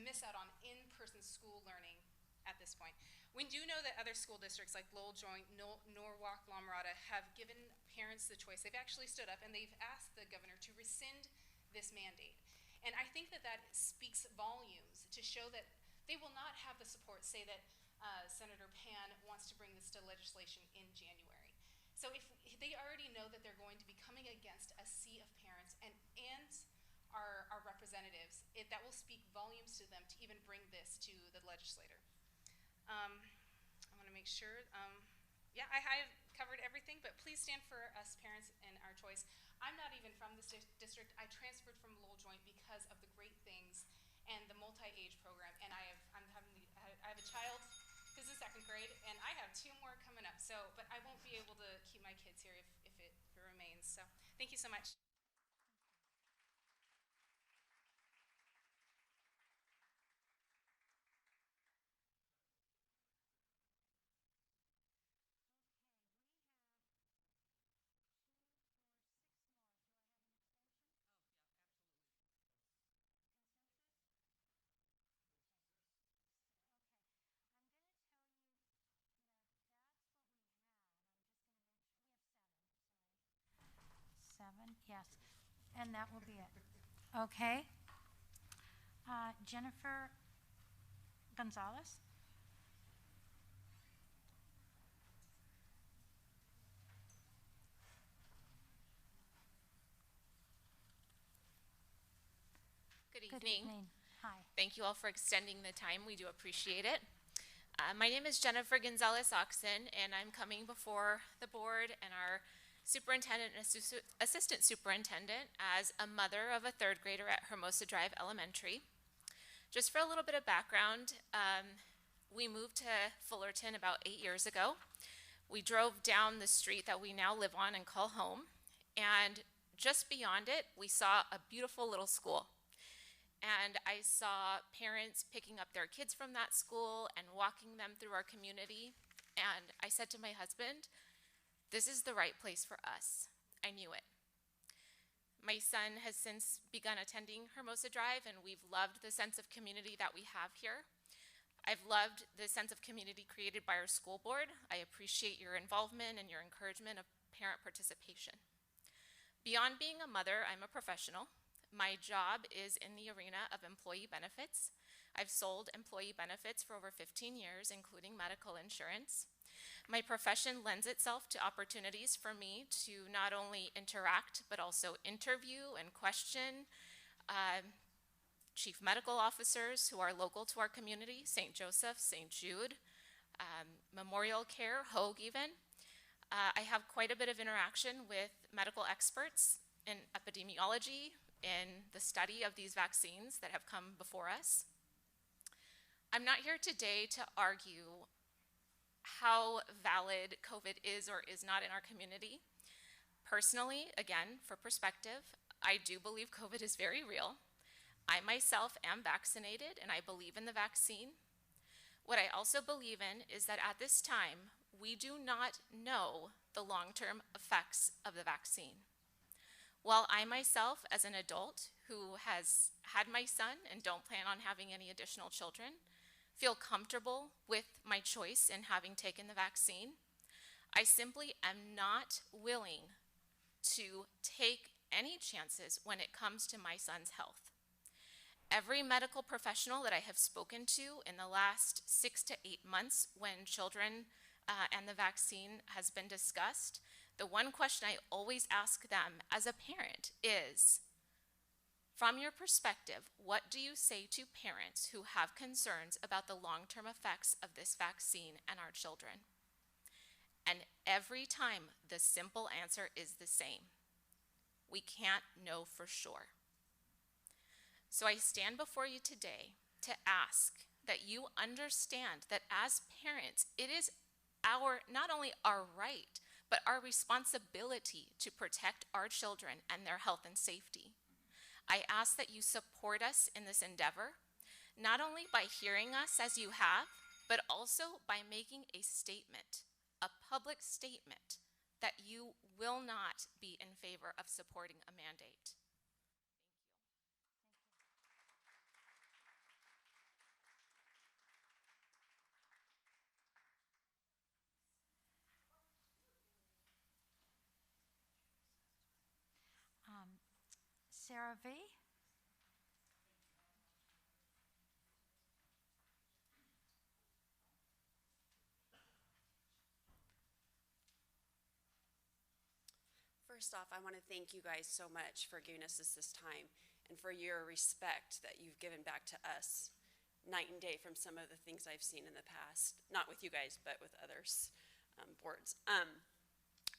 Speaker 14: miss out on in-person school learning at this point. We do know that other school districts like Lowell Joint, Norwalk, La Mirada have given parents the choice. They've actually stood up and they've asked the governor to rescind this mandate. And I think that speaks volumes to show that they will not have the support, say that Senator Pan wants to bring this to legislation in January. So if they already know that they're going to be coming against a sea of parents and our representatives, that will speak volumes to them to even bring this to the legislator. I want to make sure, yeah, I have covered everything, but please stand for us parents and our choice. I'm not even from this district. I transferred from Lowell Joint because of the great things and the multi-age program, and I have a child who's in 2nd grade, and I have 2 more coming up, so, but I won't be able to keep my kids here if it remains, so thank you so much.
Speaker 1: Yes, and that will be it. Okay. Jennifer Gonzalez.
Speaker 10: evening.
Speaker 1: Hi.
Speaker 10: Thank you all for extending the time. We do appreciate it. My name is Jennifer Gonzalez-Oxen, and I'm coming before the board and our superintendent and assistant superintendent as a mother of a third grader at Hermosa Drive Elementary. Just for a little bit of background, we moved to Fullerton about 8 years ago. We drove down the street that we now live on and call home, and just beyond it, we saw a beautiful little school. And I saw parents picking up their kids from that school and walking them through our community. And I said to my husband, this is the right place for us. I knew it. My son has since begun attending Hermosa Drive, and we've loved the sense of community that we have here. I've loved the sense of community created by our school board. I appreciate your involvement and your encouragement of parent participation. Beyond being a mother, I'm a professional. My job is in the arena of employee benefits. I've sold employee benefits for over 15 years, including medical insurance. My profession lends itself to opportunities for me to not only interact, but also interview and question chief medical officers who are local to our community, St. Joseph, St. Jude, Memorial Care, Hoag even. I have quite a bit of interaction with medical experts in epidemiology, in the study of these vaccines that have come before us. I'm not here today to argue how valid COVID is or is not in our community. Personally, again, for perspective, I do believe COVID is very real. I myself am vaccinated and I believe in the vaccine. What I also believe in is that at this time, we do not know the long-term effects of the vaccine. While I myself, as an adult who has had my son and don't plan on having any additional children, feel comfortable with my choice in having taken the vaccine, I simply am not willing to take any chances when it comes to my son's health. Every medical professional that I have spoken to in the last 6 to 8 months when children and the vaccine has been discussed, the one question I always ask them as a parent is, from your perspective, what do you say to parents who have concerns about the long-term effects of this vaccine and our children? And every time the simple answer is the same. We can't know for sure. So I stand before you today to ask that you understand that as parents, it is not only our right, but our responsibility to protect our children and their health and safety. I ask that you support us in this endeavor, not only by hearing us as you have, but also by making a statement, a public statement, that you will not be in favor of supporting a mandate.
Speaker 1: Sarah V.
Speaker 15: First off, I want to thank you guys so much for giving us this time and for your respect that you've given back to us night and day from some of the things I've seen in the past. Not with you guys, but with others, boards.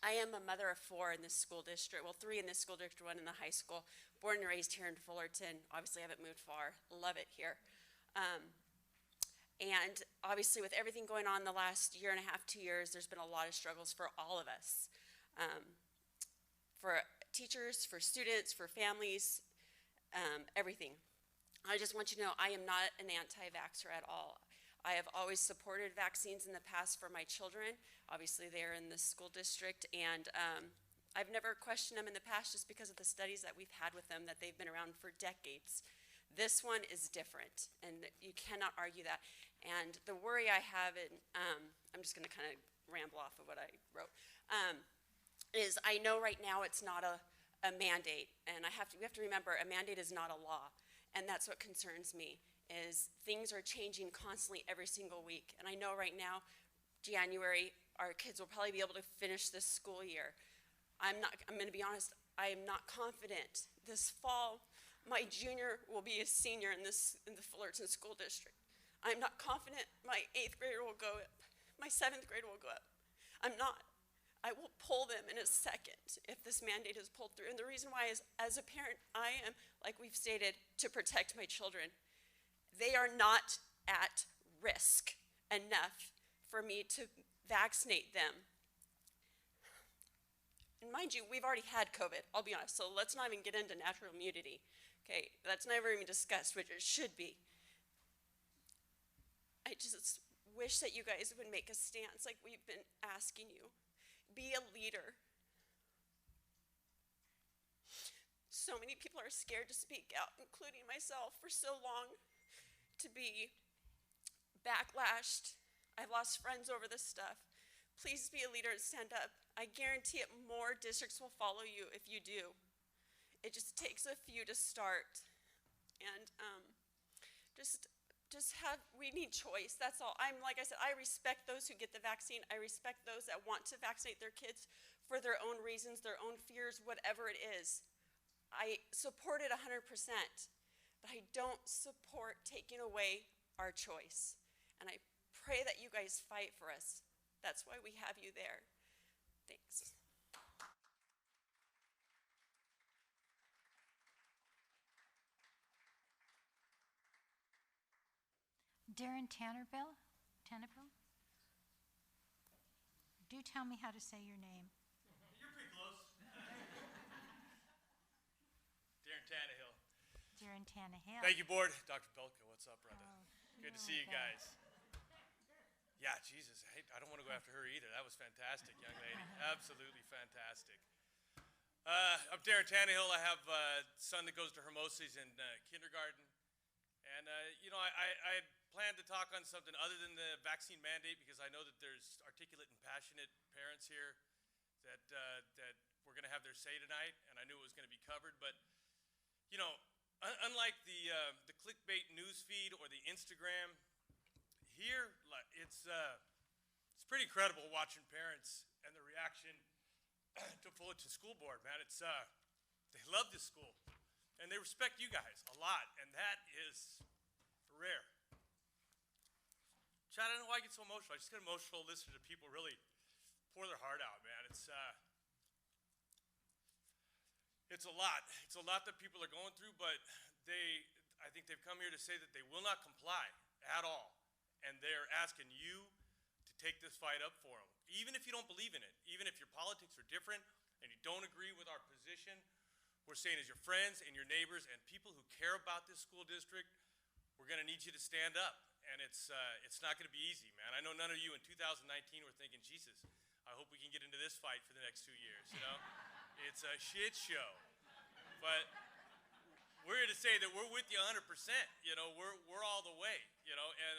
Speaker 15: I am a mother of 4 in this school district, well, 3 in this school district, 1 in the high school, born and raised here in Fullerton. Obviously, I haven't moved far, love it here. And obviously, with everything going on the last year and a half, 2 years, there's been a lot of struggles for all of us. For teachers, for students, for families, everything. I just want you to know I am not an anti-vaxxer at all. I have always supported vaccines in the past for my children. Obviously, they're in the school district, and I've never questioned them in the past just because of the studies that we've had with them, that they've been around for decades. This one is different, and you cannot argue that. And the worry I have, and I'm just going to kind of ramble off of what I wrote, is I know right now it's not a mandate, and we have to remember a mandate is not a law, and that's what concerns me. Is things are changing constantly every single week. And I know right now, January, our kids will probably be able to finish this school year. I'm going to be honest, I am not confident. This fall, my junior will be a senior in the Fullerton School District. I'm not confident my 8th grader will go up. My 7th grader will go up. I'm not. I will pull them in a second if this mandate is pulled through. And the reason why is, as a parent, I am, like we've stated, to protect my children. They are not at risk enough for me to vaccinate them. And mind you, we've already had COVID, I'll be honest, so let's not even get into natural immunity. Okay, that's never even discussed, which it should be. I just wish that you guys would make a stance like we've been asking you. Be a leader. So many people are scared to speak out, including myself, for so long, to be backlashed. I've lost friends over this stuff. Please be a leader and stand up. I guarantee it, more districts will follow you if you do. It just takes a few to start. And we need choice, that's all. Like I said, I respect those who get the vaccine. I respect those that want to vaccinate their kids for their own reasons, their own fears, whatever it is. I support it 100%, but I don't support taking away our choice. And I pray that you guys fight for us. That's why we have you there. Thanks.
Speaker 1: Darren Tannerville? Do tell me how to say your name.
Speaker 11: You're pretty close. Darren Tannehill.
Speaker 1: Darren Tannehill.
Speaker 11: Thank you, board. Dr. Belka, what's up, brother?
Speaker 1: Oh,
Speaker 11: Good to see you guys. Yeah, Jesus, I don't want to go after her either. That was fantastic, young lady. Absolutely fantastic. I'm Darren Tannehill. I have a son that goes to Hermosa's in kindergarten. And, I planned to talk on something other than the vaccine mandate because I know that there's articulate and passionate parents here that we're going to have their say tonight, and I knew it was going to be covered. But, unlike the clickbait news feed or the Instagram, here it's pretty incredible watching parents and the reaction to Fullerton School Board, man. They love this school, and they respect you guys a lot, and that is rare. Chad, I don't know why I get so emotional. I just get emotional listening to people really pour their heart out, man. It's a lot. It's a lot that people are going through, but I think they've come here to say that they will not comply at all, and they're asking you to take this fight up for them, even if you don't believe in it, even if your politics are different and you don't agree with our position. We're saying as your friends and your neighbors and people who care about this school district, we're going to need you to stand up. And it's not going to be easy, man. I know none of you in 2019 were thinking, Jesus, I hope we can get into this fight for the next 2 years, It's a shit show. But we're here to say that we're with you 100%. We're all the way, And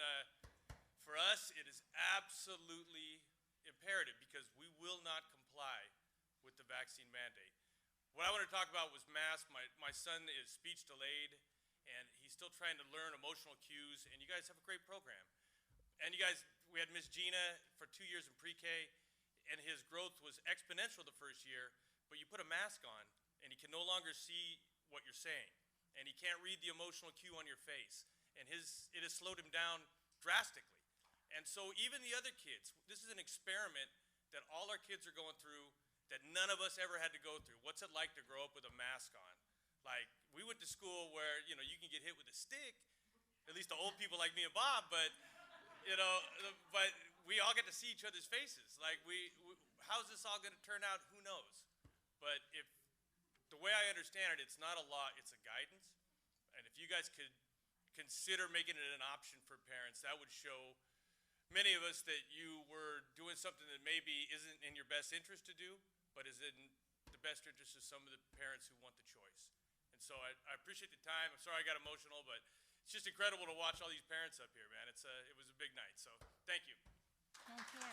Speaker 11: for us, it is absolutely imperative because we will not comply with the vaccine mandate. What I want to talk about was masks. My son is speech delayed, and he's still trying to learn emotional cues, and you guys have a great program. And you guys, we had Miss Gina for 2 years in pre-K, and his growth was exponential the first year, but you put a mask on, and he can no longer see what you're saying, and he can't read the emotional cue on your face, and it has slowed him down drastically. And so even the other kids, this is an experiment that all our kids are going through that none of us ever had to go through. What's it like to grow up with a mask on? Like, we went to school where, you can get hit with a stick, at least the old people like me and Bob, but, but we all get to see each other's faces. Like, how's this all going to turn out? Who knows? But the way I understand it, it's not a law, it's a guidance. And if you guys could consider making it an option for parents, that would show many of us that you were doing something that maybe isn't in your best interest to do, but is in the best interest of some of the parents who want the choice. And so I appreciate the time. I'm sorry I got emotional, but it's just incredible to watch all these parents up here, man. It was a big night, so thank you.
Speaker 1: Thank you.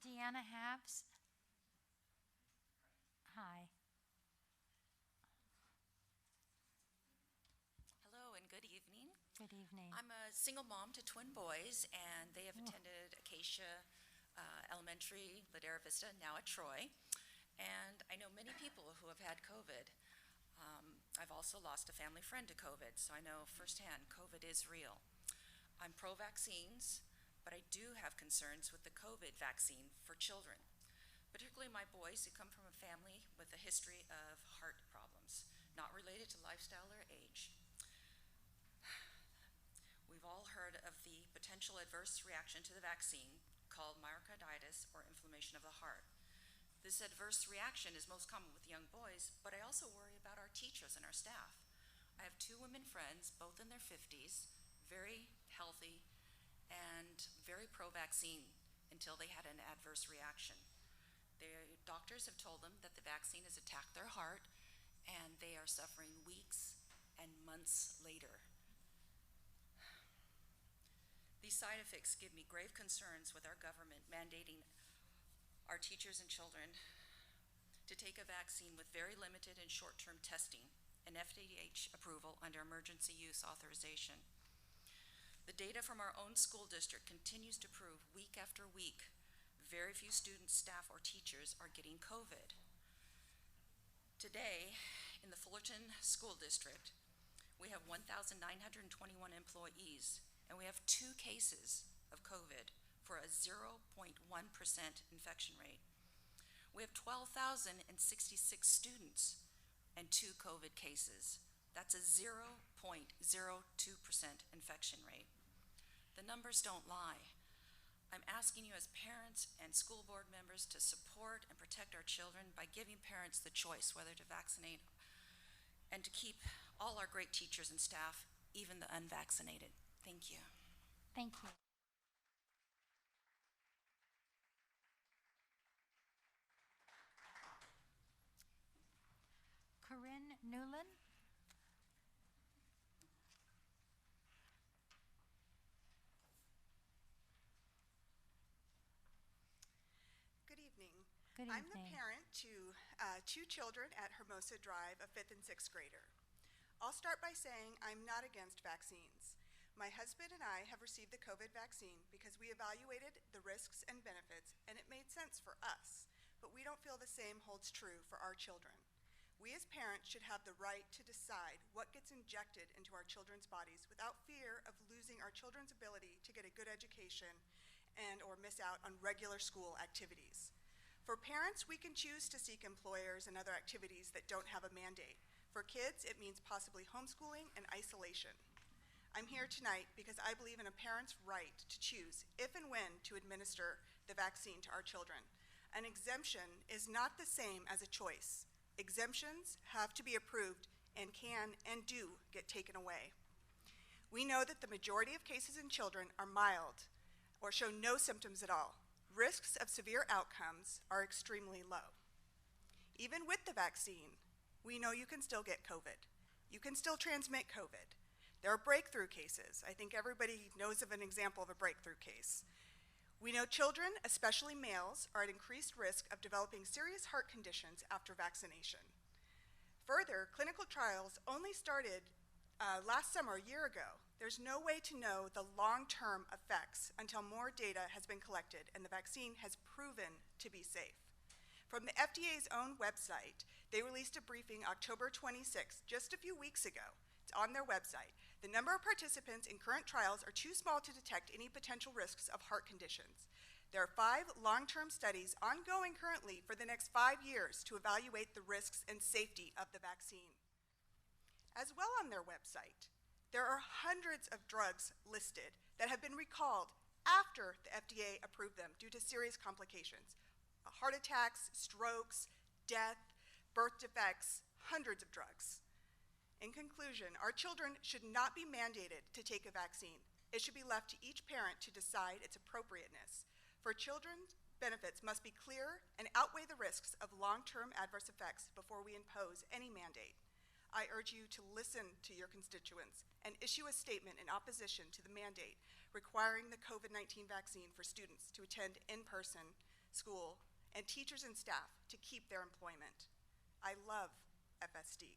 Speaker 1: Deanna Habs. Hi.
Speaker 16: Hello and good evening.
Speaker 1: Good evening.
Speaker 16: I'm a single mom to twin boys, and they have attended Acacia
Speaker 12: Elementary, Ladera Vista, now at Troy. And I know many people who have had COVID. I've also lost a family friend to COVID, so I know firsthand COVID is real. I'm pro-vaccines, but I do have concerns with the COVID vaccine for children, particularly my boys who come from a family with a history of heart problems, not related to lifestyle or age. We've all heard of the potential adverse reaction to the vaccine called myocarditis or inflammation of the heart. This adverse reaction is most common with young boys, but I also worry about our teachers and our staff. I have 2 women friends, both in their 50s, very healthy and very pro-vaccine until they had an adverse reaction. Their doctors have told them that the vaccine has attacked their heart and they are suffering weeks and months later. These side effects give me grave concerns with our government mandating our teachers and children to take a vaccine with very limited and short-term testing and FDA approval under emergency use authorization. The data from our own school district continues to prove week after week very few students, staff, or teachers are getting COVID. Today, in the Fullerton School District, we have 1,921 employees, and we have 2 cases of COVID for a 0.1% infection rate. We have 12,066 students and 2 COVID cases. That's a 0.02% infection rate. The numbers don't lie. I'm asking you as parents and school board members to support and protect our children by giving parents the choice whether to vaccinate and to keep all our great teachers and staff, even the unvaccinated. Thank you.
Speaker 1: Thank you. Corinne Newland.
Speaker 16: Good evening.
Speaker 1: Good
Speaker 16: I'm the
Speaker 1: evening.
Speaker 16: parent to 2 children at Hermosa Drive, a 5th and 6th grader. I'll start by saying I'm not against vaccines. My husband and I have received the COVID vaccine because we evaluated the risks and benefits, and it made sense for us, but we don't feel the same holds true for our children. We as parents should have the right to decide what gets injected into our children's bodies without fear of losing our children's ability to get a good education and or miss out on regular school activities. For parents, we can choose to seek employers and other activities that don't have a mandate. For kids, it means possibly homeschooling and isolation. I'm here tonight because I believe in a parent's right to choose if and when to administer the vaccine to our children. An exemption is not the same as a choice. Exemptions have to be approved and can and do get taken away. We know that the majority of cases in children are mild or show no symptoms at all. Risks of severe outcomes are extremely low. Even with the vaccine, we know you can still get COVID. You can still transmit COVID. There are breakthrough cases. I think everybody knows of an example of a breakthrough case. We know children, especially males, are at increased risk of developing serious heart conditions after vaccination. Further, clinical trials only started last summer, a year ago. There's no way to know the long-term effects until more data has been collected and the vaccine has proven to be safe. From the FDA's own website, they released a briefing October 26th, just a few weeks ago. It's on their website. The number of participants in current trials are too small to detect any potential risks of heart conditions. There are 5 long-term studies ongoing currently for the next 5 years to evaluate the risks and safety of the vaccine. As well on their website, there are hundreds of drugs listed that have been recalled after the FDA approved them due to serious complications. Heart attacks, strokes, death, birth defects, hundreds of drugs. In conclusion, our children should not be mandated to take a vaccine. It should be left to each parent to decide its appropriateness. For children, benefits must be clear and outweigh the risks of long-term adverse effects before we impose any mandate. I urge you to listen to your constituents and issue a statement in opposition to the mandate requiring the COVID-19 vaccine for students to attend in-person school and teachers and staff to keep their employment. I love FSD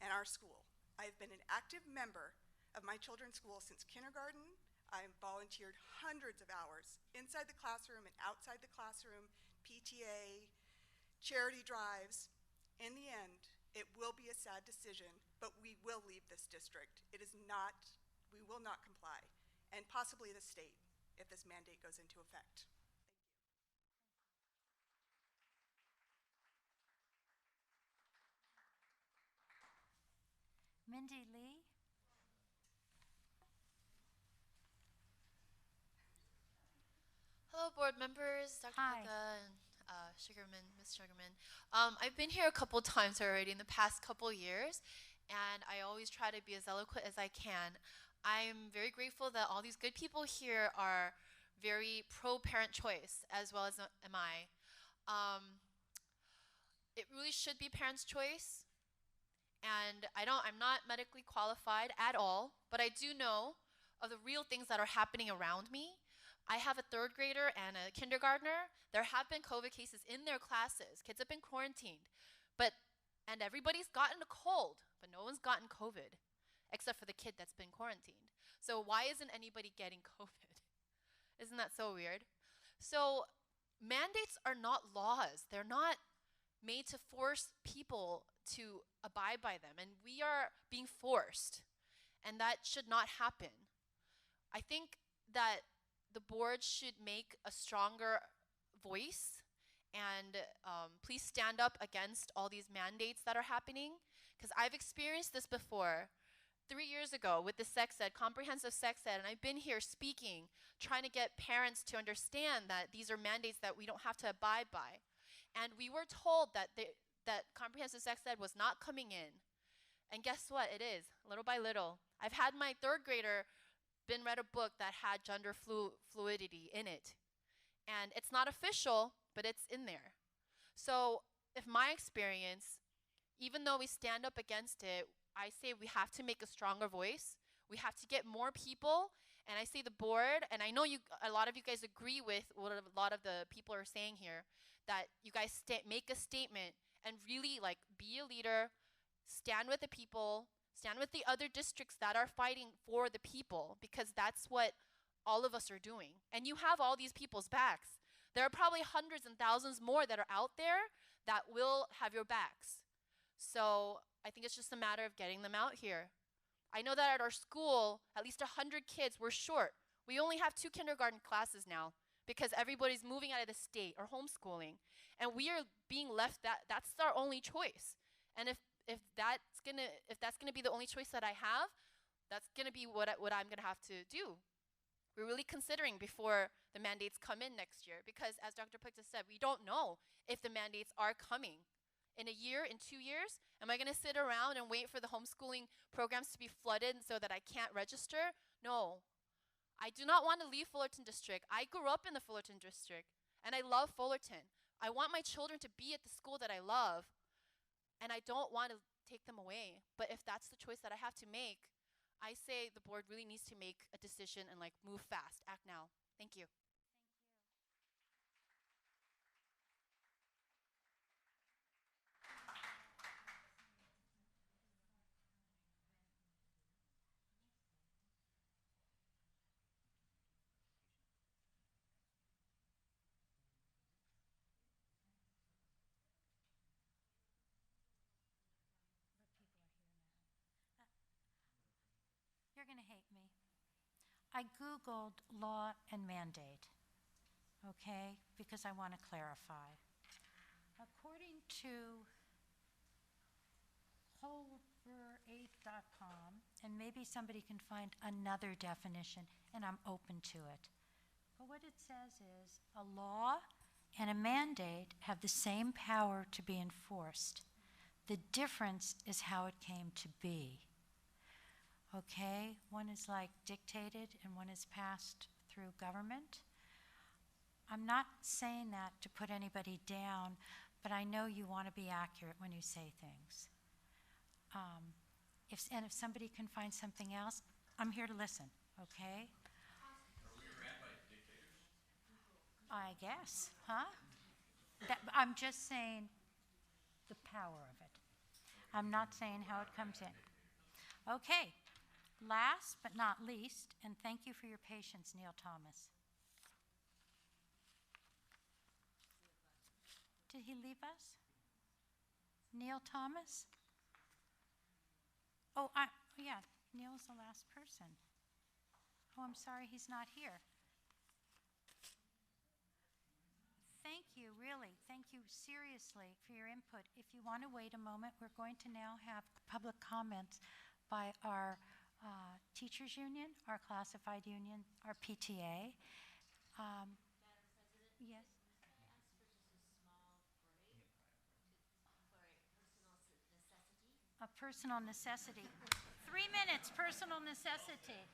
Speaker 16: and our school. I have been an active member of my children's school since kindergarten. I volunteered hundreds of hours inside the classroom and outside the classroom, PTA, charity drives. In the end, it will be a sad decision, but we will leave this district. We will not comply, and possibly the state if this mandate goes into effect.
Speaker 1: Mindy Lee.
Speaker 17: Hello, board members, Dr.
Speaker 1: Hi.
Speaker 17: Pika and Ms. Sugarman. I've been here a couple times already in the past couple years, and I always try to be as eloquent as I can. I'm very grateful that all these good people here are very pro-parent choice, as well as am I. It really should be parents' choice, and I'm not medically qualified at all, but I do know of the real things that are happening around me. I have a third grader and a kindergartner. There have been COVID cases in their classes. Kids have been quarantined, and everybody's gotten a cold, but no one's gotten COVID, except for the kid that's been quarantined. So why isn't anybody getting COVID? Isn't that so weird? So mandates are not laws. They're not made to force people to abide by them, and we are being forced, and that should not happen. I think that the board should make a stronger voice and please stand up against all these mandates that are happening, because I've experienced this before 3 years ago with the sex ed, comprehensive sex ed, and I've been here speaking, trying to get parents to understand that these are mandates that we don't have to abide by. And we were told that comprehensive sex ed was not coming in. And guess what? It is, little by little. I've had my third grader read a book that had gender fluidity in it. And it's not official, but it's in there. So if my experience, even though we stand up against it, I say we have to make a stronger voice. We have to get more people. And I say the board, and I know a lot of you guys agree with what a lot of the people are saying here, that you guys make a statement and really be a leader, stand with the people, stand with the other districts that are fighting for the people, because that's what all of us are doing. And you have all these people's backs. There are probably hundreds and thousands more that are out there that will have your backs. So I think it's just a matter of getting them out here. I know that at our school, at least 100 kids were short. We only have 2 kindergarten classes now because everybody's moving out of the state or homeschooling. And we are being left, that's our only choice. And if that's gonna be the only choice that I have, that's gonna be what I'm gonna have to do. We're really considering before the mandates come in next year, because as Dr. Pukta said, we don't know if the mandates are coming. In a year, in 2 years, am I gonna sit around and wait for the homeschooling programs to be flooded so that I can't register? No. I do not want to leave Fullerton District. I grew up in the Fullerton District, and I love Fullerton. I want my children to be at the school that I love, and I don't want to take them away. But if that's the choice that I have to make, I say the board really needs to make a decision and move fast, act now. Thank you.
Speaker 1: You're going to hate me. I Googled law and mandate, okay, because I want to clarify. According to Holver8.com, and maybe somebody can find another definition, and I'm open to it. But what it says is a law and a mandate have the same power to be enforced. The difference is how it came to be. Okay, one is dictated and one is passed through government. I'm not saying that to put anybody down, but I know you want to be accurate when you say things. If somebody can find something else, I'm here to listen, okay?
Speaker 4: Are we ran by dictators?
Speaker 1: I guess, huh? I'm just saying the power of it. I'm not saying how it comes in. Okay, Last but not least, and thank you for your patience, Neil Thomas. Did he leave us? Neil Thomas? Oh, yeah, Neil's the last person. Oh, I'm sorry he's not here. Thank you, really. Thank you seriously for your input. If you want to wait a moment, we're going to now have public comments by our teachers union, our classified union, our PTA. Yes. A personal necessity. 3 minutes, personal necessity.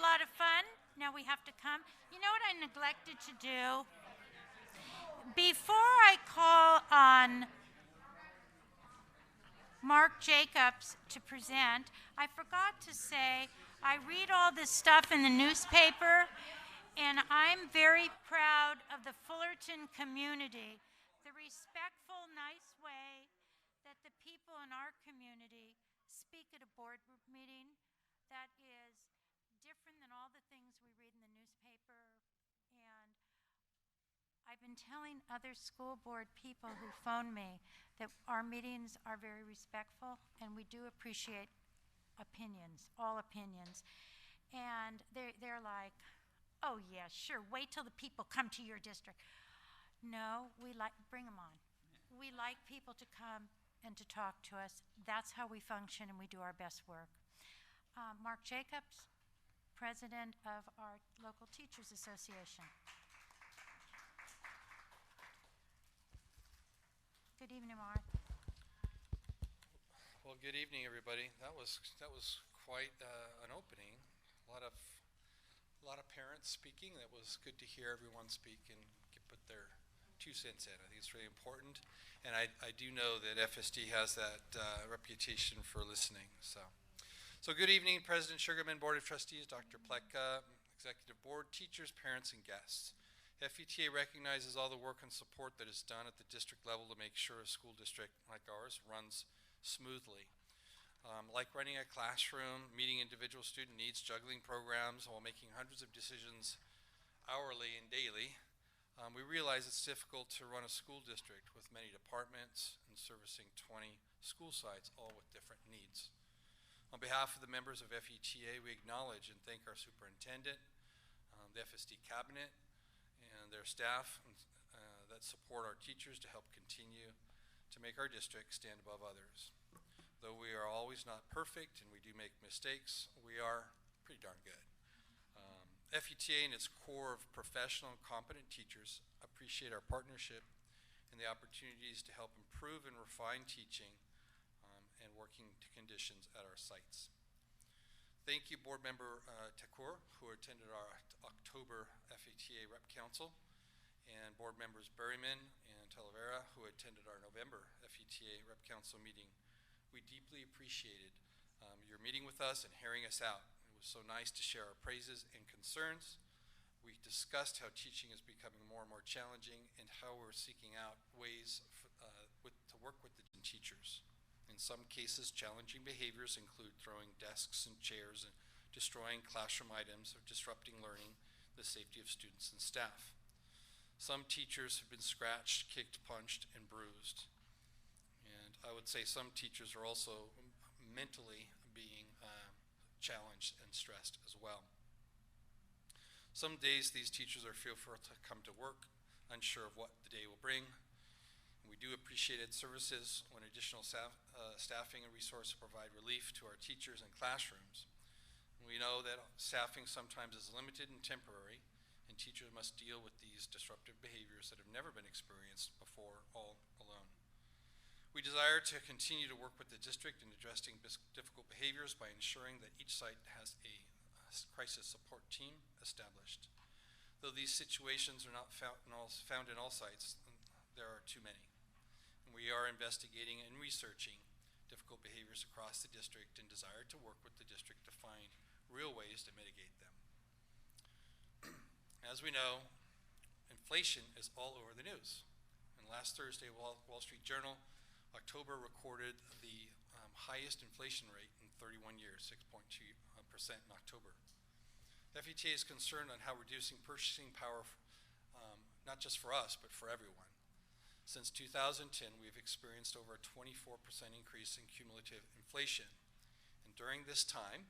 Speaker 1: a lot of fun. Now we have to come. You know what I neglected to do? Before I call on Mark Jacobs to present, I forgot to say I read all this stuff in the newspaper, and I'm very proud of the Fullerton community, the respectful, nice way that the people in our community speak at a board meeting that is different than all the things we read in the newspaper. And I've been telling other school board people who phone me that our meetings are very respectful, and we do appreciate opinions, all opinions. And they're like, oh yeah, sure, wait till the people come to your district. No, bring them on. We like people to come and to talk to us. That's how we function, and we do our best work. Mark Jacobs, President of our local Teachers Association. Good evening, Mark.
Speaker 18: Well, good evening, everybody. That was quite an opening. A lot of parents speaking. That was good to hear everyone speak and put their 2 cents in. I think it's really important, and I do know that FSD has that reputation for listening. So good evening, President Sugarman, Board of Trustees, Dr. Pleka, Executive Board, teachers, parents, and guests. FETA recognizes all the work and support that is done at the district level to make sure a school district like ours runs smoothly. Like running a classroom, meeting individual student needs, juggling programs while making hundreds of decisions hourly and daily, we realize it's difficult to run a school district with many departments and servicing 20 school sites, all with different needs. On behalf of the members of FETA, we acknowledge and thank our superintendent, the FSD cabinet, and their staff that support our teachers to help continue to make our district stand above others. Though we are always not perfect and we do make mistakes, we are pretty darn good. FETA and its core of professional and competent teachers appreciate our partnership and the opportunities to help improve and refine teaching and working conditions at our sites. Thank you, Board Member Takur, who attended our October FETA Rep Council, and Board Members Berryman and Talavera, who attended our November FETA Rep Council meeting. We deeply appreciated your meeting with us and hearing us out. It was so nice to share our praises and concerns. We discussed how teaching is becoming more and more challenging and how we're seeking out ways to work with the teachers. In some cases, challenging behaviors include throwing desks and chairs and destroying classroom items or disrupting learning, the safety of students and staff. Some teachers have been scratched, kicked, punched, and bruised. And I would say some teachers are also mentally being challenged and stressed as well. Some days these teachers are fearful to come to work, unsure of what the day will bring. We do appreciate its services when additional staffing and resources provide relief to our teachers and classrooms. We know that staffing sometimes is limited and temporary, and teachers must deal with these disruptive behaviors that have never been experienced before all alone. We desire to continue to work with the district in addressing difficult behaviors by ensuring that each site has a crisis support team established. Though these situations are not found in all sites, there are too many. We are investigating and researching difficult behaviors across the district and desire to work with the district to find real ways to mitigate them. As we know, inflation is all over the news. And last Thursday, Wall Street Journal, October recorded the highest inflation rate in 31 years, 6.2% in October. FETA is concerned on how reducing purchasing power, not just for us, but for everyone. Since 2010, we've experienced over a 24% increase in cumulative inflation. And during this time,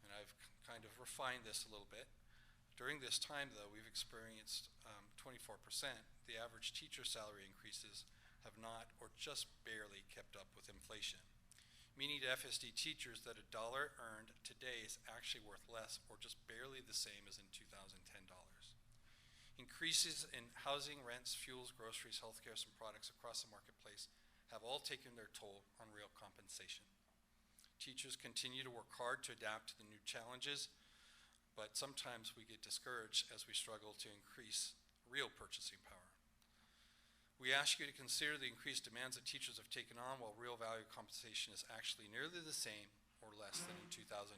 Speaker 18: and I've kind of refined this a little bit, during this time, though, we've experienced 24%. The average teacher salary increases have not or just barely kept up with inflation, meaning to FSD teachers that $1 earned today is actually worth less or just barely the same as in 2010 dollars. Increases in housing, rents, fuels, groceries, healthcare, and products across the marketplace have all taken their toll on real compensation. Teachers continue to work hard to adapt to the new challenges but sometimes we get discouraged as we struggle to increase real purchasing power. We ask you to consider the increased demands that teachers have taken on while real value compensation is actually nearly the same or less than in 2010.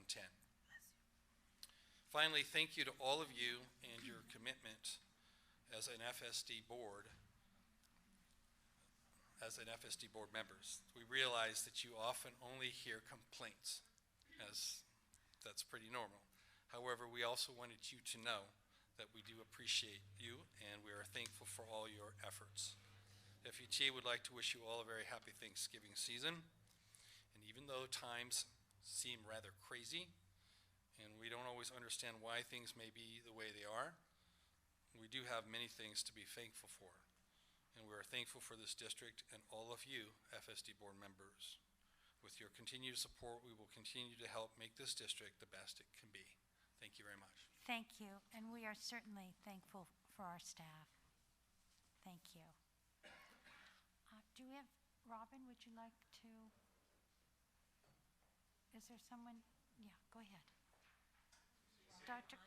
Speaker 18: Finally, thank you to all of you and your commitment as an FSD board members. We realize that you often only hear complaints, as that's pretty normal. However, we also wanted you to know that we do appreciate you and we are thankful for all your efforts. FETA would like to wish you all a very happy Thanksgiving season. And even though times seem rather crazy and we don't always understand why things may be the way they are, we do have many things to be thankful for. And we are thankful for this district and all of you FSD board members. With your continued support, we will continue to help make this district the best it can be. Thank you very much.
Speaker 1: Thank you, and we are certainly thankful for our staff. Thank you. Do we have, Robin, would you like to, is there someone? Yeah, go ahead. Dr.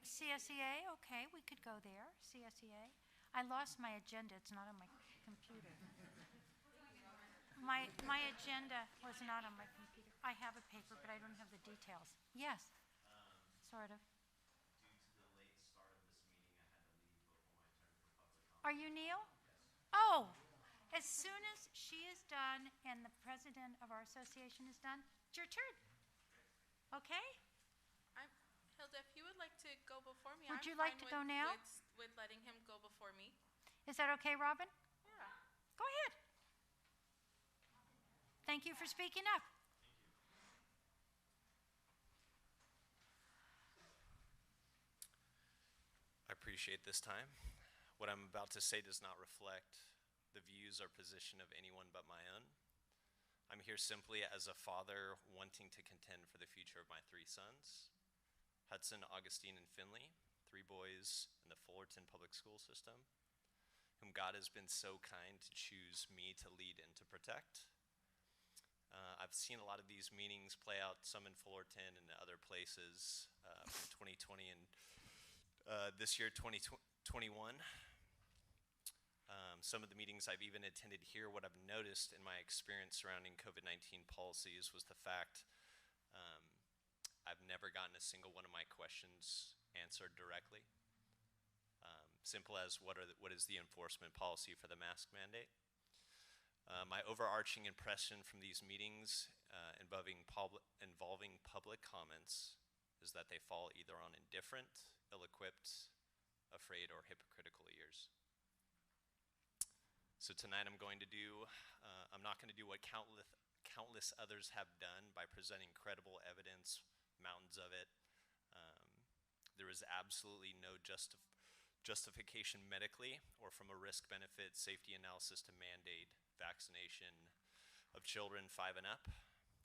Speaker 1: CSEA, okay, we could go there, CSEA. I lost my agenda, it's not on my computer. My agenda was not on my computer. I have a paper, but I don't have the details. Yes, sort of.
Speaker 19: Due to the late start of this meeting, I had to leave before my turn for public comment.
Speaker 1: Are you Neil? Oh, as soon as she is done and the president of our association is done, it's your turn. Okay?
Speaker 2: Hilda, if you would like to go before me,
Speaker 1: Would you like to go now?
Speaker 2: With letting him go before me.
Speaker 1: Is that okay, Robin?
Speaker 2: Yeah.
Speaker 1: Go ahead. Thank you for speaking up.
Speaker 19: I appreciate this time. What I'm about to say does not reflect the views or position of anyone but my own. I'm here simply as a father wanting to contend for the future of my three sons, Hudson, Augustine, and Finley, 3 boys in the Fullerton public school system, whom God has been so kind to choose me to lead and to protect. I've seen a lot of these meetings play out, some in Fullerton and other places from 2020 and this year, 2021. Some of the meetings I've even attended here, what I've noticed in my experience surrounding COVID-19 policies was the fact I've never gotten a single one of my questions answered directly. Simple as what is the enforcement policy for the mask mandate? My overarching impression from these meetings involving public comments is that they fall either on indifferent, ill-equipped, afraid, or hypocritical ears. So tonight I'm not going to do what countless others have done by presenting credible evidence, mountains of it. There is absolutely no justification medically or from a risk-benefit safety analysis to mandate vaccination of children 5 and up.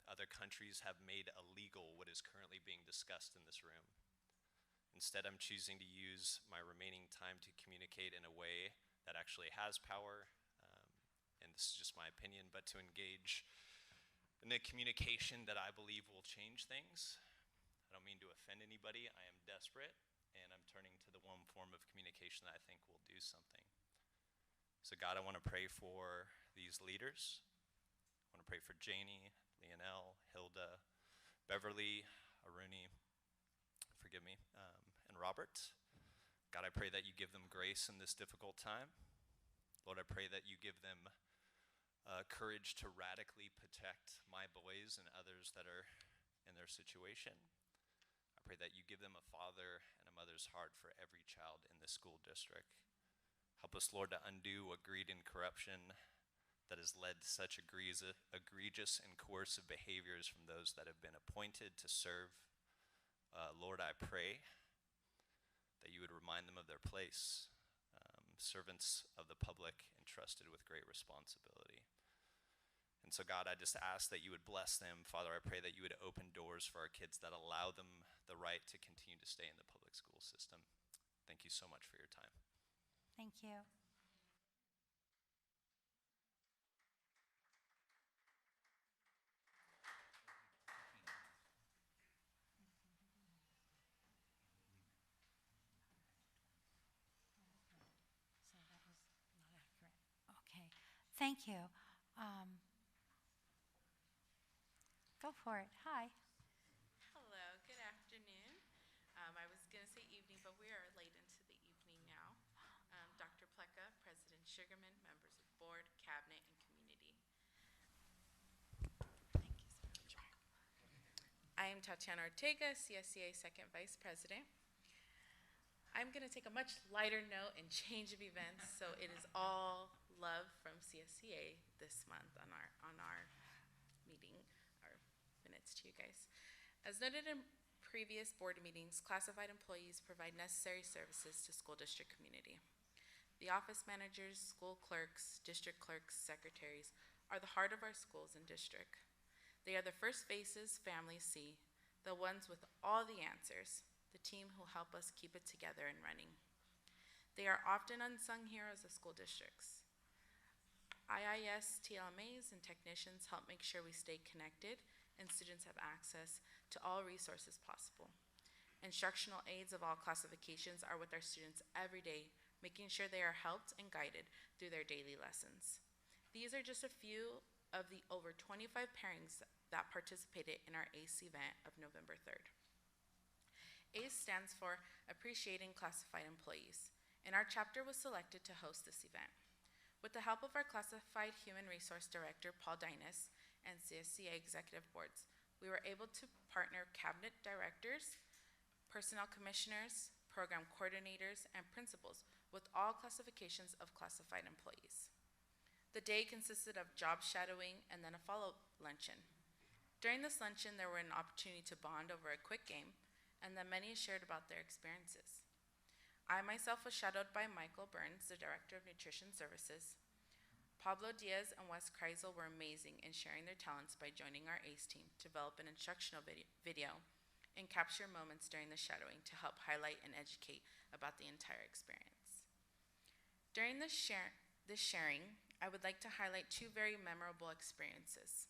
Speaker 19: Other countries have made illegal what is currently being discussed in this room. Instead, I'm choosing to use my remaining time to communicate in a way that actually has power, and this is just my opinion, but to engage in a communication that I believe will change things. I don't mean to offend anybody. I am desperate, and I'm turning to the one form of communication that I think will do something. So God, I want to pray for these leaders. I want to pray for Janie, Leonelle, Hilda, Beverly, Aruni, forgive me, and Robert. God, I pray that you give them grace in this difficult time. Lord, I pray that you give them courage to radically protect my boys and others that are in their situation. I pray that you give them a father and a mother's heart for every child in this school district. Help us, Lord, to undo greed and corruption that has led to such egregious and coercive behaviors from those that have been appointed to serve. Lord, I pray that you would remind them of their place, servants of the public entrusted with great responsibility. And so, God, I just ask that you would bless them. Father, I pray that you would open doors for our kids that allow them the right to continue to stay in the public school system. Thank you so much for your time.
Speaker 1: Thank you. Thank you. Go for it. Hi.
Speaker 20: Hello, good afternoon. I was going to say evening, but we are late into the evening now. Dr. Pleka, President Sugarman, members of board, cabinet, and community. I am Tatiana Ortega, CSCA Second Vice President. I'm going to take a much lighter note and change of events, so it is all love from CSCA this month on our meeting, our minutes to you guys. As noted in previous board meetings, classified employees provide necessary services to school district community. The office managers, school clerks, district clerks, secretaries are the heart of our schools and district. They are the first faces families see, the ones with all the answers, the team who help us keep it together and running. They are often unsung heroes of school districts. IIS, TLMAs, and technicians help make sure we stay connected and students have access to all resources possible. Instructional aides of all classifications are with our students every day, making sure they are helped and guided through their daily lessons. These are just a few of the over 25 pairings that participated in our ACE event of November 3rd. ACE stands for Appreciating Classified Employees, and our chapter was selected to host this event. With the help of our Classified Human Resource Director, Paul Dinas, and CSCA executive boards, we were able to partner cabinet directors, personnel commissioners, program coordinators, and principals with all classifications of classified employees. The day consisted of job shadowing and then a follow-up luncheon. During this luncheon, there were an opportunity to bond over a quick game, and then many shared about their experiences. I myself was shadowed by Michael Burns, the Director of Nutrition Services. Pablo Diaz and Wes Kreisel were amazing in sharing their talents by joining our ACE team to develop an instructional video and capture moments during the shadowing to help highlight and educate about the entire experience. During this sharing, I would like to highlight two very memorable experiences.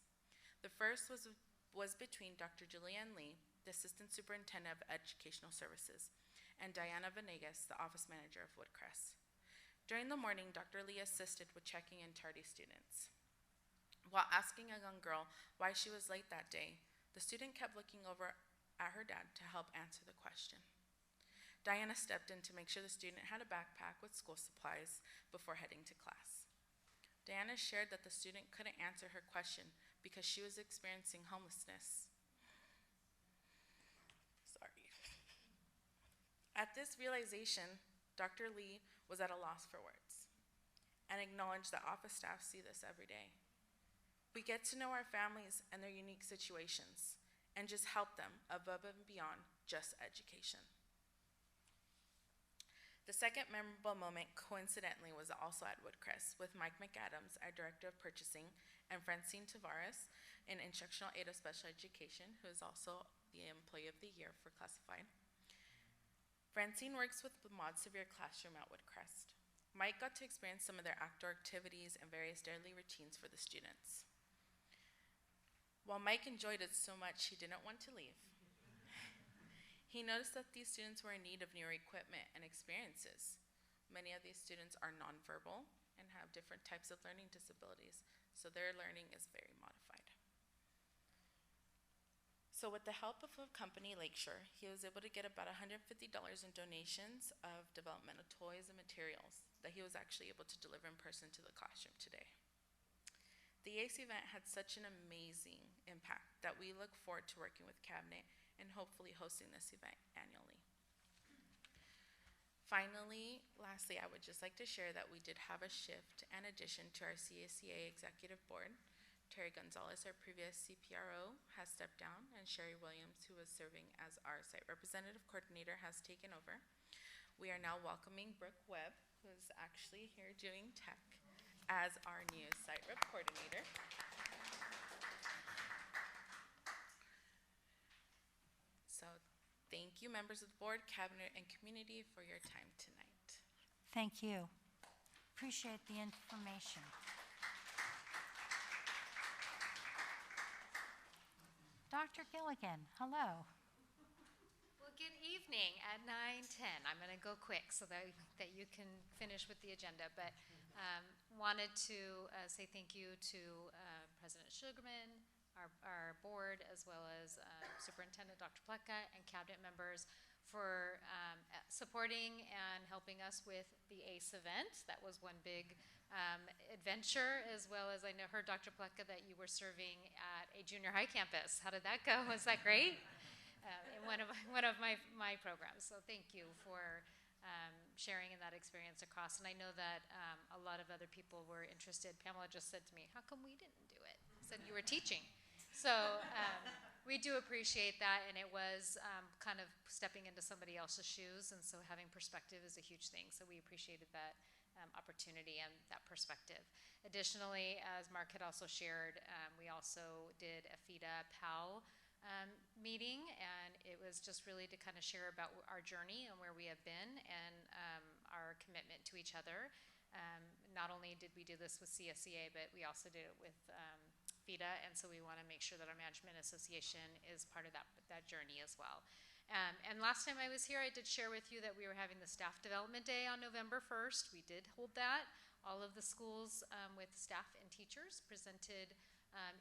Speaker 20: The first was between Dr. Julianne Lee, the Assistant Superintendent of Educational Services, and Diana Venegas, the Office Manager of Woodcrest. During the morning, Dr. Lee assisted with checking in tardy students. While asking a young girl why she was late that day, the student kept looking over at her dad to help answer the question. Diana stepped in to make sure the student had a backpack with school supplies before heading to class. Diana shared that the student couldn't answer her question because she was experiencing homelessness. Sorry. At this realization, Dr. Lee was at a loss for words and acknowledged that office staff see this every day. We get to know our families and their unique situations and just help them above and beyond just education. The second memorable moment, coincidentally, was also at Woodcrest with Mike McAdams, our Director of Purchasing, and Francine Tavares, an instructional aide of special education, who is also the Employee of the Year for Classified. Francine works with the Mod Severe Classroom at Woodcrest. Mike got to experience some of their outdoor activities and various daily routines for the students. While Mike enjoyed it so much, he didn't want to leave. He noticed that these students were in need of newer equipment and experiences. Many of these students are nonverbal and have different types of learning disabilities, so their learning is very modified. So with the help of a company, Lakeshore, he was able to get about $150 in donations of developmental toys and materials that he was actually able to deliver in person to the classroom today. The ACE event had such an amazing impact that we look forward to working with Cabinet and hopefully hosting this event annually. Finally, lastly, I would just like to share that we did have a shift and addition to our CSCA Executive Board. Terry Gonzalez, our previous CPRO, has stepped down, and Sherry Williams, who was serving as our Site Representative Coordinator, has taken over. We are now welcoming Brooke Webb, who is actually here doing tech, as our new Site Rep Coordinator. So thank you, members of the board, cabinet, and community for your time tonight.
Speaker 1: Thank you. Appreciate the information. Dr. Gilligan, hello.
Speaker 21: Well, good evening at 9:10. I'm going to go quick so that you can finish with the agenda. But wanted to say thank you to President Sugarman, our board, as well as Superintendent Dr. Pleka and cabinet members for supporting and helping us with the ACE event. That was one big adventure, as well as I heard Dr. Pleka that you were serving at a junior high campus. How did that go? Was that great? In one of my programs. So thank you for sharing in that experience across. And I know that a lot of other people were interested. Pamela just said to me, how come we didn't do it? I said, you were teaching. So we do appreciate that, and it was kind of stepping into somebody else's shoes, and so having perspective is a huge thing. So we appreciated that opportunity and that perspective. Additionally, as Mark had also shared, we also did a FIDA POW meeting, and it was just really to kind of share about our journey and where we have been and our commitment to each other. Not only did we do this with CSEA, but we also did it with FIDA, and so we want to make sure that our Management Association is part of that journey as well. And last time I was here, I did share with you that we were having the Staff Development Day on November 1st. We did hold that. All of the schools with staff and teachers presented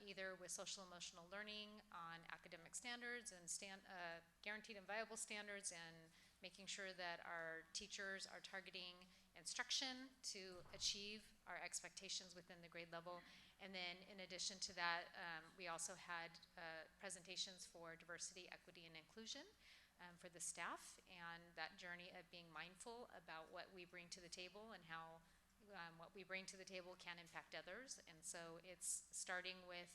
Speaker 21: either with social emotional learning on academic standards and guaranteed and viable standards, and making sure that our teachers are targeting instruction to achieve our expectations within the grade level. And then in addition to that, we also had presentations for diversity, equity, and inclusion for the staff, and that journey of being mindful about what we bring to the table and how what we bring to the table can impact others. And so it's starting with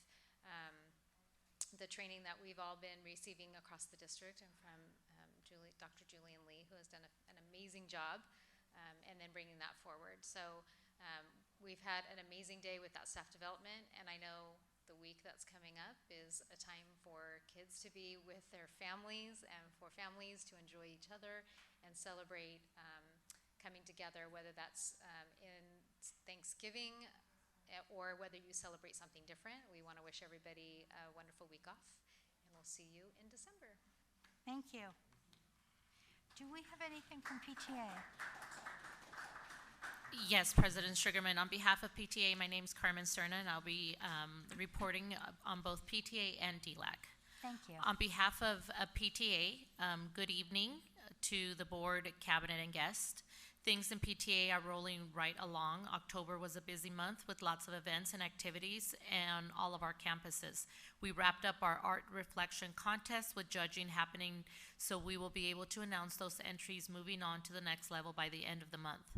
Speaker 21: the training that we've all been receiving across the district, and from Dr. Julian Lee, who has done an amazing job, and then bringing that forward. So we've had an amazing day with that staff development, and I know the week that's coming up is a time for kids to be with their families and for families to enjoy each other and celebrate coming together, whether that's in Thanksgiving or whether you celebrate something different. We want to wish everybody a wonderful week off, and we'll see you in December.
Speaker 1: Thank you. Do we have anything from PTA?
Speaker 3: Yes, President Sugarman. On behalf of PTA, my name is Carmen Cerna, and I'll be reporting on both PTA and DLAC.
Speaker 1: Thank you.
Speaker 3: On behalf of PTA, good evening to the board, cabinet, and guests. Things in PTA are rolling right along. October was a busy month with lots of events and activities on all of our campuses. We wrapped up our art reflection contest with judging happening, so we will be able to announce those entries moving on to the next level by the end of the month.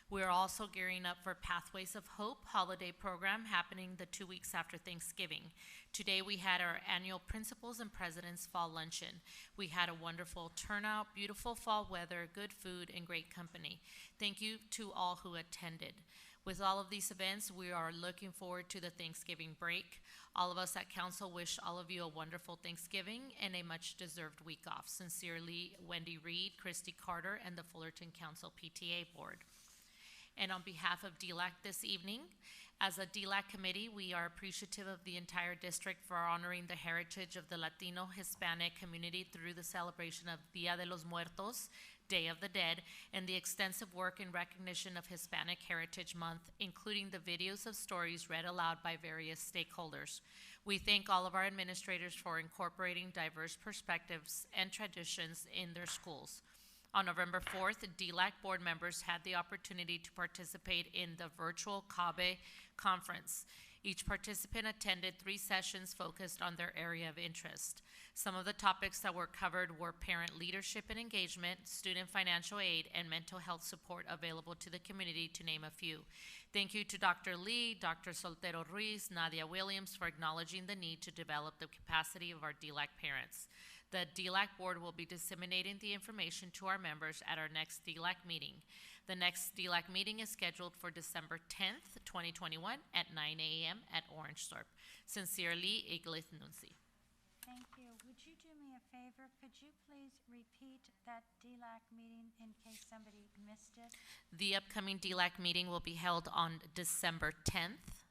Speaker 3: We're also gearing up for Pathways of Hope holiday program happening the 2 weeks after Thanksgiving. Today we had our annual Principals and Presidents Fall Luncheon. We had a wonderful turnout, beautiful fall weather, good food, and great company. Thank you to all who attended. With all of these events, we are looking forward to the Thanksgiving break. All of us at Council wish all of you a wonderful Thanksgiving and a much-deserved week off. Sincerely, Wendy Reed, Christy Carter, and the Fullerton Council PTA Board. And on behalf of DLAC this evening, as a DLAC committee, we are appreciative of the entire district for honoring the heritage of the Latino Hispanic community through the celebration of Dia de los Muertos, Day of the Dead, and the extensive work in recognition of Hispanic Heritage Month, including the videos of stories read aloud by various stakeholders. We thank all of our administrators for incorporating diverse perspectives and traditions in their schools. On November 4th, DLAC board members had the opportunity to participate in the virtual CABE conference. Each participant attended 3 sessions focused on their area of interest. Some of the topics that were covered were parent leadership and engagement, student financial aid, and mental health support available to the community, to name a few. Thank you to Dr. Lee, Dr. Soltero Ruiz, Nadia Williams for acknowledging the need to develop the capacity of our DLAC parents. The DLAC board will be disseminating the information to our members at our next DLAC meeting. The next DLAC meeting is scheduled for December 10th, 2021 at 9 a.m. at Orangethorpe. Sincerely, Iglis Nunzi.
Speaker 1: Thank you. Would you do me a favor? Could you please repeat that DLAC meeting in case somebody missed it?
Speaker 3: The upcoming DLAC meeting will be held on December 10th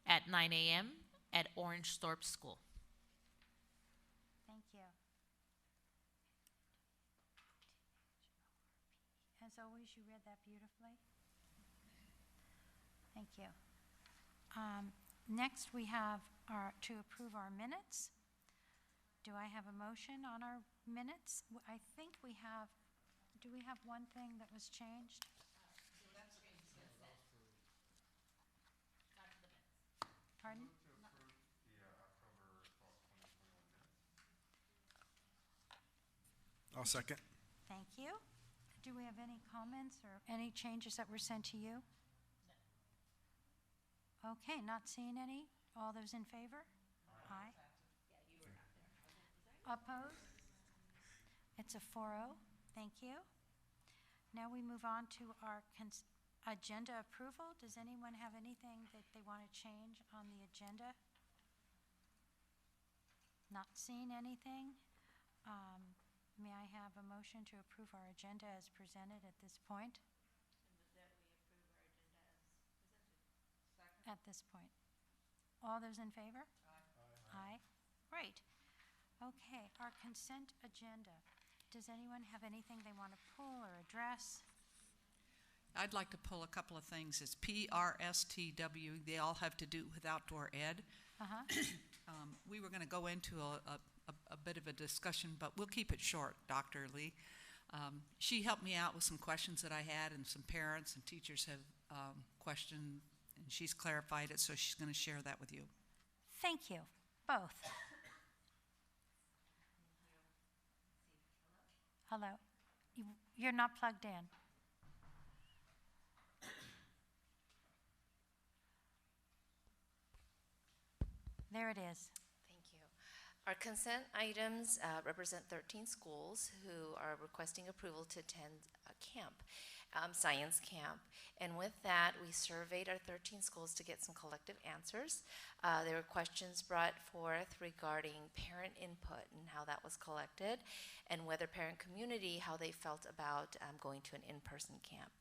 Speaker 3: at 9 a.m. at Orangethorpe School.
Speaker 1: Thank you. As always, you read that beautifully. Thank Thank you. Next, we have to approve our minutes. Do I have a motion on our minutes? I think we have, do we have one thing that was changed? Pardon?
Speaker 8: I'll second.
Speaker 1: Thank you. Do we have any comments or any changes that were sent to you? No. Okay, not seeing any. All those in favor? Aye. Opposed? It's a 4-0. Thank you. Now we move on to our agenda approval. Does anyone have anything that they want to change on the agenda? Not seeing anything. May I have a motion to approve our agenda as presented at this point? At this point. All those in favor? Aye. Aye. Great. Okay, our consent agenda. Does anyone have anything they want to pull or address?
Speaker 9: I'd like to pull a couple of things. It's PRSTW. They all have to do with outdoor ed. We were going to go into a bit of a discussion, but we'll keep it short, Dr. Lee. She helped me out with some questions that I had, and some parents and teachers have questioned, and she's clarified it, so she's going to share that with you.
Speaker 1: Thank you, both. Hello. You're not plugged in. There it is.
Speaker 23: Thank you. Our consent items represent 13 schools who are requesting approval to attend a camp, science camp. And with that, we surveyed our 13 schools to get some collective answers. There were questions brought forth regarding parent input and how that was collected, and whether parent community, how they felt about going to an in-person camp.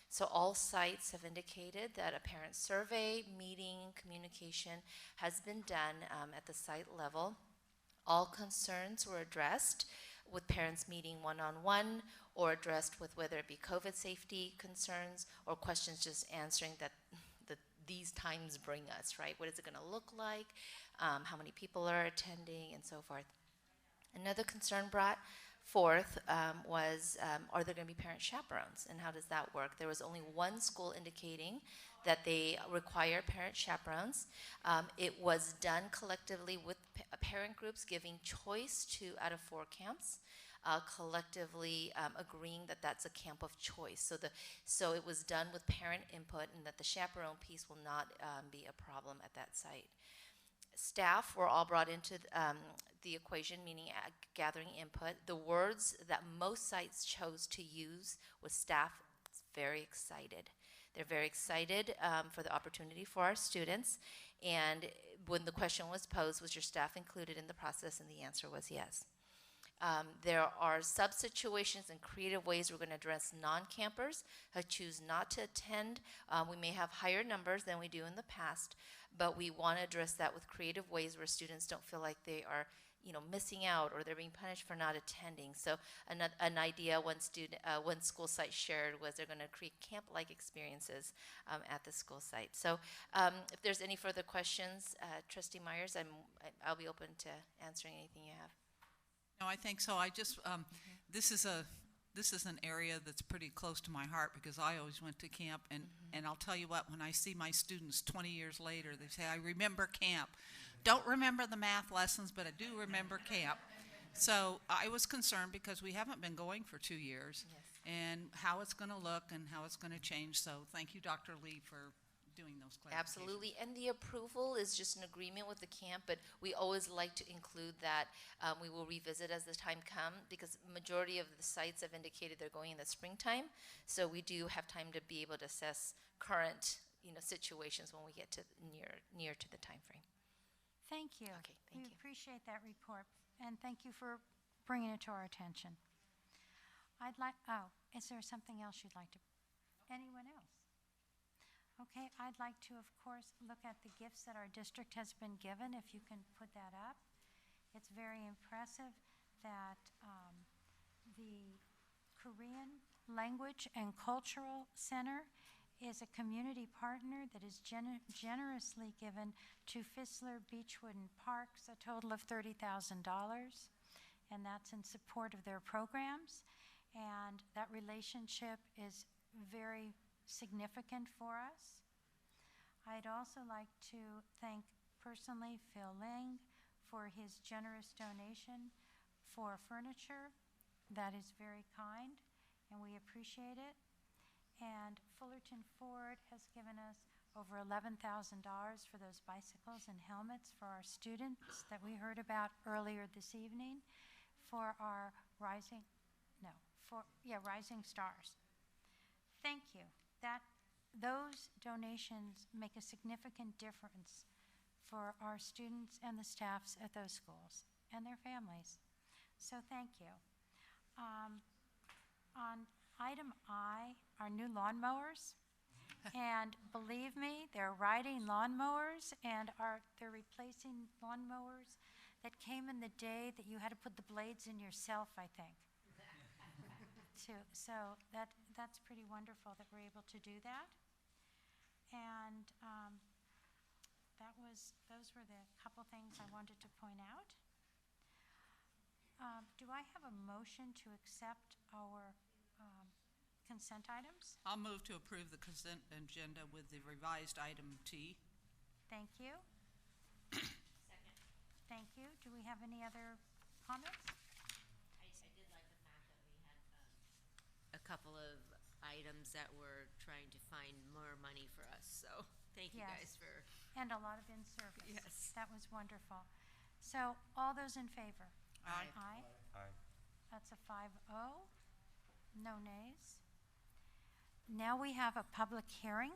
Speaker 23: So all sites have indicated that a parent survey, meeting, communication has been done at the site level. All concerns were addressed, with parents meeting one-on-one, or addressed with whether it be COVID safety concerns or questions just answering that these times bring us, right? What is it going to look like? How many people are attending, and so forth. Another concern brought forth was, are there going to be parent chaperones, and how does that work? There was only one school indicating that they require parent chaperones. It was done collectively with parent groups giving choice to out of 4 camps, collectively agreeing that that's a camp of choice. So it was done with parent input, and that the chaperone piece will not be a problem at that site. Staff were all brought into the equation, meaning gathering input. The words that most sites chose to use was staff is very excited. They're very excited for the opportunity for our students. And when the question was posed, was your staff included in the process? And the answer was yes. There are sub-situations and creative ways we're going to address non-campers who choose not to attend. We may have higher numbers than we do in the past, but we want to address that with creative ways where students don't feel like they are missing out, or they're being punished for not attending. So an idea one school site shared was they're going to create camp-like experiences at the school site. So if there's any further questions, Trustee Myers, I'll be open to answering anything you have.
Speaker 9: No, I think so. I just this is an area that's pretty close to my heart, because I always went to camp, and I'll tell you what, when I see my students 20 years later, they say, I remember camp. Don't remember the math lessons, but I do remember camp. So I was concerned because we haven't been going for 2 years, and how it's going to look and how it's going to change. So thank you, Dr. Lee, for doing those clarifications.
Speaker 23: Absolutely, and the approval is just an agreement with the camp, but we always like to include that we will revisit as the time comes, because majority of the sites have indicated they're going in the springtime, so we do have time to be able to assess current situations when we get to near to the time frame.
Speaker 1: Thank you.
Speaker 23: Okay, thank you.
Speaker 1: We appreciate that report, and thank you for bringing it to our attention. Is there something else you'd like to, anyone else? Okay, I'd like to, of course, look at the gifts that our district has been given, if you can put that up. It's very impressive that the Korean Language and Cultural Center is a community partner that is generously given to Fissler Beechwood and Parks a total of $30,000, and that's in support of their programs. And that relationship is very significant for us. I'd also like to thank personally Phil Ling for his generous donation for furniture. That is very kind, and we appreciate it. And Fullerton Ford has given us over $11,000 for those bicycles and helmets for our students that we heard about earlier this evening for our Rising Stars. Thank you. Those donations make a significant difference for our students and the staffs at those schools and their families. So thank you. On item I are new lawnmowers. And believe me, they're riding lawnmowers and they're replacing lawnmowers that came in the day that you had to put the blades in yourself, I think. So that's pretty wonderful that we're able to do that. And those were the couple things I wanted to point out. Do I have a motion to accept our consent items?
Speaker 9: I'll move to approve the consent agenda with the revised item T.
Speaker 1: Thank you.
Speaker 23: Second.
Speaker 1: Thank you. Do we have any other comments?
Speaker 6: I did like the fact that we had a couple of items that were trying to find more money for us. So thank you guys for.
Speaker 1: And a lot of in-service.
Speaker 6: Yes.
Speaker 1: That was wonderful. So all those in favor?
Speaker 9: Aye.
Speaker 1: Aye.
Speaker 4: Aye.
Speaker 1: That's a 5-0. No nays. Now we have a public hearing.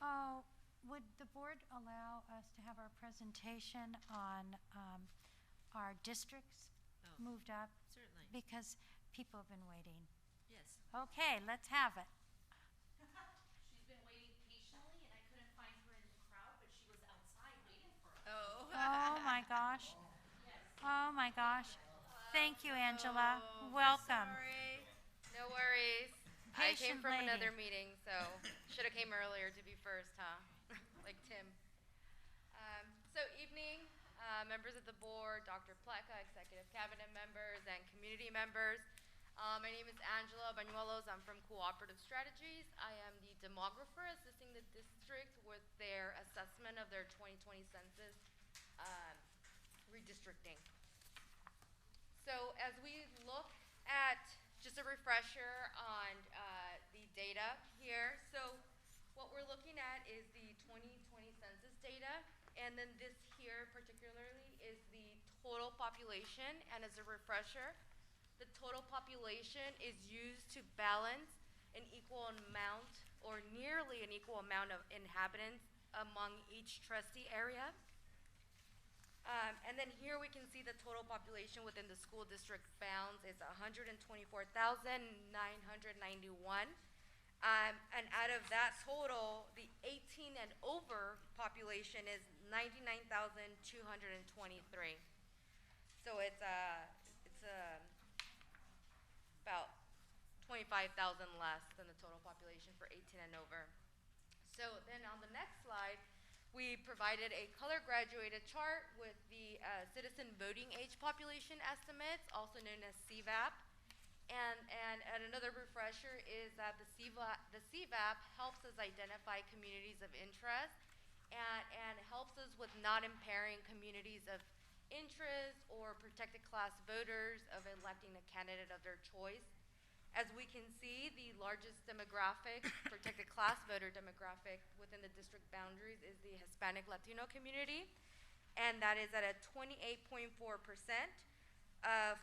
Speaker 1: Oh, would the board allow us to have our presentation on our districts moved up?
Speaker 6: Certainly.
Speaker 1: Because people have been waiting.
Speaker 6: Yes.
Speaker 1: Okay, let's have it.
Speaker 23: She's been waiting patiently, and I couldn't find her in the crowd, but she was outside waiting for us.
Speaker 6: Oh.
Speaker 1: Oh my gosh. Oh my gosh. Thank you, Angela. Welcome.
Speaker 8: Sorry. No worries. I came
Speaker 1: Patient
Speaker 8: from
Speaker 1: lady.
Speaker 8: another meeting, so should have came earlier to be first, huh? Like Tim. So evening, members of the board, Dr. Pleka, executive cabinet members, and community members. My name is Angela Bañuelos. I'm from Cooperative Strategies. I am the demographer assisting the district with their assessment of their 2020 census redistricting. So as we look at just a refresher on the data here, so what we're looking at is the 2020 census data, and then this here particularly is the total population. And as a refresher, the total population is used to balance an equal amount or nearly an equal amount of inhabitants among each trustee area. And then here we can see the total population within the school district bounds is 124,991. And out of that total, the 18 and over population is 99,223. So it's about 25,000 less than the total population for 18 and over. So then on the next slide, we provided a color graduated chart with the citizen voting age population estimates, also known as CVAP. And another refresher is that the CVAP helps us identify communities of interest and helps us with not impairing communities of interest or protected class voters of electing a candidate of their choice. As we can see, the largest demographic, protected class voter demographic within the district boundaries is the Hispanic Latino community, and that is at a 28.4%,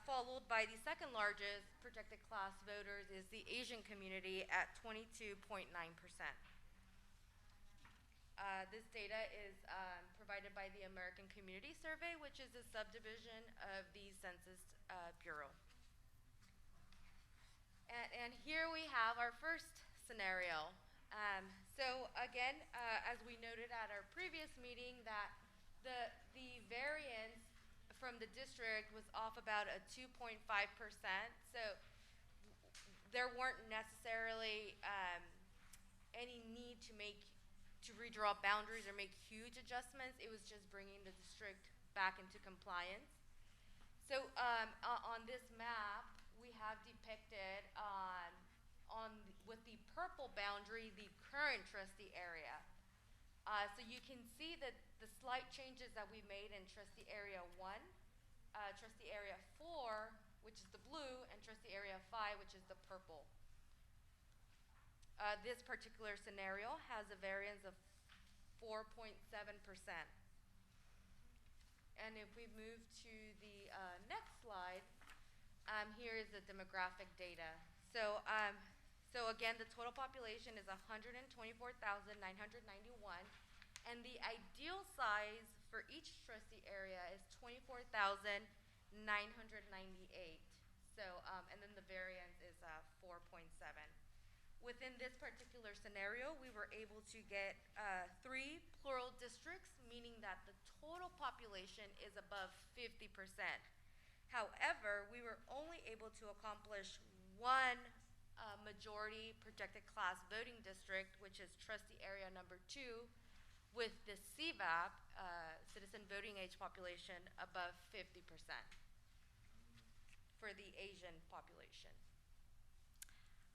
Speaker 8: followed by the second largest protected class voters is the Asian community at 22.9%. This data is provided by the American Community Survey, which is a subdivision of the Census Bureau. And here we have our first scenario. So again, as we noted at our previous meeting, that the variance from the district was off about a 2.5%. So there weren't necessarily any need to redraw boundaries or make huge adjustments. It was just bringing the district back into compliance. So on this map, we have depicted with the purple boundary the current trustee area. So you can see that the slight changes that we made in trustee area 1, trustee area 4, which is the blue, and trustee area 5, which is the purple. This particular scenario has a variance of 4.7%. And if we move to the next slide, here is the demographic data. So, so again, the total population is 124,991, and the ideal size for each trustee area is 24,998. So, and then the variance is 4.7. Within this particular scenario, we were able to get 3 plural districts, meaning that the total population is above 50%. However, we were only able to accomplish 1 majority protected class voting district, which is trustee area number 2, with the CVAP, citizen voting age population, above 50% for the Asian population.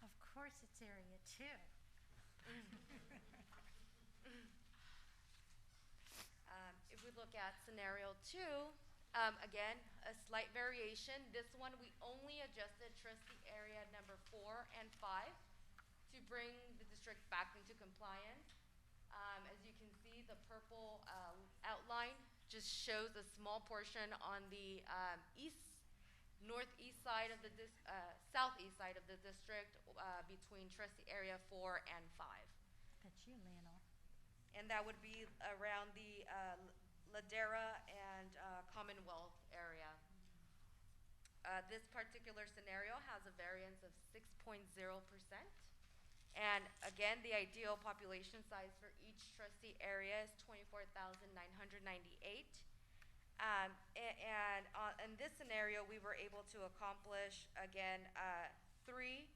Speaker 1: Of course, it's area 2.
Speaker 8: If we look at scenario 2, again, a slight variation. This one, we only adjusted trustee area number 4 and 5 to bring the district back into compliance. As you can see, the purple outline just shows a small portion on the northeast side of the southeast side of the district between trustee area 4 and 5.
Speaker 1: That's you, Lionel.
Speaker 8: And that would be around the Ladera and Commonwealth area. This particular scenario has a variance of 6.0%. And again, the ideal population size for each trustee area is 24,998. And in this scenario, we were able to accomplish, again, 3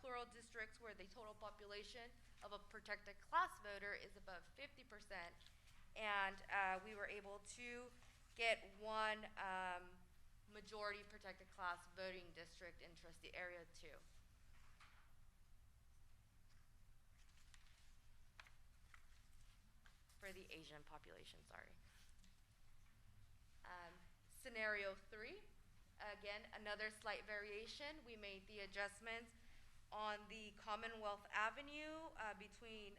Speaker 8: plural districts where the total population of a protected class voter is above 50%. And we were able to get 1 majority protected class voting district in trustee area 2. For the Asian population, sorry. Scenario 3, again, another slight variation. We made the adjustments on the Commonwealth Avenue between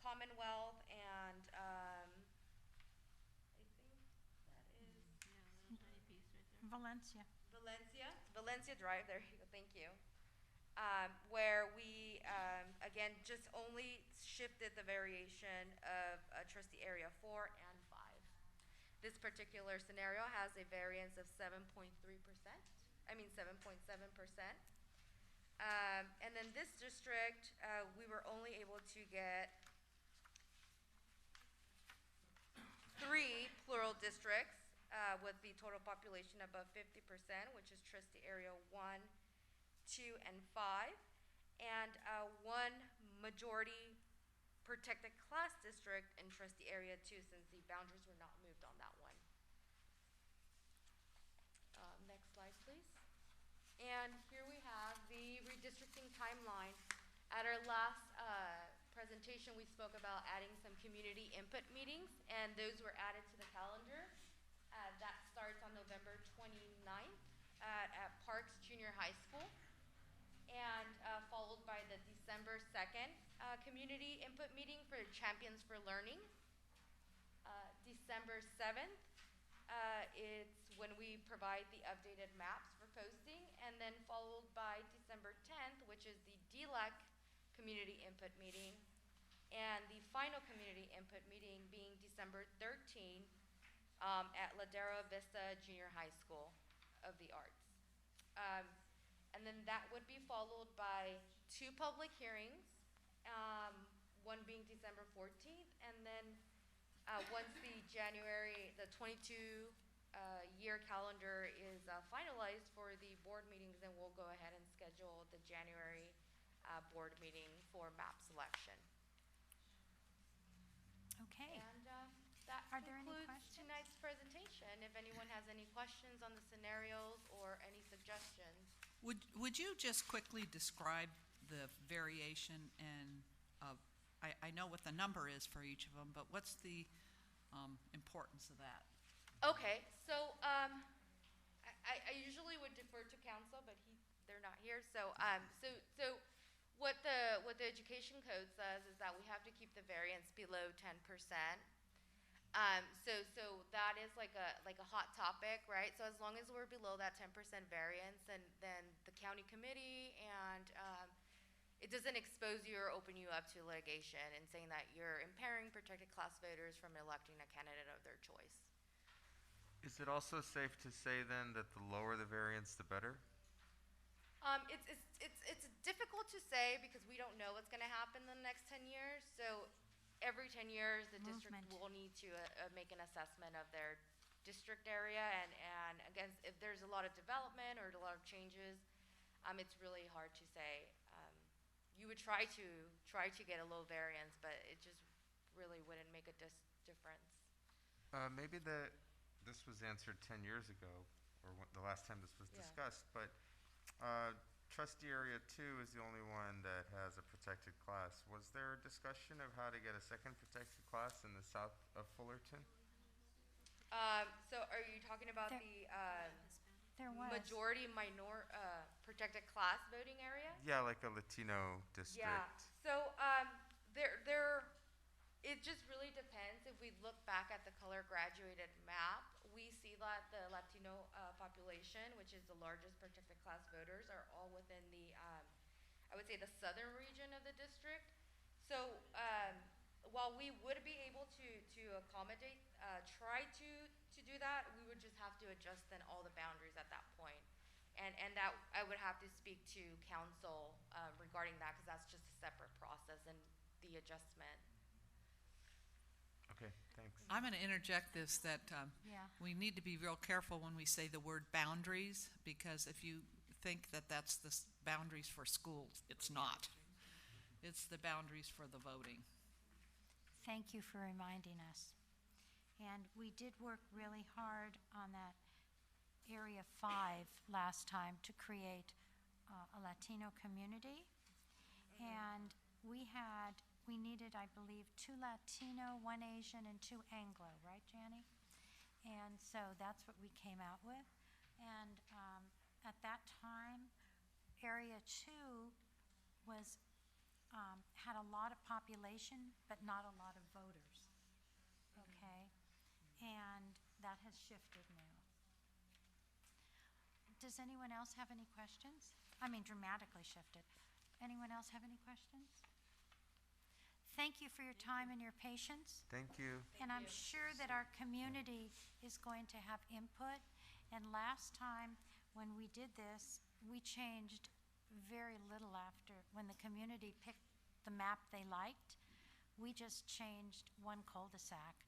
Speaker 8: Commonwealth and I think that is Valencia Drive. There you go. Thank you. Where we again just only shifted the variation of trustee area 4 and 5. This particular scenario has a variance of 7.7%. And then this district, we were only able to get 3 plural districts with the total population above 50%, which is trustee area 1, 2, and 5, and 1 majority protected class district in trustee area 2, since the boundaries were not moved on that one. Next slide, please. And here we have the redistricting timeline. At our last presentation, we spoke about adding some community input meetings, and those were added to the calendar. That starts on November 29th at Parks Junior High School, and followed by the December 2nd community input meeting for Champions for Learning. December 7th, it's when we provide the updated maps for posting, and then followed by December 10th, which is the DLAC community input meeting, and the final community input meeting being December 13th at Ladera Vista Junior High School of the Arts. And then that would be followed by 2 public hearings, one being December 14th, and then once the year calendar is finalized for the board meetings, then we'll go ahead and schedule the January board meeting for map selection.
Speaker 1: Okay.
Speaker 8: And that
Speaker 1: Are there any
Speaker 8: concludes
Speaker 1: questions?
Speaker 8: tonight's presentation. If anyone has any questions on the scenarios or any suggestions.
Speaker 9: Would you just quickly describe the variation and I know what the number is for each of them, but what's the importance of that?
Speaker 8: Okay, so I usually would defer to council, but they're not here. So so what the education code says is that we have to keep the variance below 10%. So that is like a hot topic, right? So as long as we're below that 10% variance, then the county committee and it doesn't expose you or open you up to litigation and saying that you're impairing protected class voters from electing a candidate of their choice.
Speaker 5: Is it also safe to say then that the lower the variance, the better?
Speaker 8: It's difficult to say because we don't know what's going to happen in the next 10 years. So every 10 years, the district will need to make an assessment of their district area. And again, if there's a lot of development or a lot of changes, it's really hard to say. You would try to get a low variance, but it just really wouldn't make a difference.
Speaker 5: Maybe this was answered 10 years ago, or the last time this was discussed, but trustee area 2 is the only one that has a protected class. Was there a discussion of how to get a second protected class in the south of Fullerton?
Speaker 8: So are you talking about
Speaker 1: There was.
Speaker 8: majority protected class voting area?
Speaker 5: Yeah, like a Latino district.
Speaker 8: Yeah. So it just really depends. If we look back at the color graduated map, we see that the Latino population, which is the largest protected class voters, are all within the, I would say, the southern region of the district. So while we would be able to accommodate, try to do that, we would just have to adjust then all the boundaries at that point. And that I would have to speak to council regarding that because that's just a separate process and the adjustment.
Speaker 5: Okay, thanks.
Speaker 9: I'm going to interject this that we need to be real careful when we say the word boundaries, because if you think that that's the boundaries for schools, it's not. It's the boundaries for the voting.
Speaker 1: Thank you for reminding us. And we did work really hard on that Area 5 last time to create a Latino community. And we needed, I believe, 2 Latino, 1 Asian, and 2 Anglo, right, Janny? And so that's what we came out with. And at that time, Area 2 was had a lot of population, but not a lot of voters. Okay, and that has shifted now. Does anyone else have any questions? I mean, dramatically shifted. Anyone else have any questions? Thank you for your time and your patience.
Speaker 5: Thank you.
Speaker 1: And I'm sure that our community is going to have input. And last time when we did this, we changed very little after. When the community picked the map they liked, we just changed 1 cul-de-sac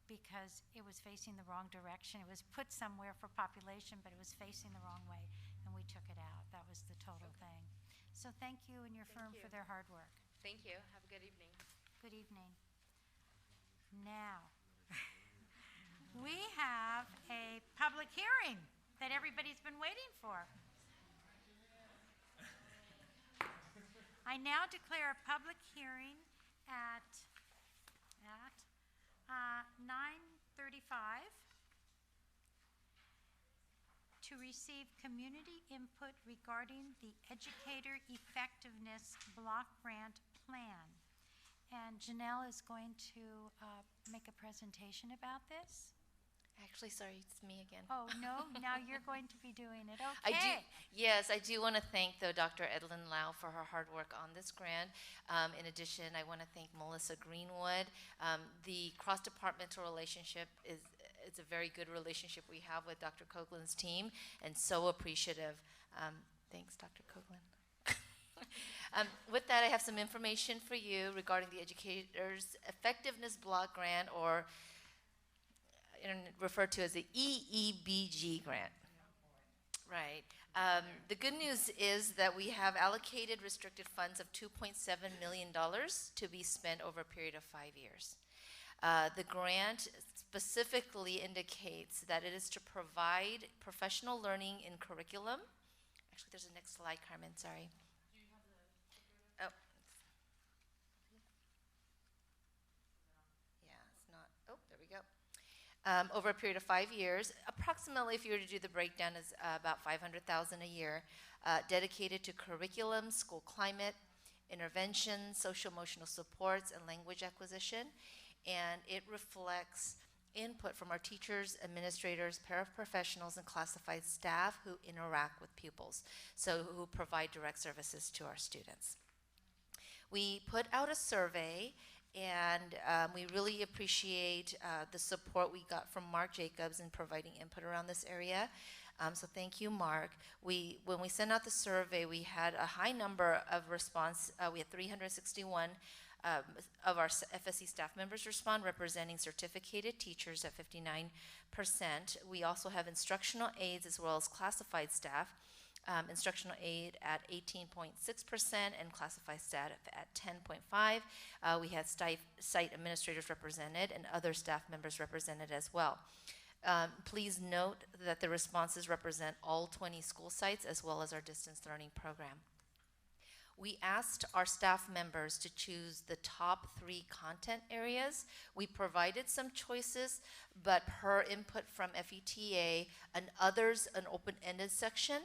Speaker 1: because it was facing the wrong direction. It was put somewhere for population, but it was facing the wrong way, and we took it out. That was the total thing. So thank you and your firm for their hard work.
Speaker 8: Thank you. Have a good evening.
Speaker 1: Good evening. Now, we have a public hearing that everybody's been waiting for. I now declare a public hearing at 9:35 to receive community input regarding the Educator Effectiveness Block Grant Plan. And Janelle is going to make a presentation about this.
Speaker 23: Actually, sorry, it's me again.
Speaker 1: Oh, no, now you're going to be doing it. Okay.
Speaker 23: I do want to thank, though, Dr. Edlin Lau for her hard work on this grant. In addition, I want to thank Melissa Greenwood. The cross-departmental relationship it's a very good relationship we have with Dr. Coghlan's team, and so appreciative. Thanks, Dr. Coghlan. With that, I have some information for you regarding the Educators Effectiveness Block Grant, or referred to as the EEBG grant. Right. The good news is that we have allocated restricted funds of $2.7 million to be spent over a period of 5 years. The grant specifically indicates that it is to provide professional learning in curriculum. Actually, there's a next slide, Carmen, sorry. Oh. Yeah, it's not. Oh, there we go. Over a period of 5 years, approximately, if you were to do the breakdown, is about $500,000 a year, dedicated to curriculum, school climate, intervention, social emotional supports, and language acquisition. And it reflects input from our teachers, administrators, paraprofessionals, and classified staff who interact with pupils, so who provide direct services to our students. We put out a survey, and we really appreciate the support we got from Mark Jacobs in providing input around this area. So thank you, Mark. When we sent out the survey, we had a high number of response. We had 361 of our FSC staff members respond, representing certificated teachers at 59%. We also have instructional aides as well as classified staff. Instructional aid at 18.6% and classified staff at 10.5%. We had site administrators represented and other staff members represented as well. Please note that the responses represent all 20 school sites as well as our distance learning program. We asked our staff members to choose the top 3 content areas. We provided some choices, but per input from FETA and others, an open-ended section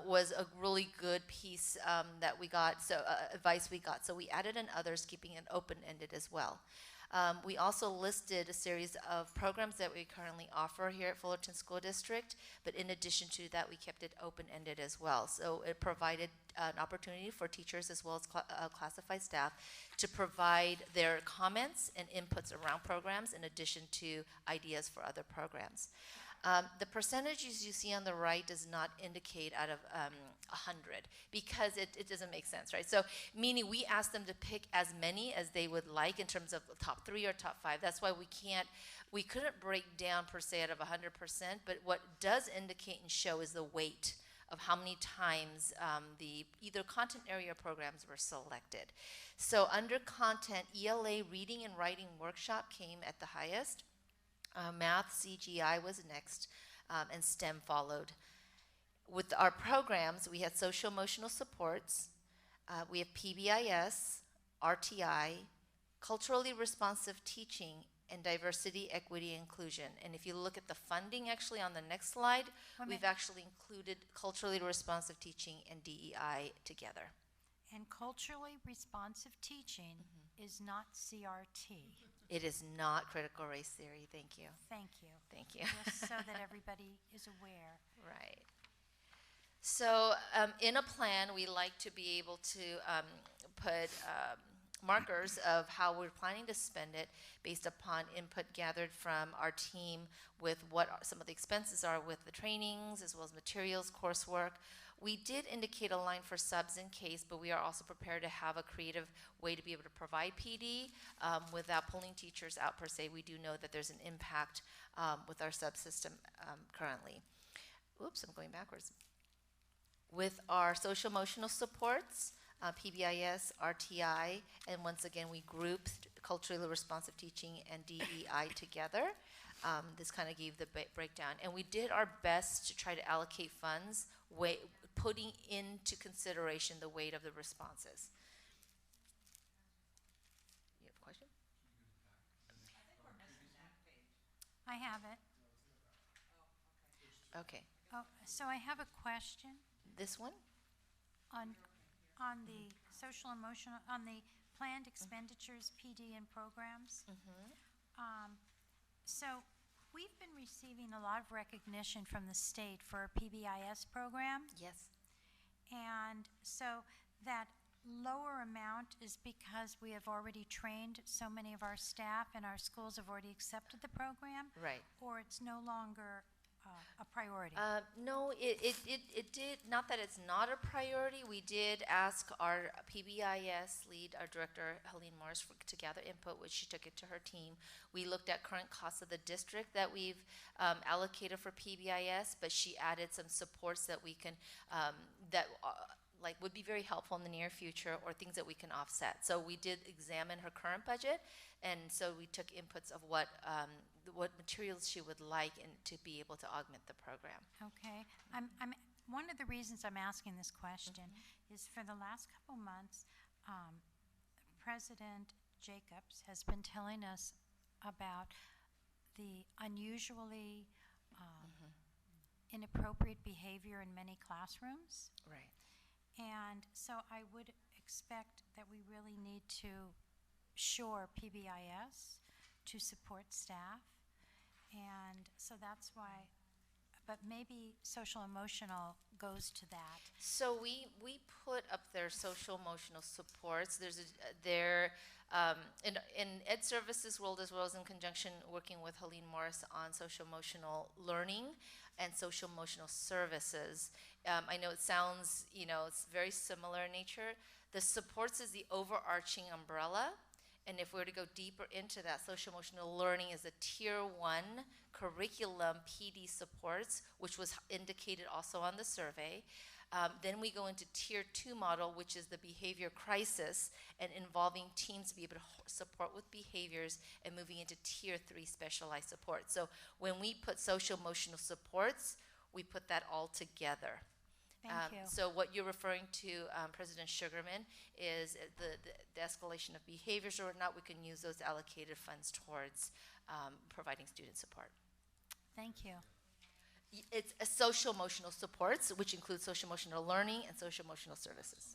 Speaker 23: was a really good piece that we got, so advice we got. So we added an others, keeping it open-ended as well. We also listed a series of programs that we currently offer here at Fullerton School District, but in addition to that, we kept it open-ended as well. So it provided an opportunity for teachers as well as classified staff to provide their comments and inputs around programs in addition to ideas for other programs. The percentages you see on the right does not indicate out of 100 because it doesn't make sense, right? So meaning we ask them to pick as many as they would like in terms of top 3 or top 5. That's why we couldn't break down per se out of 100%, but what does indicate and show is the weight of how many times the either content area programs were selected. So under content, ELA reading and writing workshop came at the highest. Math, CGI was next, and STEM followed. With our programs, we had social emotional supports, we have PBIS, RTI, culturally responsive teaching, and diversity, equity, inclusion. And if you look at the funding actually on the next slide, we've actually included culturally responsive teaching and DEI together.
Speaker 1: And culturally responsive teaching is not CRT.
Speaker 23: It is not critical race theory. Thank you.
Speaker 1: Thank you.
Speaker 23: Thank you.
Speaker 1: Just so that everybody is aware.
Speaker 23: Right. So in a plan, we like to be able to put markers of how we're planning to spend it based upon input gathered from our team with what some of the expenses are with the trainings as well as materials, coursework. We did indicate a line for subs in case, but we are also prepared to have a creative way to be able to provide PD without pulling teachers out per se. We do know that there's an impact with our subsystem currently. Oops, I'm going backwards. With our social emotional supports, PBIS, RTI, and once again we grouped culturally responsive teaching and DEI together. This kind of gave the breakdown. And we did our best to try to allocate funds, putting into consideration the weight of the responses. You have a question?
Speaker 1: I have it.
Speaker 23: Okay.
Speaker 1: Oh, so I have a question.
Speaker 23: This one?
Speaker 1: On the social emotional, on the planned expenditures, PD and programs. So we've been receiving a lot of recognition from the state for our PBIS program.
Speaker 23: Yes.
Speaker 1: And so that lower amount is because we have already trained so many of our staff and our schools have already accepted the program?
Speaker 23: Right.
Speaker 1: Or it's no longer a priority?
Speaker 23: No, it did, not that it's not a priority. We did ask our PBIS lead, our director, Helene Morris, to gather input, which she took it to her team. We looked at current costs of the district that we've allocated for PBIS, but she added some supports that we can, like would be very helpful in the near future, or things that we can offset. So we did examine her current budget, and so we took inputs of what materials she would like and to be able to augment the program.
Speaker 1: Okay. One of the reasons I'm asking this question is for the last couple months, President Jacobs has been telling us about the unusually inappropriate behavior in many classrooms.
Speaker 23: Right.
Speaker 1: And so I would expect that we really need to shore PBIS to support staff. And so that's why, but maybe social emotional goes to that.
Speaker 23: So we put up their social emotional supports. There's in Ed Services World, as well as in conjunction working with Helene Morris on social emotional learning and social emotional services. I know it sounds, it's very similar in nature. The supports is the overarching umbrella. And if we were to go deeper into that, social emotional learning is a tier 1 curriculum PD supports, which was indicated also on the survey. Then we go into tier 2 model, which is the behavior crisis and involving teams to be able to support with behaviors, and moving into tier 3 specialized support. So when we put social emotional supports, we put that all together.
Speaker 1: Thank you.
Speaker 23: So what you're referring to, President Sugarman, is the escalation of behaviors or not. We can use those allocated funds towards providing student support.
Speaker 1: Thank you.
Speaker 23: It's a social emotional supports, which includes social emotional learning and social emotional services.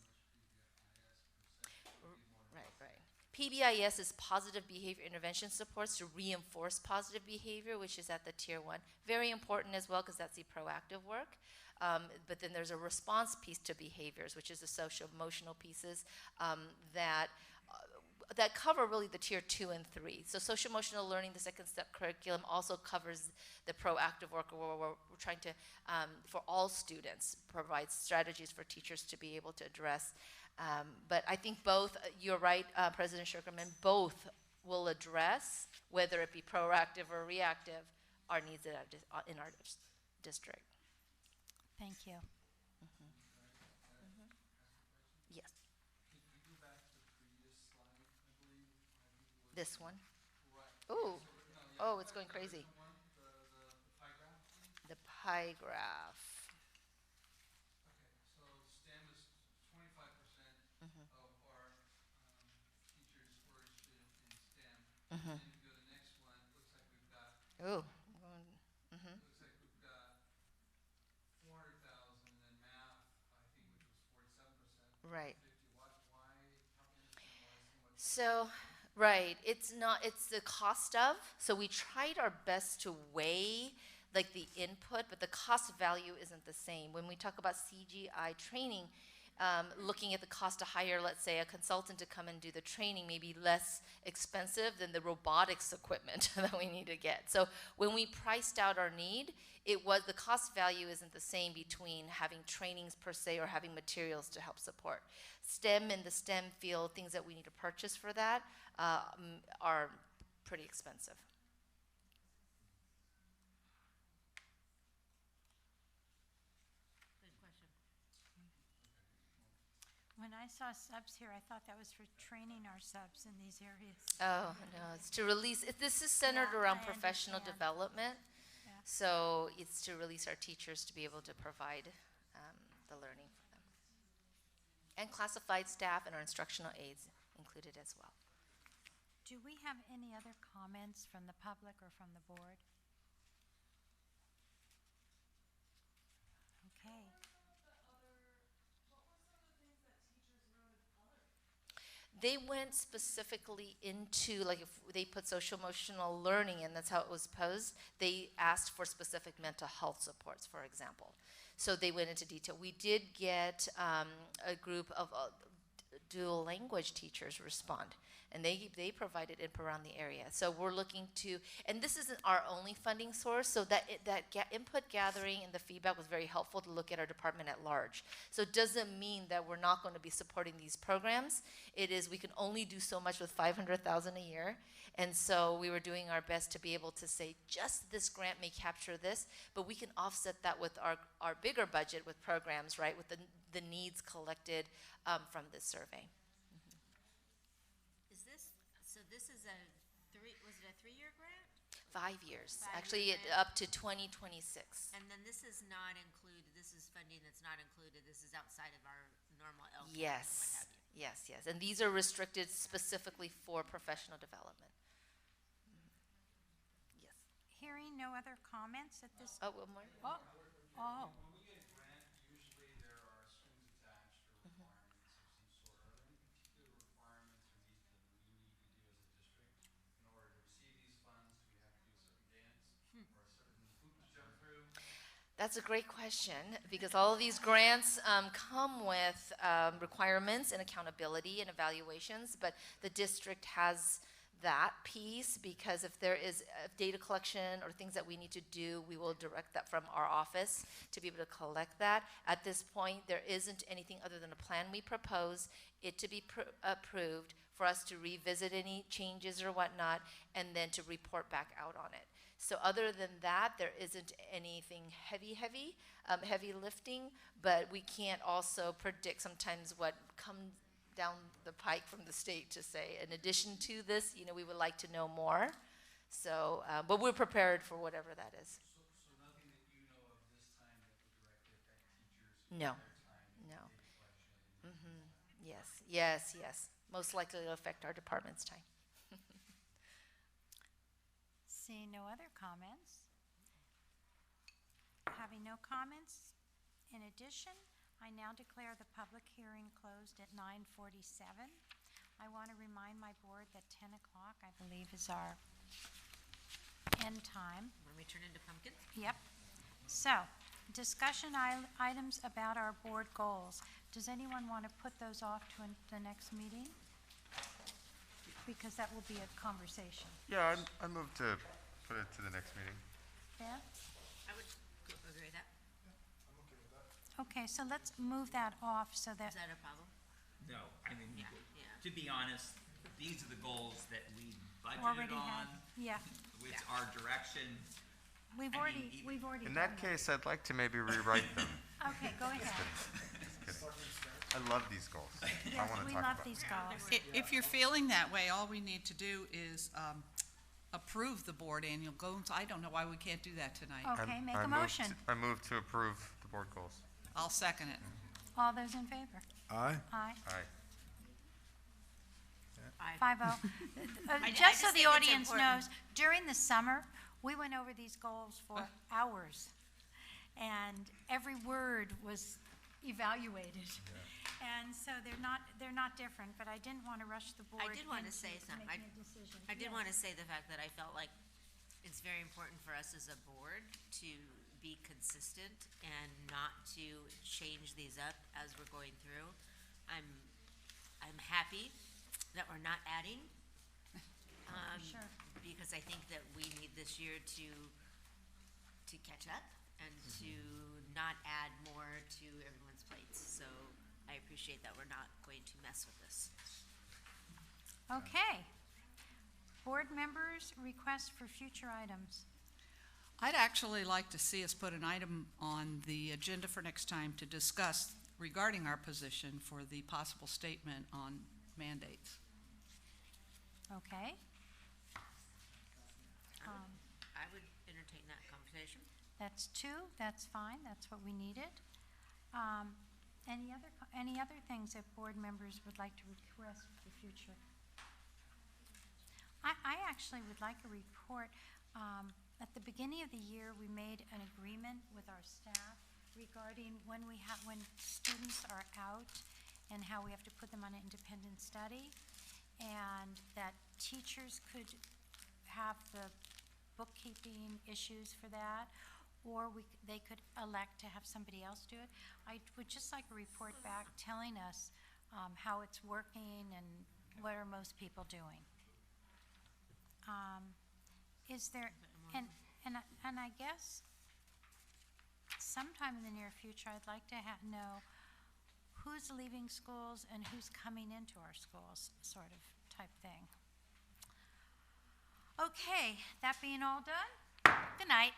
Speaker 23: Right. PBIS is positive behavior intervention supports to reinforce positive behavior, which is at the tier 1. Very important as well, because that's the proactive work. But then there's a response piece to behaviors, which is the social emotional pieces that cover really the tier 2 and 3. So social emotional learning, the second step curriculum, also covers the proactive work where we're trying to, for all students, provide strategies for teachers to be able to address. But I think both, you're right, President Sugarman, both will address, whether it be proactive or reactive, our needs in our district.
Speaker 1: Thank you.
Speaker 23: Yes. This one? Ooh. Oh, it's going crazy. The pie graph.
Speaker 18: Okay, so STEM is 25% of our teachers were interested in STEM. Then if you go to the next one, it looks like we've got.
Speaker 23: Ooh.
Speaker 18: It looks like we've got 400,000, and then math, I think, which was 47%.
Speaker 23: Right.
Speaker 18: 50. Why? Help me understand why so much.
Speaker 23: So, right, it's the cost of, so we tried our best to weigh like the input, but the cost value isn't the same. When we talk about CGI training, looking at the cost to hire, let's say, a consultant to come and do the training may be less expensive than the robotics equipment that we need to get. So when we priced out our need, the cost value isn't the same between having trainings per se or having materials to help support. STEM in the STEM field, things that we need to purchase for that are pretty expensive.
Speaker 1: When I saw subs here, I thought that was for training our subs in these areas.
Speaker 23: Oh, no, it's to release, this is centered around professional development.
Speaker 1: Yeah.
Speaker 23: So it's to release our teachers to be able to provide the learning for them. And classified staff and our instructional aides included as well.
Speaker 1: Do we have any other comments from the public or from the board? Okay.
Speaker 23: They went specifically into, like if they put social emotional learning in, that's how it was posed, they asked for specific mental health supports, for example. So they went into detail. We did get a group of dual language teachers respond. And they provided input around the area. So we're looking to, and this isn't our only funding source, so input gathering and the feedback was very helpful to look at our department at large. So it doesn't mean that we're not going to be supporting these programs. It is, we can only do so much with $500,000 a year. And so we were doing our best to be able to say, just this grant may capture this, but we can offset that with our bigger budget with programs, right, with the needs collected from this survey.
Speaker 6: So this is was it a 3-year grant?
Speaker 23: 5 years,
Speaker 6: 5
Speaker 23: actually
Speaker 6: year
Speaker 23: up to 2026.
Speaker 6: And then this is not included, this is funding that's not included, this is outside of our normal LCAP and what
Speaker 23: Yes,
Speaker 6: have you.
Speaker 23: yes. And these are restricted specifically for professional development. Yes.
Speaker 1: Hearing no other comments at this.
Speaker 23: Oh, one more.
Speaker 1: Oh.
Speaker 18: When we get a grant, usually there are strings attached or requirements of some sort. Are there any particular requirements or needs that we need to do as a district in order to receive these funds? Do we have to do a certain dance or a certain hoop to jump through?
Speaker 23: That's a great question, because all of these grants come with requirements and accountability and evaluations, but the district has that piece, because if there is data collection or things that we need to do, we will direct that from our office to be able to collect that. At this point, there isn't anything other than a plan we propose, it to be approved, for us to revisit any changes or whatnot, and then to report back out on it. So other than that, there isn't anything heavy lifting, but we can't also predict sometimes what comes down the pike from the state to say, in addition to this, we would like to know more. So, but we're prepared for whatever that is.
Speaker 18: So nothing that you know of this time that would direct it at teachers?
Speaker 23: No.
Speaker 18: Their time,
Speaker 23: No. Yes. Most likely it'll affect our department's time.
Speaker 1: Seeing no other comments. Having no comments, in addition, I now declare the public hearing closed at 9:47. I want to remind my board that 10 o'clock, I believe, is our end time.
Speaker 6: When we turn into pumpkins?
Speaker 1: Yep. So, discussion items about our board goals. Does anyone want to put those off to the next meeting? Because that will be a conversation.
Speaker 5: Yeah, I move to put it to the next meeting.
Speaker 1: Yeah?
Speaker 6: I would agree with that.
Speaker 1: Okay, so let's move that off so that.
Speaker 6: Is that a problem?
Speaker 7: No, I mean,
Speaker 6: Yeah.
Speaker 7: to be honest, these are the goals that we budgeted
Speaker 1: Already
Speaker 7: on.
Speaker 1: had, yeah.
Speaker 7: It's our direction.
Speaker 1: We've
Speaker 7: I
Speaker 1: already
Speaker 7: mean,
Speaker 5: In
Speaker 1: done
Speaker 5: that case, I'd like to maybe rewrite them.
Speaker 1: Okay, go ahead.
Speaker 5: I love these goals. I
Speaker 1: Yes,
Speaker 5: want to
Speaker 1: we
Speaker 5: talk
Speaker 1: love
Speaker 5: about
Speaker 1: these
Speaker 5: them.
Speaker 1: goals.
Speaker 9: If you're feeling that way, all we need to do is approve the board annual goals. I don't know why we can't do that tonight.
Speaker 1: Okay, make
Speaker 5: I
Speaker 1: a
Speaker 5: move
Speaker 1: motion.
Speaker 5: I move to approve the board goals.
Speaker 9: I'll second it.
Speaker 1: All those in favor?
Speaker 13: Aye.
Speaker 1: Aye.
Speaker 5: Aye.
Speaker 1: 5-0.
Speaker 6: I
Speaker 1: Just so
Speaker 6: just
Speaker 1: the
Speaker 6: think it's
Speaker 1: audience
Speaker 6: important.
Speaker 1: knows, during the summer, we went over these goals for hours. And every word was evaluated. And so they're not different, but I didn't want to rush the board.
Speaker 6: I did want to
Speaker 1: into
Speaker 6: say something.
Speaker 1: making a decision.
Speaker 6: I did
Speaker 1: Yes.
Speaker 6: want to say the fact that I felt like it's very important for us as a board to be consistent and not to change these up as we're going through. I'm happy that we're not adding.
Speaker 1: Sure.
Speaker 6: Because I think that we need this year to catch up and to not add more to everyone's plates. So I appreciate that we're not going to mess with this.
Speaker 1: Okay. Board members' requests for future items.
Speaker 9: I'd actually like to see us put an item on the agenda for next time to discuss regarding our position for the possible statement on mandates.
Speaker 1: Okay.
Speaker 6: I would entertain that conversation.
Speaker 1: That's 2, that's fine, that's what we needed. Any other things that board members would like to request for the future? I actually would like a report. At the beginning of the year, we made an agreement with our staff regarding when students are out and how we have to put them on an independent study, and that teachers could have the bookkeeping issues for that, or they could elect to have somebody else do it. I would just like a report back telling us how it's working and what are most people doing. Is there, and I guess sometime in the near future, I'd like to know who's leaving schools and who's coming into our schools, sort of type thing. Okay, that being all done, good night.